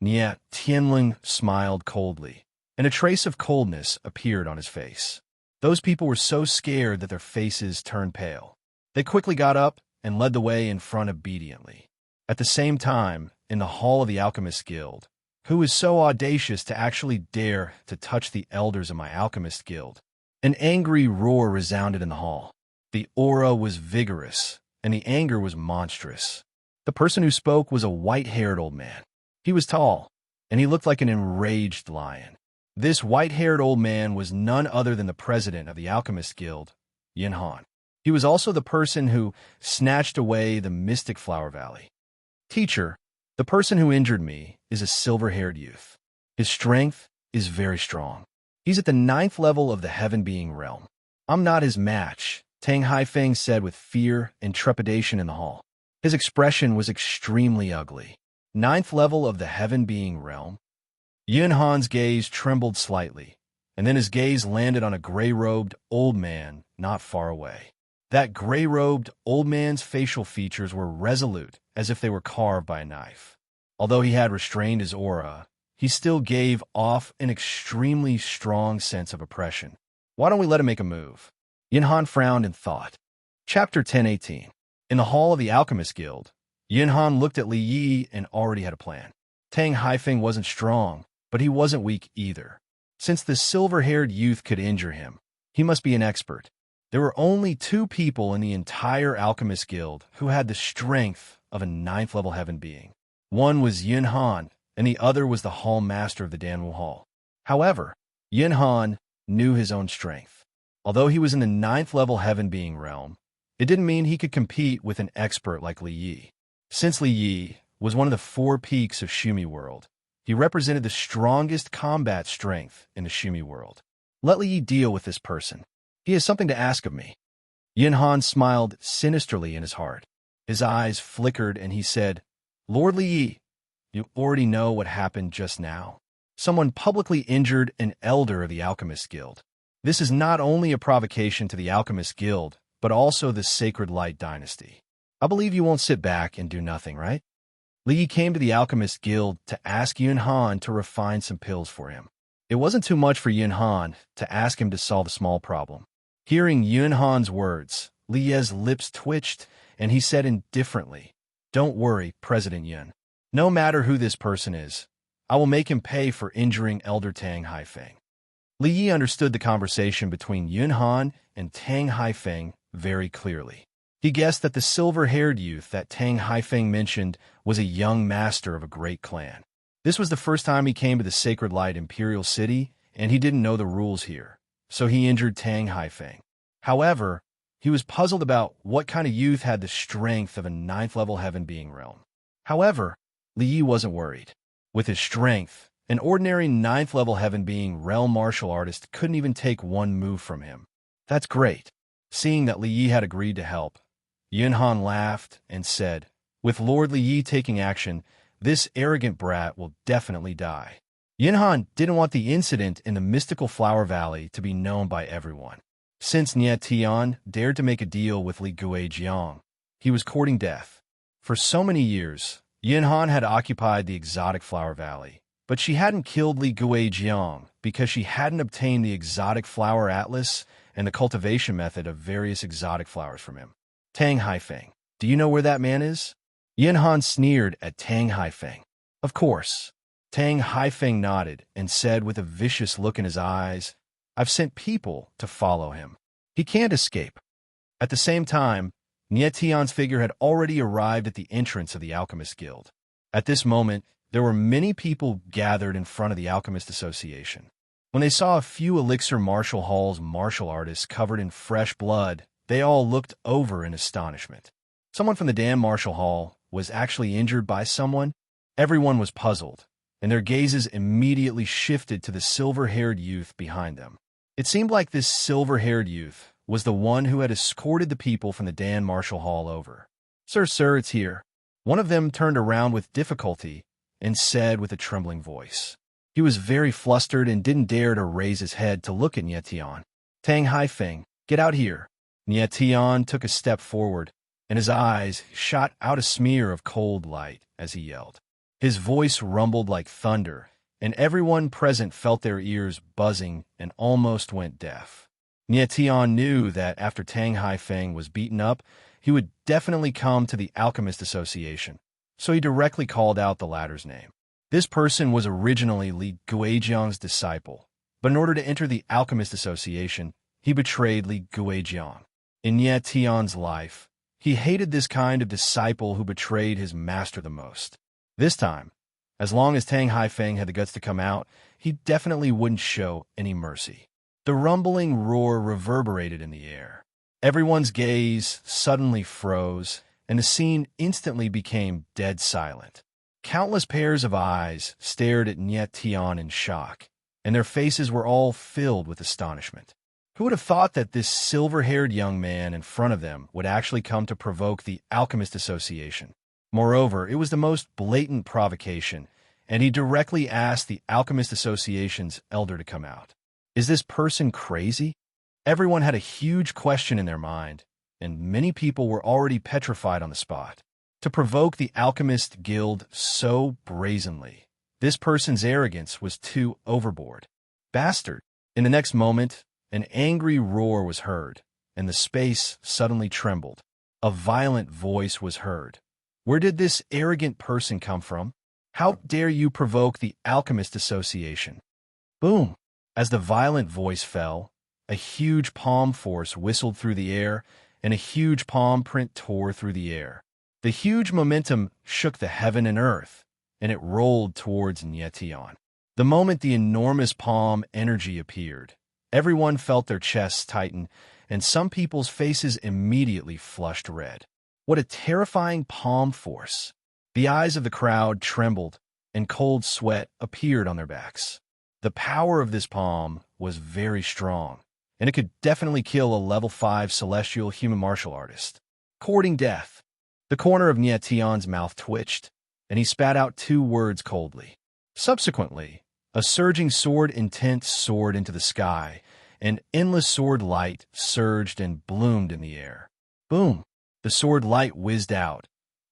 Speaker 1: Tianling smiled coldly, and a trace of coldness appeared on his face. Those people were so scared that their faces turned pale. They quickly got up and led the way in front obediently. At the same time, in the hall of the Alchemist Guild, who was so audacious to actually dare to touch the elders of my Alchemist Guild? An angry roar resounded in the hall. The aura was vigorous, and the anger was monstrous. The person who spoke was a white-haired old man. He was tall, and he looked like an enraged lion. This white-haired old man was none other than the president of the Alchemist Guild, Yin Han. He was also the person who snatched away the mystic Flower Valley. Teacher, the person who injured me is a silver-haired youth. His strength is very strong. He's at the 9th level of the Heaven Being realm. I'm not his match, Tang Haifeng said with fear and trepidation in the hall. His expression was extremely ugly. 9th level of the Heaven Being realm? Yin Han's gaze trembled slightly, and then his gaze landed on a gray-robed old man not far away. That gray-robed old man's facial features were resolute, as if they were carved by a knife. Although he had restrained his aura, he still gave off an extremely strong sense of oppression. Why don't we let him make a move? Yin Han frowned and thought. Chapter 10:18. In the hall of the Alchemist Guild, Yin Han looked at Li Yi and already had a plan. Tang Haifeng wasn't strong, but he wasn't weak either. Since the silver-haired youth could injure him, he must be an expert. There were only 2 people in the entire Alchemist Guild who had the strength of a 9th-level Heaven Being. One was Yin Han, and the other was the Hall Master of the Danwu Hall. However, Yin Han knew his own strength. Although he was in the 9th-level Heaven Being realm, it didn't mean he could compete with an expert like Li Yi. Since Li Yi was one of the 4 peaks of Shumi World, he represented the strongest combat strength in the Shumi World. Let Li Yi deal with this person. He has something to ask of me. Yin Han smiled sinisterly in his heart. His eyes flickered and he said, Lord Li Yi, you already know what happened just now. Someone publicly injured an elder of the Alchemist Guild. This is not only a provocation to the Alchemist Guild, but also the Sacred Light Dynasty. I believe you won't sit back and do nothing, right? Li Yi came to the Alchemist Guild to ask Yin Han to refine some pills for him. It wasn't too much for Yin Han to ask him to solve a small problem. Hearing Yin Han's words, Li Yi's lips twitched, and he said indifferently, Don't worry, President Yin. No matter who this person is, I will make him pay for injuring Elder Tang Haifeng. Li Yi understood the conversation between Yin Han and Tang Haifeng very clearly. He guessed that the silver-haired youth that Tang Haifeng mentioned was a young master of a great clan. This was the first time he came to the Sacred Light Imperial City, and he didn't know the rules here, so he injured Tang Haifeng. However, he was puzzled about what kind of youth had the strength of a 9th-level Heaven Being realm. However, Li Yi wasn't worried. With his strength, an ordinary 9th-level Heaven Being realm martial artist couldn't even take one move from him. That's great. Seeing that Li Yi had agreed to help, Yin Han laughed and said, With Lord Li Yi taking action, this arrogant brat will definitely die. Yin Han didn't want the incident in the mystical Flower Valley to be known by everyone. Since Nie Tian dared to make a deal with Li Guijiang, he was courting death. For so many years, Yin Han had occupied the exotic Flower Valley, but she hadn't killed Li Guijiang because she hadn't obtained the exotic flower atlas and the cultivation method of various exotic flowers from him. Tang Haifeng, do you know where that man is? Yin Han sneered at Tang Haifeng. Of course. Tang Haifeng nodded and said with a vicious look in his eyes, I've sent people to follow him. He can't escape. At the same time, Nie Tian's figure had already arrived at the entrance of the Alchemist Guild. At this moment, there were many people gathered in front of the Alchemist Association. When they saw a few Elixir Martial Hall's martial artists covered in fresh blood, they all looked over in astonishment. Someone from the Dan Martial Hall was actually injured by someone? Everyone was puzzled, and their gazes immediately shifted to the silver-haired youth behind them. It seemed like this silver-haired youth was the one who had escorted the people from the Dan Martial Hall over. Sir, it's here. One of them turned around with difficulty and said with a trembling voice. He was very flustered and didn't dare to raise his head to look at Nie Tian. Tang Haifeng, get out here. Nie Tian took a step forward, and his eyes shot out a smear of cold light as he yelled. His voice rumbled like thunder, and everyone present felt their ears buzzing and almost went deaf. Nie Tian knew that after Tang Haifeng was beaten up, he would definitely come to the Alchemist Association, so he directly called out the latter's name. This person was originally Li Guijiang's disciple, but in order to enter the Alchemist Association, he betrayed Li Guijiang. In Nie Tian's life, he hated this kind of disciple who betrayed his master the most. This time, As long as Tang Haifeng had the guts to come out, he definitely wouldn't show any mercy. The rumbling roar reverberated in the air. Everyone's gaze suddenly froze, and the scene instantly became dead silent. Countless pairs of eyes stared at Niet Tian in shock, and their faces were all filled with astonishment. Who would have thought that this silver-haired young man in front of them would actually come to provoke the Alchemist Association? Moreover, it was the most blatant provocation, and he directly asked the Alchemist Association's elder to come out. Is this person crazy? Everyone had a huge question in their mind, and many people were already petrified on the spot. To provoke the Alchemist Guild so brazenly, this person's arrogance was too overboard. Bastard! In the next moment, an angry roar was heard, and the space suddenly trembled. A violent voice was heard. Where did this arrogant person come from? How dare you provoke the Alchemist Association? Boom! As the violent voice fell, a huge palm force whistled through the air, and a huge palm print tore through the air. The huge momentum shook the heaven and earth, and it rolled towards Niet Tian. The moment the enormous palm energy appeared, everyone felt their chests tighten, and some people's faces immediately flushed red. What a terrifying palm force! The eyes of the crowd trembled, and cold sweat appeared on their backs. The power of this palm was very strong, and it could definitely kill a level 5 celestial human martial artist. Courting death. The corner of Niet Tian's mouth twitched, and he spat out 2 words coldly. Subsequently, a surging sword intent soared into the sky, and endless sword light surged and bloomed in the air. Boom! The sword light whizzed out,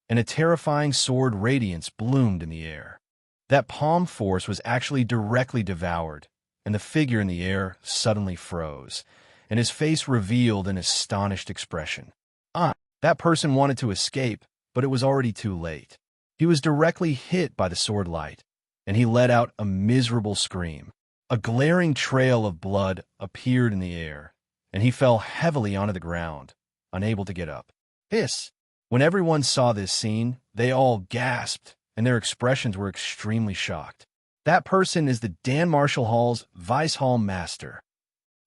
Speaker 1: and a terrifying sword radiance bloomed in the air. That palm force was actually directly devoured, and the figure in the air suddenly froze, and his face revealed an astonished expression. That person wanted to escape, but it was already too late. He was directly hit by the sword light, and he let out a miserable scream. A glaring trail of blood appeared in the air, and he fell heavily onto the ground, unable to get up. Hiss! When everyone saw this scene, they all gasped, and their expressions were extremely shocked. That person is the Dan Martial Hall's Vice Hall Master.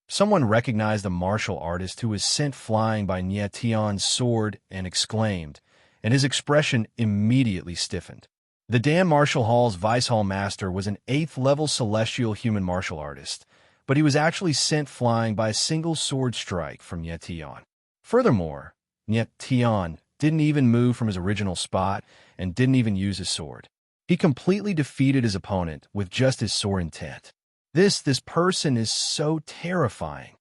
Speaker 1: Someone recognized the martial artist who was sent flying by Niet Tian's sword and exclaimed, and his expression immediately stiffened. The Dan Martial Hall's Vice Hall Master was an 8th-level celestial human martial artist, but he was actually sent flying by a single sword strike from Niet Tian. Furthermore, Niet Tian didn't even move from his original spot and didn't even use his sword. He completely defeated his opponent with just his sword intent. This person is so terrifying.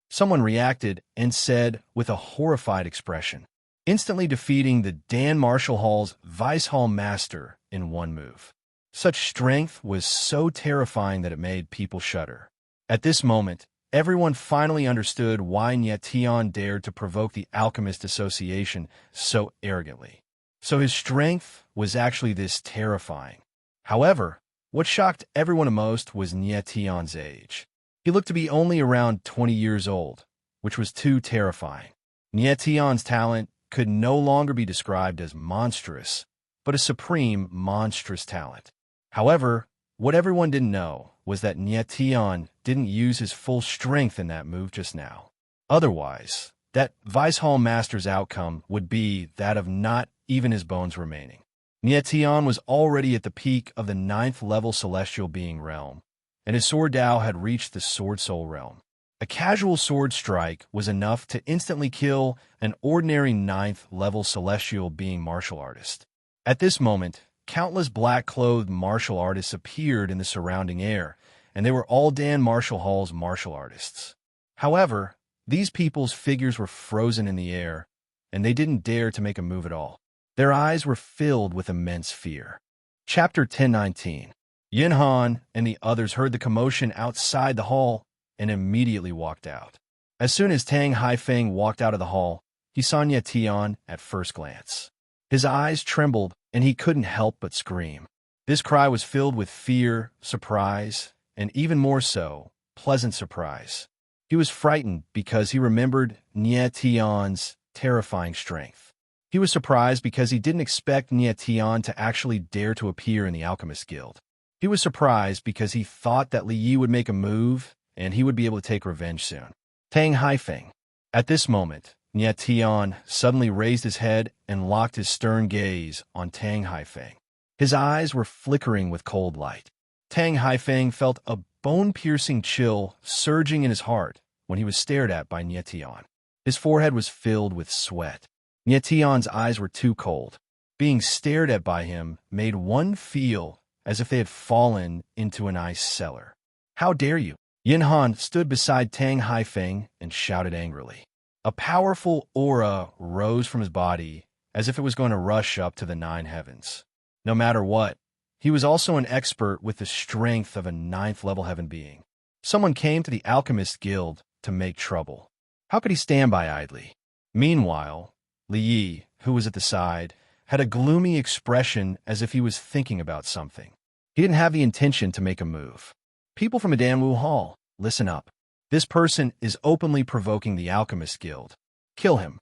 Speaker 1: Someone reacted and said with a horrified expression, instantly defeating the Dan Martial Hall's Vice Hall Master in one move. Such strength was so terrifying that it made people shudder. At this moment, everyone finally understood why Niet Tian dared to provoke the Alchemist Association so arrogantly. So his strength was actually this terrifying. However, what shocked everyone most was Niet Tian's age. He looked to be only around 20 years old, which was too terrifying. Niet Tian's talent could no longer be described as monstrous, but a supreme monstrous talent. However, what everyone didn't know was that Niet Tian didn't use his full strength in that move just now. Otherwise, that Vice Hall Master's outcome would be that of not even his bones remaining. Niet Tian was already at the peak of the 9th-level celestial being realm, and his sword Dao had reached the Sword Soul realm. A casual sword strike was enough to instantly kill an ordinary 9th-level celestial being martial artist. At this moment, countless black-clothed martial artists appeared in the surrounding air, and they were all Dan Martial Hall's martial artists. However, these people's figures were frozen in the air, and they didn't dare to make a move at all. Their eyes were filled with immense fear. Chapter 1019. Yin Han and the others heard the commotion outside the hall and immediately walked out. As soon as Tang Haifeng walked out of the hall, he saw Niet Tian at first glance. His eyes trembled, and he couldn't help but scream. This cry was filled with fear, surprise, and even more so, pleasant surprise. He was frightened because he remembered Niet Tian's terrifying strength. He was surprised because he didn't expect Nietian to actually dare to appear in the Alchemist Guild. He was surprised because he thought that Li Yi would make a move and he would be able to take revenge soon. Tang Haifeng. At this moment, Nietian suddenly raised his head and locked his stern gaze on Tang Haifeng. His eyes were flickering with cold light. Tang Haifeng felt a bone-piercing chill surging in his heart when he was stared at by Nietian. His forehead was filled with sweat. Nietian's eyes were too cold. Being stared at by him made one feel as if they had fallen into an ice cellar. "How dare you?" Yinhan stood beside Tang Haifeng and shouted angrily. A powerful aura rose from his body as if it was going to rush up to the 9 heavens. No matter what, he was also an expert with the strength of a 9th-level heaven being. Someone came to the Alchemist Guild to make trouble. How could he stand by idly? Meanwhile, Li Yi, who was at the side, had a gloomy expression as if he was thinking about something. He didn't have the intention to make a move. "People from Danwu Hall, listen up. This person is openly provoking the Alchemist Guild. Kill him."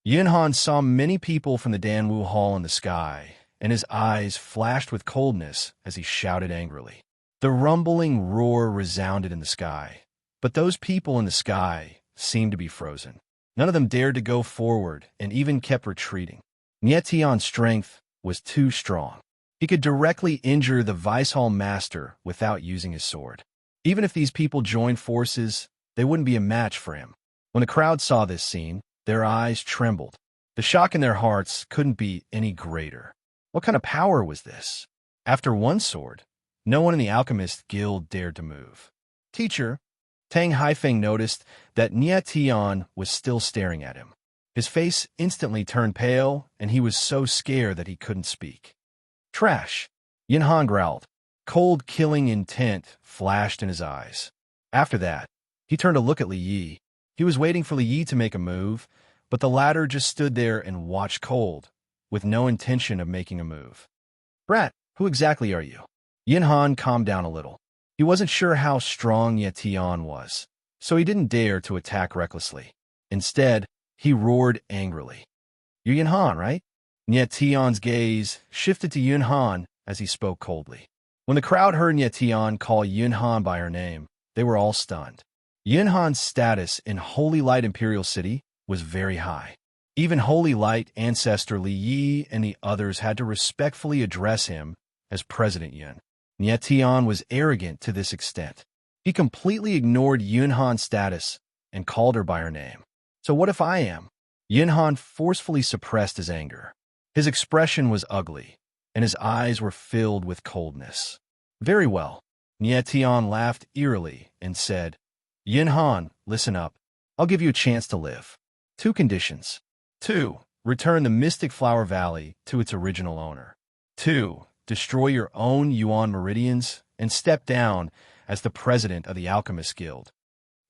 Speaker 1: Yunhan saw many people from the Danwu Hall in the sky, and his eyes flashed with coldness as he shouted angrily. The rumbling roar resounded in the sky, but those people in the sky seemed to be frozen. None of them dared to go forward and even kept retreating. Nietian's strength was too strong. He could directly injure the Vice Hall Master without using his sword. Even if these people joined forces, they wouldn't be a match for him. When the crowd saw this scene, their eyes trembled. The shock in their hearts couldn't be any greater. What kind of power was this? After one sword, no one in the Alchemist Guild dared to move. "Teacher," Tang Haifeng noticed that Nietian was still staring at him. His face instantly turned pale, and he was so scared that he couldn't speak. "Trash," Yinhan growled. Cold, killing intent flashed in his eyes. After that, he turned to look at Li Yi. He was waiting for Li Yi to make a move, but the latter just stood there and watched cold, with no intention of making a move. "Brat, who exactly are you?" Yinhan calmed down a little. He wasn't sure how strong Nietian was, so he didn't dare to attack recklessly. Instead, he roared angrily. "You're Yunhan, right?" Nietian's gaze shifted to Yunhan as he spoke coldly. When the crowd heard Nietian call Yunhan by her name, they were all stunned. Yunhan's status in Holy Light Imperial City was very high. Even Holy Light ancestor Li Yi and the others had to respectfully address him as President Yun. Nietian was arrogant to this extent. He completely ignored Yunhan's status and called her by her name. "So what if I am?" Yunhan forcefully suppressed his anger. His expression was ugly, and his eyes were filled with coldness. "Very well." Nietian laughed eerily and said, "Yunhan, listen up. I'll give you a chance to live. 2 conditions. 2. Return the Mystic Flower Valley to its original owner. 2. Destroy your own Yuan meridians and step down as the president of the Alchemist Guild."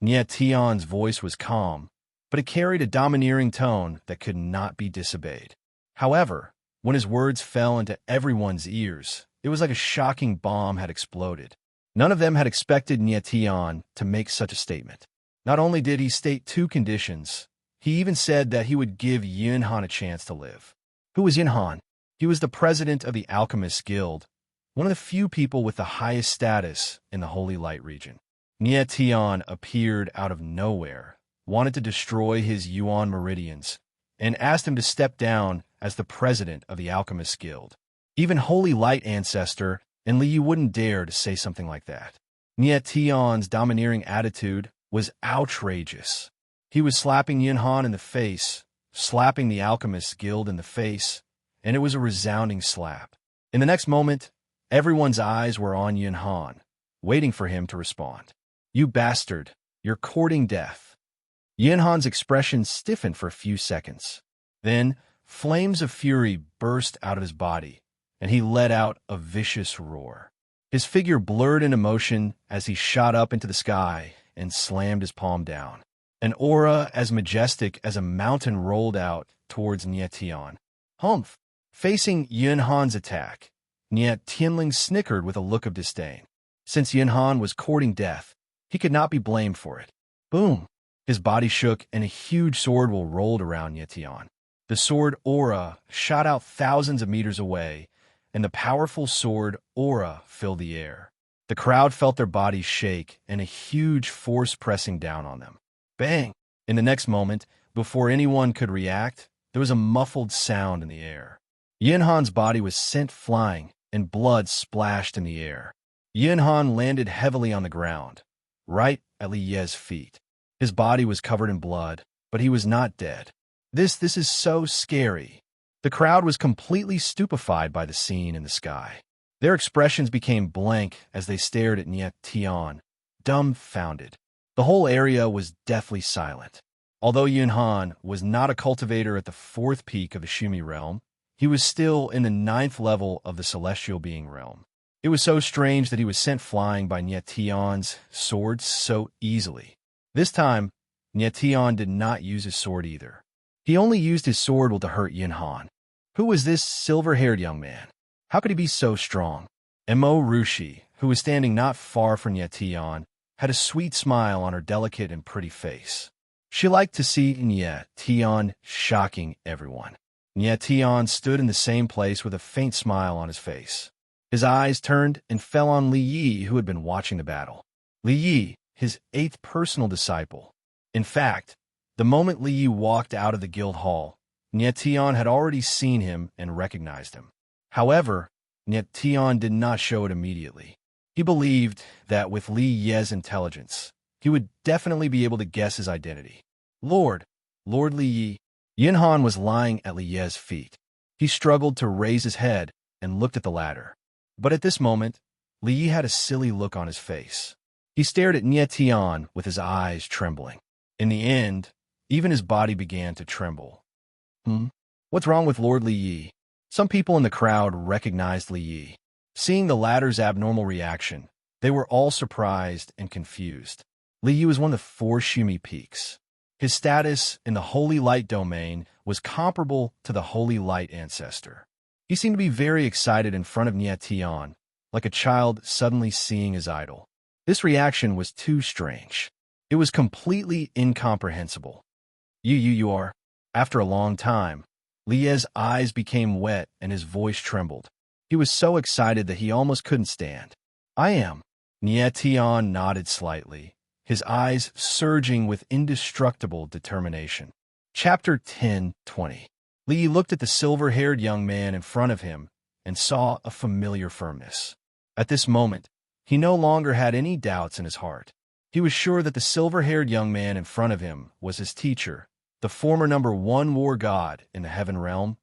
Speaker 1: Nietian's voice was calm, but it carried a domineering tone that could not be disobeyed. However, when his words fell into everyone's ears, it was like a shocking bomb had exploded. None of them had expected Nietian to make such a statement. Not only did he state 2 conditions, he even said that he would give Yunhan a chance to live. Who was Yunhan? He was the president of the Alchemist Guild, one of the few people with the highest status in the Holy Light region. Nietian appeared out of nowhere, wanted to destroy his Yuan meridians, and asked him to step down as the president of the Alchemist Guild. Even Holy Light ancestor and Li Yi wouldn't dare to say something like that. Nietian's domineering attitude was outrageous. He was slapping Yunhan in the face, slapping the Alchemist Guild in the face, and it was a resounding slap. In the next moment, everyone's eyes were on Yunhan, waiting for him to respond. "You bastard, you're courting death." Yunhan's expression stiffened for a few seconds. Then, flames of fury burst out of his body, and he let out a vicious roar. His figure blurred into motion as he shot up into the sky and slammed his palm down. An aura as majestic as a mountain rolled out towards Nietian. "Humph!" Facing Yunhan's attack, Nietianling snickered with a look of disdain. Since Yunhan was courting death, he could not be blamed for it. Boom! His body shook and a huge sword rolled around Nietian. The sword aura shot out thousands of meters away, and the powerful sword aura filled the air. The crowd felt their bodies shake and a huge force pressing down on them. Bang! In the next moment, before anyone could react, there was a muffled sound in the air. Yinhan's body was sent flying, and blood splashed in the air. Yinhan landed heavily on the ground, right at Li Ye's feet. His body was covered in blood, but he was not dead. This is so scary. The crowd was completely stupefied by the scene in the sky. Their expressions became blank as they stared at Niet Tian, dumbfounded. The whole area was deathly silent. Although Yunhan was not a cultivator at the 4th peak of the Shumi realm, he was still in the 9th level of the celestial being realm. It was so strange that he was sent flying by Niet Tian's sword so easily. This time, Niet Tian did not use his sword either. He only used his sword to hurt Yinhan. Who was this silver-haired young man? How could he be so strong? Mo Rushi, who was standing not far from Niet Tian, had a sweet smile on her delicate and pretty face. She liked to see Niet Tian shocking everyone. Niet Tian stood in the same place with a faint smile on his face. His eyes turned and fell on Li Yi, who had been watching the battle. Li Yi, his 8th personal disciple. In fact, the moment Li Yi walked out of the guild hall, Niet Tian had already seen him and recognized him. However, Niet Tian did not show it immediately. He believed that with Li Ye's intelligence, he would definitely be able to guess his identity. Lord Li Yi. Yinhan was lying at Li Ye's feet. He struggled to raise his head and looked at the ladder. But at this moment, Li Yi had a silly look on his face. He stared at Niet Tian with his eyes trembling. In the end, even his body began to tremble. What's wrong with Lord Li Yi? Some people in the crowd recognized Li Yi. Seeing the latter's abnormal reaction, they were all surprised and confused. Li Yi was one of the 4 Shumi peaks. His status in the Holy Light domain was comparable to the Holy Light ancestor. He seemed to be very excited in front of Niet Tian, like a child suddenly seeing his idol. This reaction was too strange. It was completely incomprehensible. You are. After a long time, Li Ye's eyes became wet and his voice trembled. He was so excited that he almost couldn't stand. I am. Niet Tian nodded slightly, his eyes surging with indestructible determination. Chapter 10:20. Li Yi looked at the silver-haired young man in front of him and saw a familiar firmness. At this moment, he no longer had any doubts in his heart. He was sure that the silver-haired young man in front of him was his teacher, the former #1 war god in the heaven realm,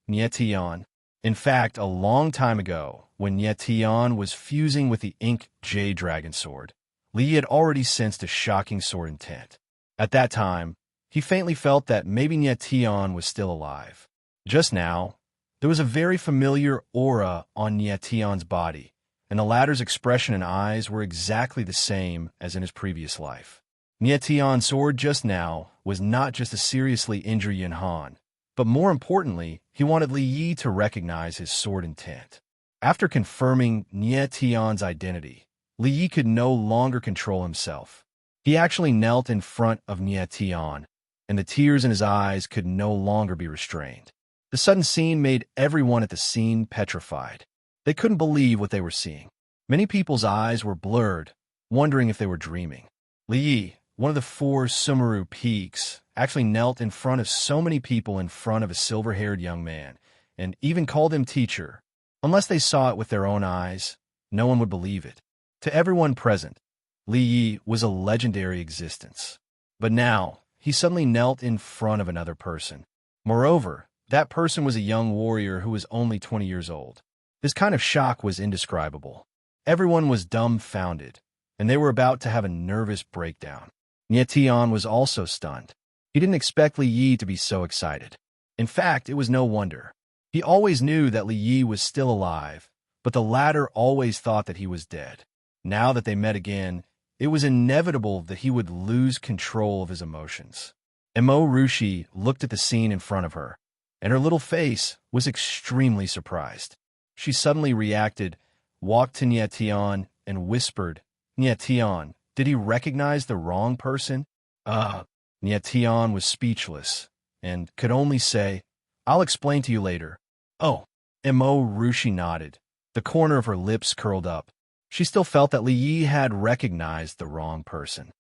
Speaker 1: Niet Tian. In fact, a long time ago, when Niet Tian was fusing with the Ink Jade Dragon Sword, Li Yi had already sensed a shocking sword intent. At that time, he faintly felt that maybe Niet Tian was still alive. Just now, there was a very familiar aura on Niet Tian's body, and the latter's expression and eyes were exactly the same as in his previous life. Niet Tian's sword just now was not just to seriously injure Yinhan, but more importantly, he wanted Li Yi to recognize his sword intent. After confirming Niet Tian's identity, Li Yi could no longer control himself. He actually knelt in front of Niet Tian, and the tears in his eyes could no longer be restrained. The sudden scene made everyone at the scene petrified. They couldn't believe what they were seeing. Many people's eyes were blurred, wondering if they were dreaming. Li Yi, one of the 4 Sumeru peaks, actually knelt in front of so many people in front of a silver-haired young man, and even called him teacher. Unless they saw it with their own eyes, no one would believe it. To everyone present, Li Yi was a legendary existence. But now, he suddenly knelt in front of another person. Moreover, that person was a young warrior who was only 20 years old. This kind of shock was indescribable. Everyone was dumbfounded, and they were about to have a nervous breakdown. Niet Tian was also stunned. He didn't expect Li Yi to be so excited. In fact, it was no wonder. He always knew that Li Yi was still alive, but the latter always thought that he was dead. Now that they met again, it was inevitable that he would lose control of his emotions. Mo Rushi looked at the scene in front of her, and her little face was extremely surprised. She suddenly reacted, walked to Niet Tian, and whispered, Niet Tian, did he recognize the wrong person? Niet Tian was speechless, and could only say, I'll explain to you later. Oh, Mo Rushi nodded. The corner of her lips curled up. She still felt that Li Yi had recognized the wrong person.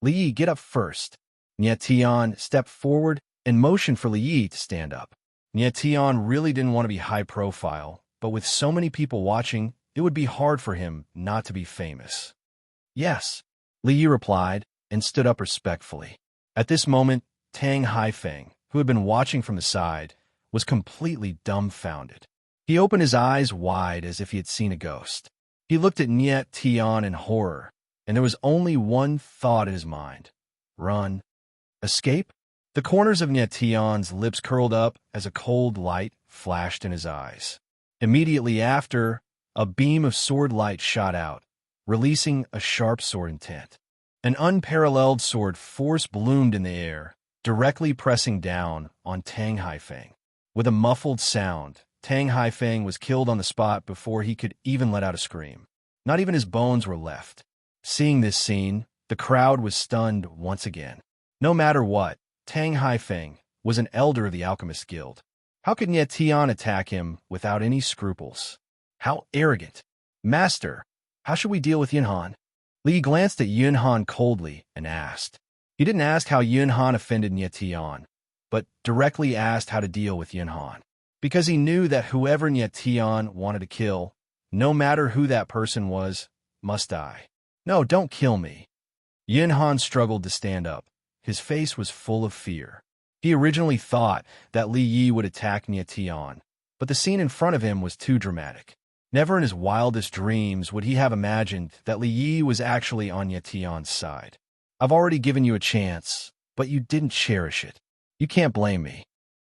Speaker 1: Li Yi, get up first. Nie Tian stepped forward and motioned for Li Yi to stand up. Nie Tian really didn't want to be high profile, but with so many people watching, it would be hard for him not to be famous. Yes, Li Yi replied and stood up respectfully. At this moment, Tang Haifeng, who had been watching from the side, was completely dumbfounded. He opened his eyes wide as if he had seen a ghost. He looked at Nie Tian in horror, and there was only one thought in his mind. Run. Escape? The corners of Nie Tian's lips curled up as a cold light flashed in his eyes. Immediately after, a beam of sword light shot out, releasing a sharp sword intent. An unparalleled sword force bloomed in the air, directly pressing down on Tang Haifeng. With a muffled sound, Tang Haifeng was killed on the spot before he could even let out a scream. Not even his bones were left. Seeing this scene, the crowd was stunned once again. No matter what, Tang Haifeng was an elder of the Alchemist Guild. How could Nie Tian attack him without any scruples? How arrogant! Master, how should we deal with Yunhan? Li glanced at Yunhan coldly and asked. He didn't ask how Yunhan offended Nie Tian, but directly asked how to deal with Yunhan. Because he knew that whoever Nie Tian wanted to kill, no matter who that person was, must die. No, don't kill me. Yunhan struggled to stand up. His face was full of fear. He originally thought that Li Yi would attack Nie Tian, but the scene in front of him was too dramatic. Never in his wildest dreams would he have imagined that Li Yi was actually on Nie Tian's side. I've already given you a chance, but you didn't cherish it. You can't blame me.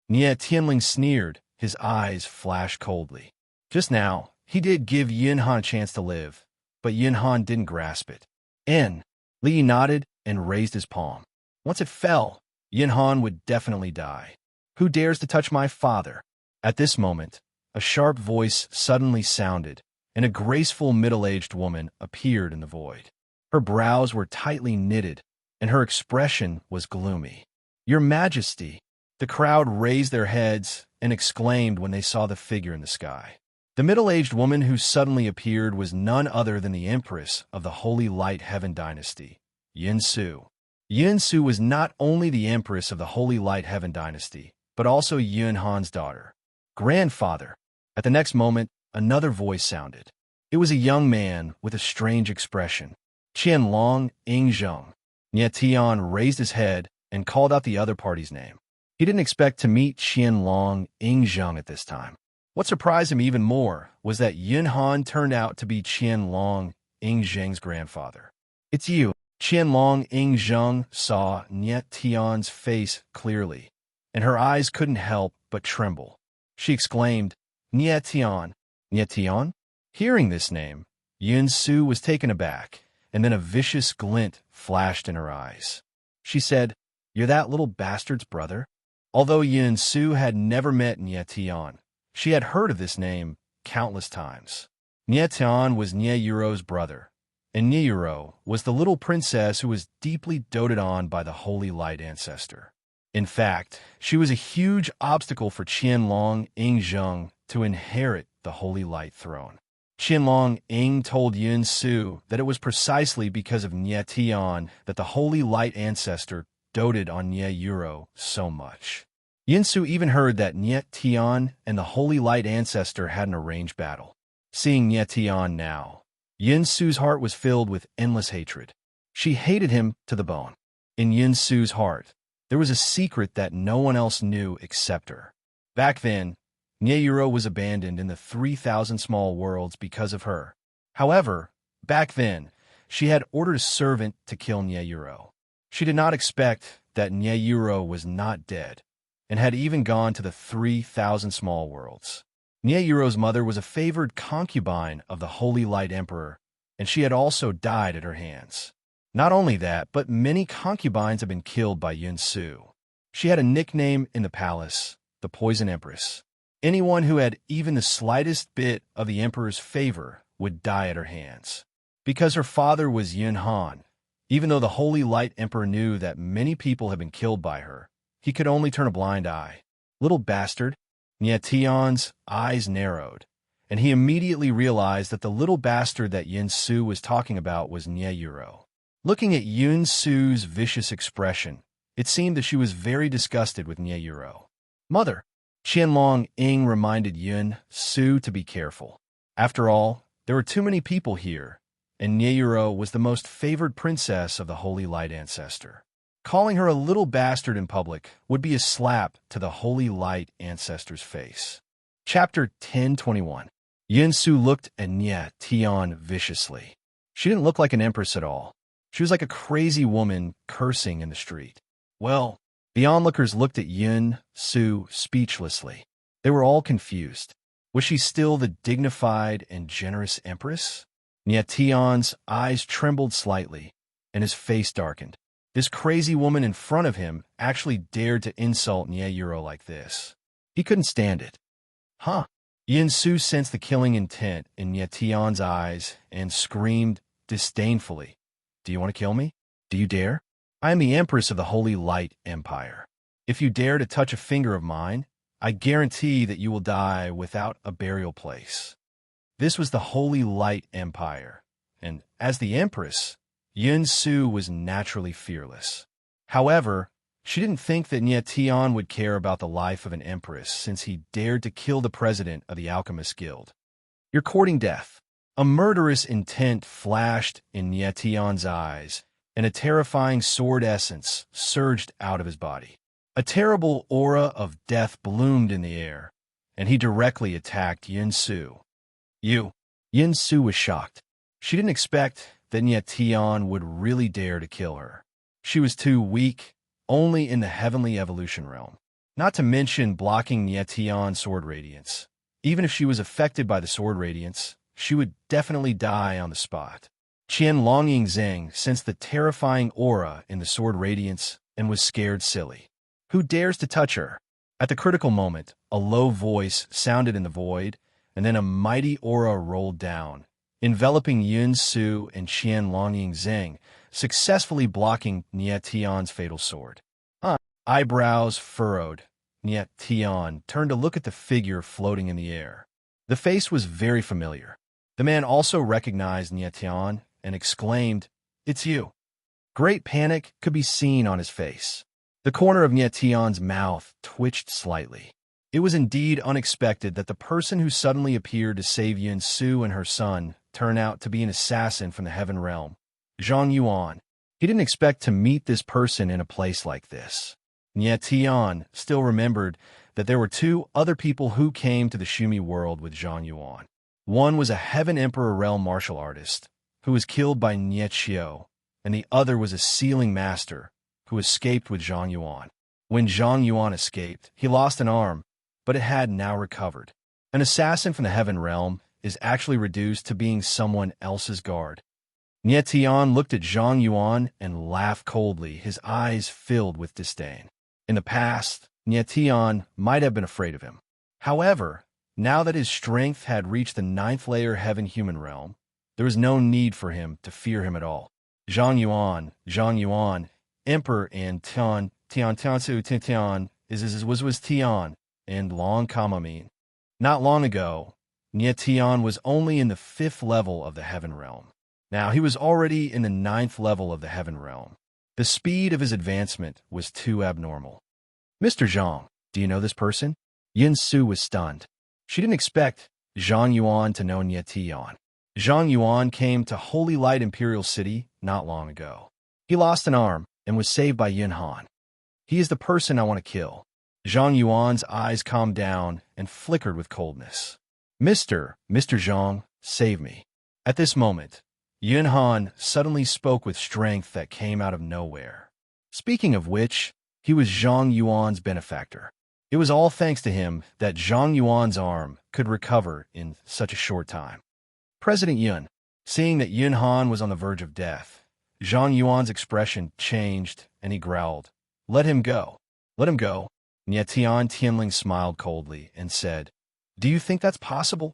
Speaker 1: Nie Tianling sneered, his eyes flashed coldly. Just now, he did give Yunhan a chance to live, but Yunhan didn't grasp it. Li Yi nodded and raised his palm. Once it fell, Yunhan would definitely die. Who dares to touch my father? At this moment, a sharp voice suddenly sounded, and a graceful middle-aged woman appeared in the void. Her brows were tightly knitted, and her expression was gloomy. Your Majesty! The crowd raised their heads and exclaimed when they saw the figure in the sky. The middle-aged woman who suddenly appeared was none other than the Empress of the Holy Light Heaven Dynasty, Yin Su. Yin Su was not only the Empress of the Holy Light Heaven Dynasty, but also Yunhan's daughter. Grandfather! At the next moment, another voice sounded. It was a young man with a strange expression. Qianlong Ingzheng. Nie Tian raised his head and called out the other party's name. He didn't expect to meet Qianlong Ingzheng at this time. What surprised him even more was that Yunhan turned out to be Qianlong Ingzheng's grandfather. It's you. Qianlong Ingzheng saw Nie Tian's face clearly, and her eyes couldn't help but tremble. She exclaimed, Nie Tian. Nie Tian? Hearing this name, Yin Su was taken aback, and then a vicious glint flashed in her eyes. She said, You're that little bastard's brother? Although Yin Su had never met Nie Tian, she had heard of this name countless times. Nie Tian was Nie Yuro's brother, and Nie Yuro was the little princess who was deeply doted on by the Holy Light Ancestor. In fact, she was a huge obstacle for Qianlong Ingzheng to inherit the Holy Light throne. Qianlong Ing told Yin Su that it was precisely because of Nie Tian that the Holy Light Ancestor doted on Nie Yuro so much. Yin Su even heard that Nie Tian and the Holy Light Ancestor had an arranged battle. Seeing Nie Tian now, Yin Su's heart was filled with endless hatred. She hated him to the bone. In Yin Su's heart, there was a secret that no one else knew except her. Back then, Nie Yuro was abandoned in the 3,000 small worlds because of her. However, back then, she had ordered a servant to kill Nie Yuro. She did not expect that Nie Yuro was not dead, and had even gone to the 3,000 small worlds. Nie Yuro's mother was a favored concubine of the Holy Light Emperor, and she had also died at her hands. Not only that, but many concubines had been killed by Yin Su. She had a nickname in the palace, the Poison Empress. Anyone who had even the slightest bit of the Emperor's favor would die at her hands. Because her father was Yunhan, even though the Holy Light Emperor knew that many people had been killed by her, he could only turn a blind eye. Little bastard. Nye Tian's eyes narrowed, and he immediately realized that the little bastard that Yin Su was talking about was Nye Yuro. Looking at Yin Su's vicious expression, it seemed that she was very disgusted with Nye Yuro. Mother, Qianlong Ying reminded Yin Su to be careful. After all, there were too many people here, and Nye Yuro was the most favored princess of the Holy Light Ancestor. Calling her a little bastard in public would be a slap to the Holy Light Ancestor's face. Chapter 1021. Yin Su looked at Nye Tian viciously. She didn't look like an empress at all. She was like a crazy woman cursing in the street. Well, the onlookers looked at Yin Su speechlessly. They were all confused. Was she still the dignified and generous empress? Nye Tian's eyes trembled slightly, and his face darkened. This crazy woman in front of him actually dared to insult Nye Yuro like this. He couldn't stand it. Huh? Yin Su sensed the killing intent in Nye Tian's eyes and screamed disdainfully, "Do you want to kill me? Do you dare? I am the Empress of the Holy Light Empire. If you dare to touch a finger of mine, I guarantee that you will die without a burial place." This was the Holy Light Empire, and as the Empress, Yin Su was naturally fearless. However, she didn't think that Nye Tian would care about the life of an empress since he dared to kill the president of the Alchemist Guild. "You're courting death." A murderous intent flashed in Nye Tian's eyes, and a terrifying sword essence surged out of his body. A terrible aura of death bloomed in the air, and he directly attacked Yin Su. "You." Yin Su was shocked. She didn't expect that Nye Tian would really dare to kill her. She was too weak, only in the heavenly evolution realm. Not to mention blocking Nye Tian's sword radiance. Even if she was affected by the sword radiance, she would definitely die on the spot. Qianlong Zheng sensed the terrifying aura in the sword radiance and was scared silly. Who dares to touch her? At the critical moment, a low voice sounded in the void, and then a mighty aura rolled down, enveloping Yin Su and Qianlong Zheng, successfully blocking Nye Tian's fatal sword. Eyebrows furrowed, Nye Tian turned to look at the figure floating in the air. The face was very familiar. The man also recognized Nye Tian and exclaimed, "It's you." Great panic could be seen on his face. The corner of Nye Tian's mouth twitched slightly. It was indeed unexpected that the person who suddenly appeared to save Yin Su and her son turned out to be an assassin from the Heaven Realm, Zhang Yuan. He didn't expect to meet this person in a place like this. Nye Tian still remembered that there were two other people who came to the Shumi world with Zhang Yuan. One was a Heaven Emperor realm martial artist, who was killed by Nye Qiu, and the other was a sealing master, who escaped with Zhang Yuan. When Zhang Yuan escaped, he lost an arm, but it had now recovered. An assassin from the Heaven Realm is actually reduced to being someone else's guard. Nye Tian looked at Zhang Yuan and laughed coldly, his eyes filled with disdain. In the past, Nye Tian might have been afraid of him. However, now that his strength had reached the 9th layer Heaven Human Realm, there was no need for him to fear him at all. Zhang Yuan, Emperor and Tian was Tian, and Long Kamamin. Not long ago, Nye Tian was only in the 5th level of the Heaven Realm. Now he was already in the 9th level of the Heaven Realm. The speed of his advancement was too abnormal. "Mr. Zhang, do you know this person?" Yin Su was stunned. She didn't expect Zhang Yuan to know Nye Tian. Zhang Yuan came to Holy Light Imperial City not long ago. He lost an arm and was saved by Yin Han. "He is the person I want to kill." Zhang Yuan's eyes calmed down and flickered with coldness. Mr. Zhang, save me." At this moment, Yin Han suddenly spoke with strength that came out of nowhere. Speaking of which, he was Zhang Yuan's benefactor. It was all thanks to him that Zhang Yuan's arm could recover in such a short time. President Yun, seeing that Yin Han was on the verge of death, Zhang Yuan's expression changed and he growled, "Let him go. Let him go." Nye Tianling smiled coldly and said, "Do you think that's possible?"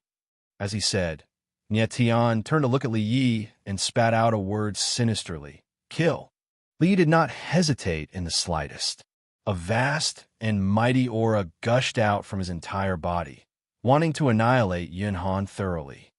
Speaker 1: As he said, Nye Tian turned to look at Li Yi and spat out a word sinisterly, "Kill." Li Yi did not hesitate in the slightest. A vast and mighty aura gushed out from his entire body, wanting to annihilate Yunhan thoroughly.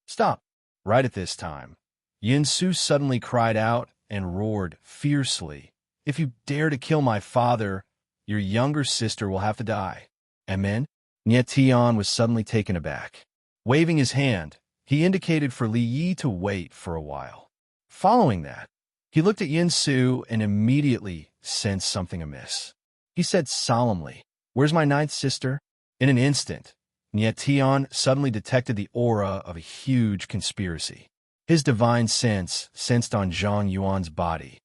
Speaker 1: Stop! Right at this time, Yin-Su suddenly cried out and roared fiercely, "If you dare to kill my father, your younger sister will have to die." And then, Nye Tian was suddenly taken aback. Waving his hand, he indicated for Li Yi to wait for a while. Following that, he looked at Yin-Su and immediately sensed something amiss. He said solemnly, "Where's my ninth sister?" In an instant, Nye Tian suddenly detected the aura of a huge conspiracy. His divine sense sensed on Zhang Yuan's body,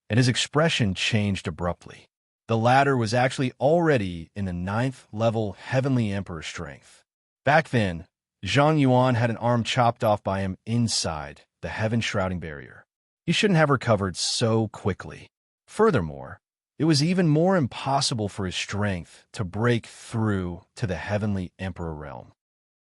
Speaker 1: and his expression changed abruptly. The latter was actually already in the 9th level Heavenly Emperor strength. Back then, Zhang Yuan had an arm chopped off by him inside the Heaven Shrouding Barrier. He shouldn't have recovered so quickly. Furthermore, it was even more impossible for his strength to break through to the Heavenly Emperor realm.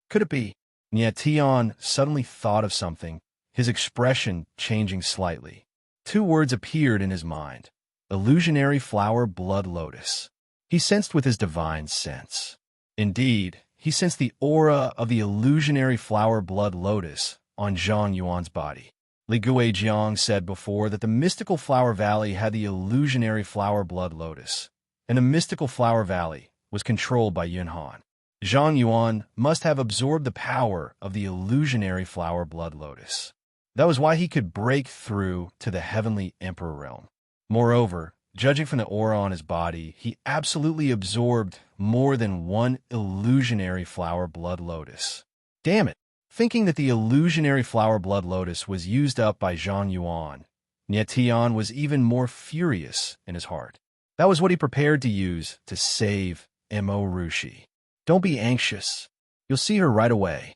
Speaker 1: Could it be? Nye Tian suddenly thought of something, his expression changing slightly. 2 words appeared in his mind: illusionary flower blood lotus. He sensed with his divine sense. Indeed, he sensed the aura of the illusionary flower blood lotus on Zhang Yuan's body. Li Guijiang said before that the mystical flower valley had the illusionary flower blood lotus, and the mystical flower valley was controlled by Yunhan. Zhang Yuan must have absorbed the power of the illusionary flower blood lotus. That was why he could break through to the Heavenly Emperor realm. Moreover, judging from the aura on his body, he absolutely absorbed more than one illusionary flower blood lotus. Damn it! Thinking that the illusionary flower blood lotus was used up by Zhang Yuan, Nye Tian was even more furious in his heart. That was what he prepared to use to save Mo Rushi. "Don't be anxious. You'll see her right away."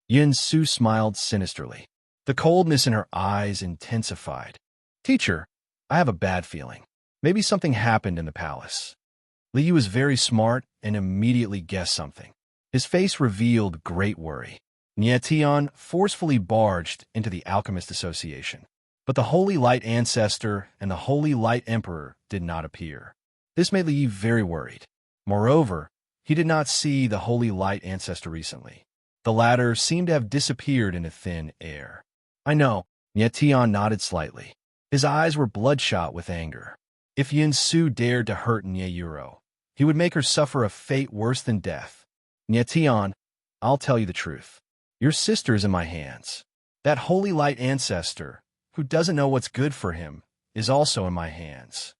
Speaker 1: Yin-Su smiled sinisterly. The coldness in her eyes intensified. "Teacher, I have a bad feeling. Maybe something happened in the palace." Li Yu was very smart and immediately guessed something. His face revealed great worry. Nye Tian forcefully barged into the Alchemist Association, but the Holy Light Ancestor and the Holy Light Emperor did not appear. This made Li Yi very worried. Moreover, he did not see the Holy Light Ancestor recently. The latter seemed to have disappeared into thin air. "I know." Nye Tian nodded slightly. His eyes were bloodshot with anger. If Yin-Su dared to hurt Nye Yuro, he would make her suffer a fate worse than death. "Nye Tian, I'll tell you the truth. Your sister is in my hands. That Holy Light Ancestor, who doesn't know what's good for him, is also in my hands."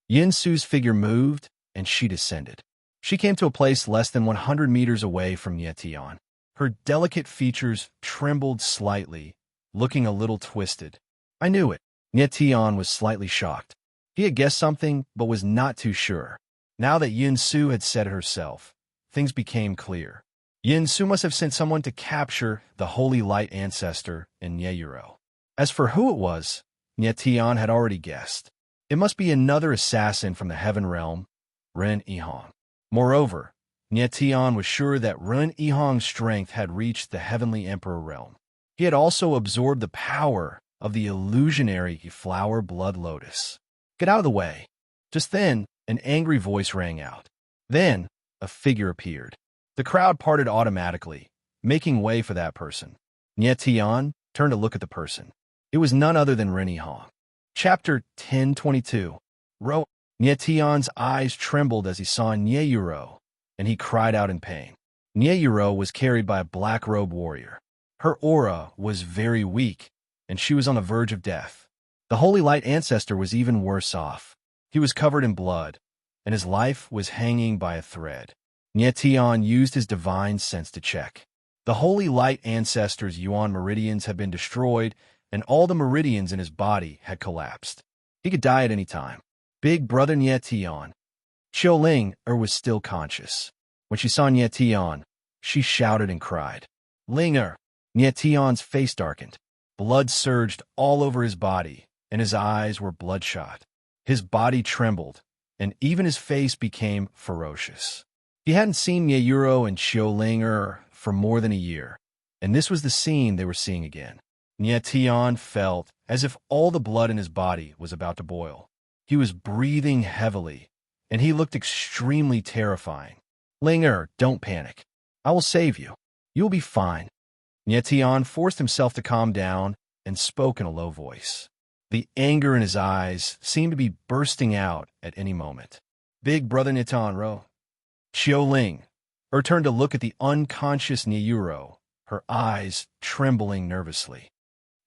Speaker 1: Yin-Su's figure moved, and she descended. She came to a place less than 100 meters away from Nye Tian. Her delicate features trembled slightly, looking a little twisted. "I knew it." Nye Tian was slightly shocked. He had guessed something, but was not too sure. Now that Yin-Su had said it herself, things became clear. Yin-Su must have sent someone to capture the Holy Light Ancestor in Nyeyuro. As for who it was, Nye Tian had already guessed. It must be another assassin from the Heaven Realm, Ren Yihong. Moreover, Nye Tian was sure that Ren Yihong's strength had reached the Heavenly Emperor realm. He had also absorbed the power of the illusionary flower blood lotus. "Get out of the way." Just then, an angry voice rang out. Then, a figure appeared. The crowd parted automatically, making way for that person. Nye Tian turned to look at the person. It was none other than Ren Yihong. Chapter 1022. Nye Tian's eyes trembled as he saw Nyeyuro, and he cried out in pain. Nyeyuro was carried by a black-robed warrior. Her aura was very weak, and she was on the verge of death. The Holy Light Ancestor was even worse off. He was covered in blood, and his life was hanging by a thread. Nye Tian used his divine sense to check. The Holy Light Ancestor's Yuan meridians had been destroyed, and all the meridians in his body had collapsed. He could die at any time. Big brother Nye Tian. Xiaoling was still conscious. When she saw Nye Tian, she shouted and cried. "Linger!" Nye Tian's face darkened. Blood surged all over his body, and his eyes were bloodshot. His body trembled, and even his face became ferocious. He hadn't seen Nyeyuro and Xiaoling for more than a year, and this was the scene they were seeing again. Nye Tian felt as if all the blood in his body was about to boil. He was breathing heavily, and he looked extremely terrifying. Ling, don't panic. I will save you. You will be fine. Nye Tian forced himself to calm down and spoke in a low voice. The anger in his eyes seemed to be bursting out at any moment. Big brother Nitan Ro. Ling turned to look at the unconscious Nyuro, her eyes trembling nervously.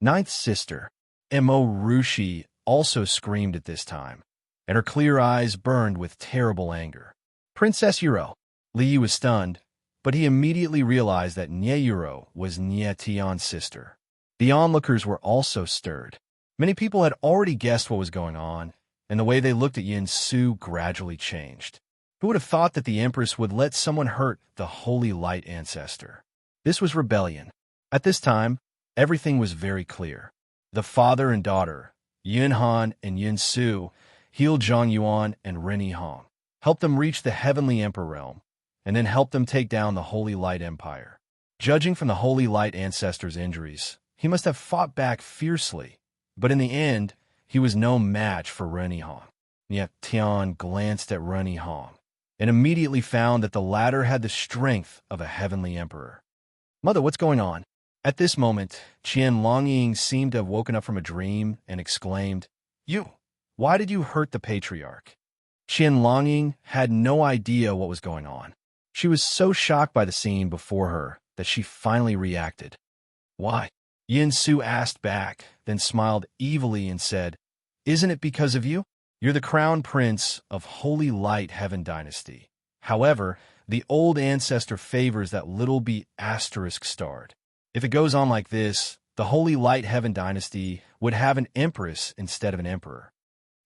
Speaker 1: Ninth sister, Mo Rushi, also screamed at this time, and her clear eyes burned with terrible anger. Princess Yuro. Li was stunned, but he immediately realized that Nye Yuro was Nye Tian's sister. The onlookers were also stirred. Many people had already guessed what was going on, and the way they looked at Yin Su gradually changed. Who would have thought that the Empress would let someone hurt the Holy Light Ancestor? This was rebellion. At this time, everything was very clear. The father and daughter, Yin Han and Yin Su, healed Zhang Yuan and Ren Yihong, helped them reach the Heavenly Emperor realm, and then helped them take down the Holy Light Empire. Judging from the Holy Light Ancestor's injuries, he must have fought back fiercely, but in the end, he was no match for Ren Yihong. Yet Tian glanced at Ren Yihong and immediately found that the latter had the strength of a heavenly emperor. Mother, what's going on? At this moment, Qian Longying seemed to have woken up from a dream and exclaimed, Why did you hurt the patriarch? Qian Longying had no idea what was going on. She was so shocked by the scene before her that she finally reacted. Why? Yin Su asked back, then smiled evilly and said, Isn't it because of you? You're the crown prince of Holy Light Heaven Dynasty. However, the old ancestor favors that little b asterisk starred. If it goes on like this, the Holy Light Heaven Dynasty would have an empress instead of an emperor.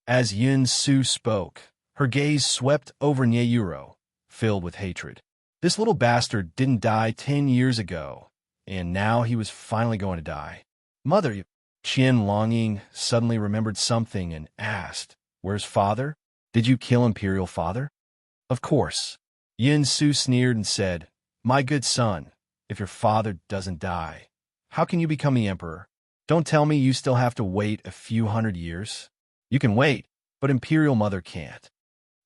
Speaker 1: As Yin Su spoke, her gaze swept over Nye Yuro, filled with hatred. This little bastard didn't die 10 years ago, and now he was finally going to die. Mother, Qian Longying suddenly remembered something and asked, Where's father? Did you kill Imperial Father? Of course. Yin Su sneered and said, My good son, if your father doesn't die, how can you become the emperor? Don't tell me you still have to wait a few hundred years. You can wait, but Imperial Mother can't.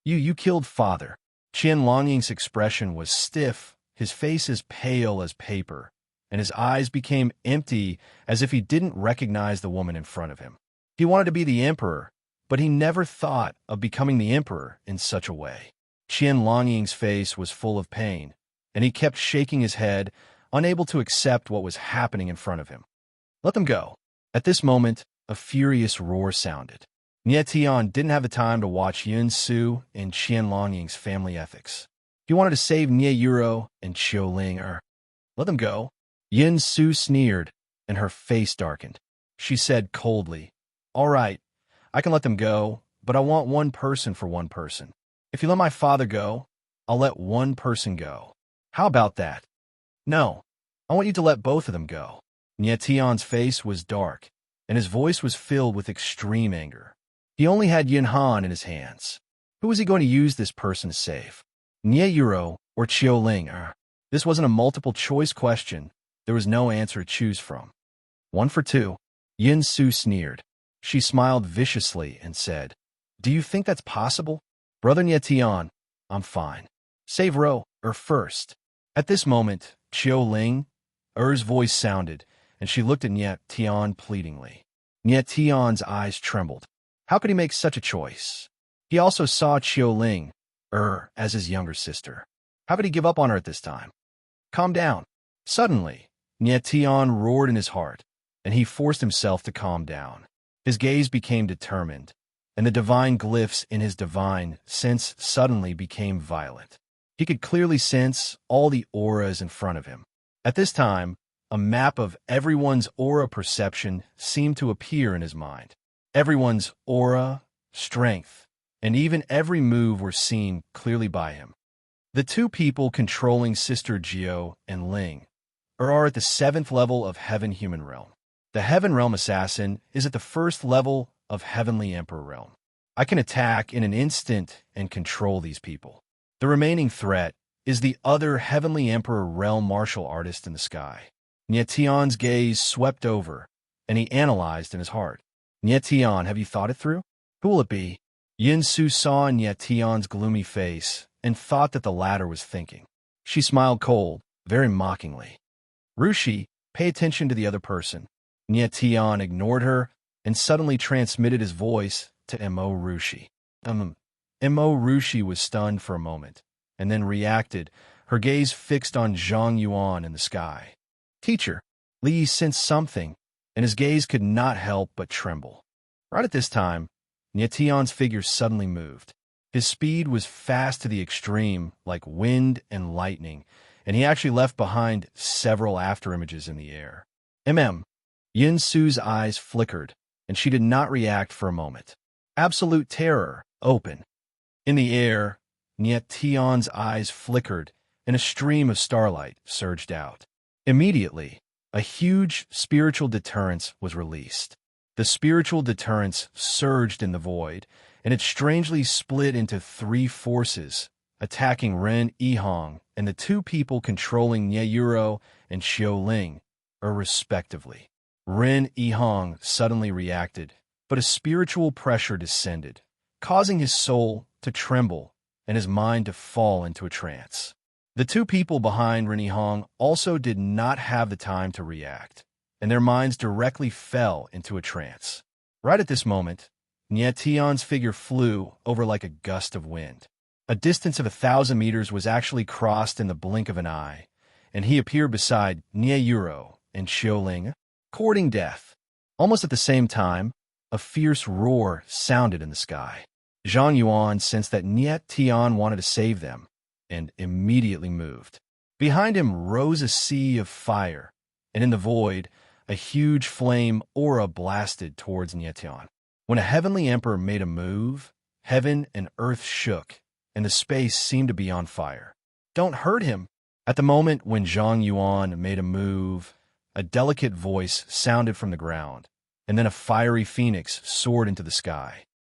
Speaker 1: You killed father. Qian Longying's expression was stiff, his face as pale as paper, and his eyes became empty as if he didn't recognize the woman in front of him. He wanted to be the emperor, but he never thought of becoming the emperor in such a way. Qian Longying's face was full of pain, and he kept shaking his head, unable to accept what was happening in front of him. Let them go. At this moment, a furious roar sounded. Nye Tian didn't have the time to watch Yin Su and Qian Longying's family ethics. He wanted to save Nye Yuro and Ling. Let them go. Yin Su sneered, and her face darkened. She said coldly, All right, I can let them go, but I want one person for one person. If you let my father go, I'll let one person go. How about that? No, I want you to let both of them go. Nye Tian's face was dark, and his voice was filled with extreme anger. He only had Yin Han in his hands. Who was he going to use this person to save? Nye Yuro or Ling? This wasn't a multiple-choice question. There was no answer to choose from. 1 for 2. Yin Su sneered. She smiled viciously and said, Do you think that's possible? Brother Nye Tian, I'm fine. Save Ro, first. At this moment, Ling, voice sounded, and she looked at Nye Tian pleadingly. Nye Tian's eyes trembled. How could he make such a choice? He also saw Ling, as his younger sister. How could he give up on her at this time? Calm down. Suddenly, Nye Tian roared in his heart, and he forced himself to calm down. His gaze became determined, and the divine glyphs in his divine sense suddenly became violent. He could clearly sense all the auras in front of him. At this time, a map of everyone's aura perception seemed to appear in his mind. Everyone's aura, strength, and even every move were seen clearly by him. The two people controlling Sister Jiao and Ling are at the 7th level of Heaven Human Realm. The Heaven Realm Assassin is at the 1st level of Heavenly Emperor Realm. I can attack in an instant and control these people. The remaining threat is the other Heavenly Emperor Realm martial artist in the sky. Nye Tian's gaze swept over, and he analyzed in his heart. Nye Tian, have you thought it through? Who will it be? Yin Su saw Nye Tian's gloomy face and thought that the latter was thinking. She smiled cold, very mockingly. Rushi, pay attention to the other person. Nye Tian ignored her and suddenly transmitted his voice to Mo Rushi. Mo Rushi was stunned for a moment, and then reacted, her gaze fixed on Zhang Yuan in the sky. Teacher, Li sensed something, and his gaze could not help but tremble. Right at this time, Nye Tian's figure suddenly moved. His speed was fast to the extreme, like wind and lightning, and he actually left behind several afterimages in the air. Yin Su's eyes flickered, and she did not react for a moment. Absolute terror, open. In the air, Nye Tian's eyes flickered, and a stream of starlight surged out. Immediately, a huge spiritual deterrence was released. The spiritual deterrence surged in the void, and it strangely split into three forces, attacking Ren Yihong and the two people controlling Nye Yuro and Xiao Ling, respectively. Ren Yihong suddenly reacted, but a spiritual pressure descended, causing his soul to tremble and his mind to fall into a trance. The two people behind Ren Yihong also did not have the time to react, and their minds directly fell into a trance. Right at this moment, Nye Tian's figure flew over like a gust of wind. A distance of 1,000 meters was actually crossed in the blink of an eye, and he appeared beside Nye Yuro and Xiao Ling, courting death. Almost at the same time, a fierce roar sounded in the sky. Zhang Yuan sensed that Nye Tian wanted to save them, and immediately moved. Behind him rose a sea of fire, and in the void, a huge flame aura blasted towards Nye Tian. When a heavenly emperor made a move, heaven and earth shook, and the space seemed to be on fire. Don't hurt him! At the moment when Zhang Yuan made a move, a delicate voice sounded from the ground, and then a fiery phoenix soared into the sky.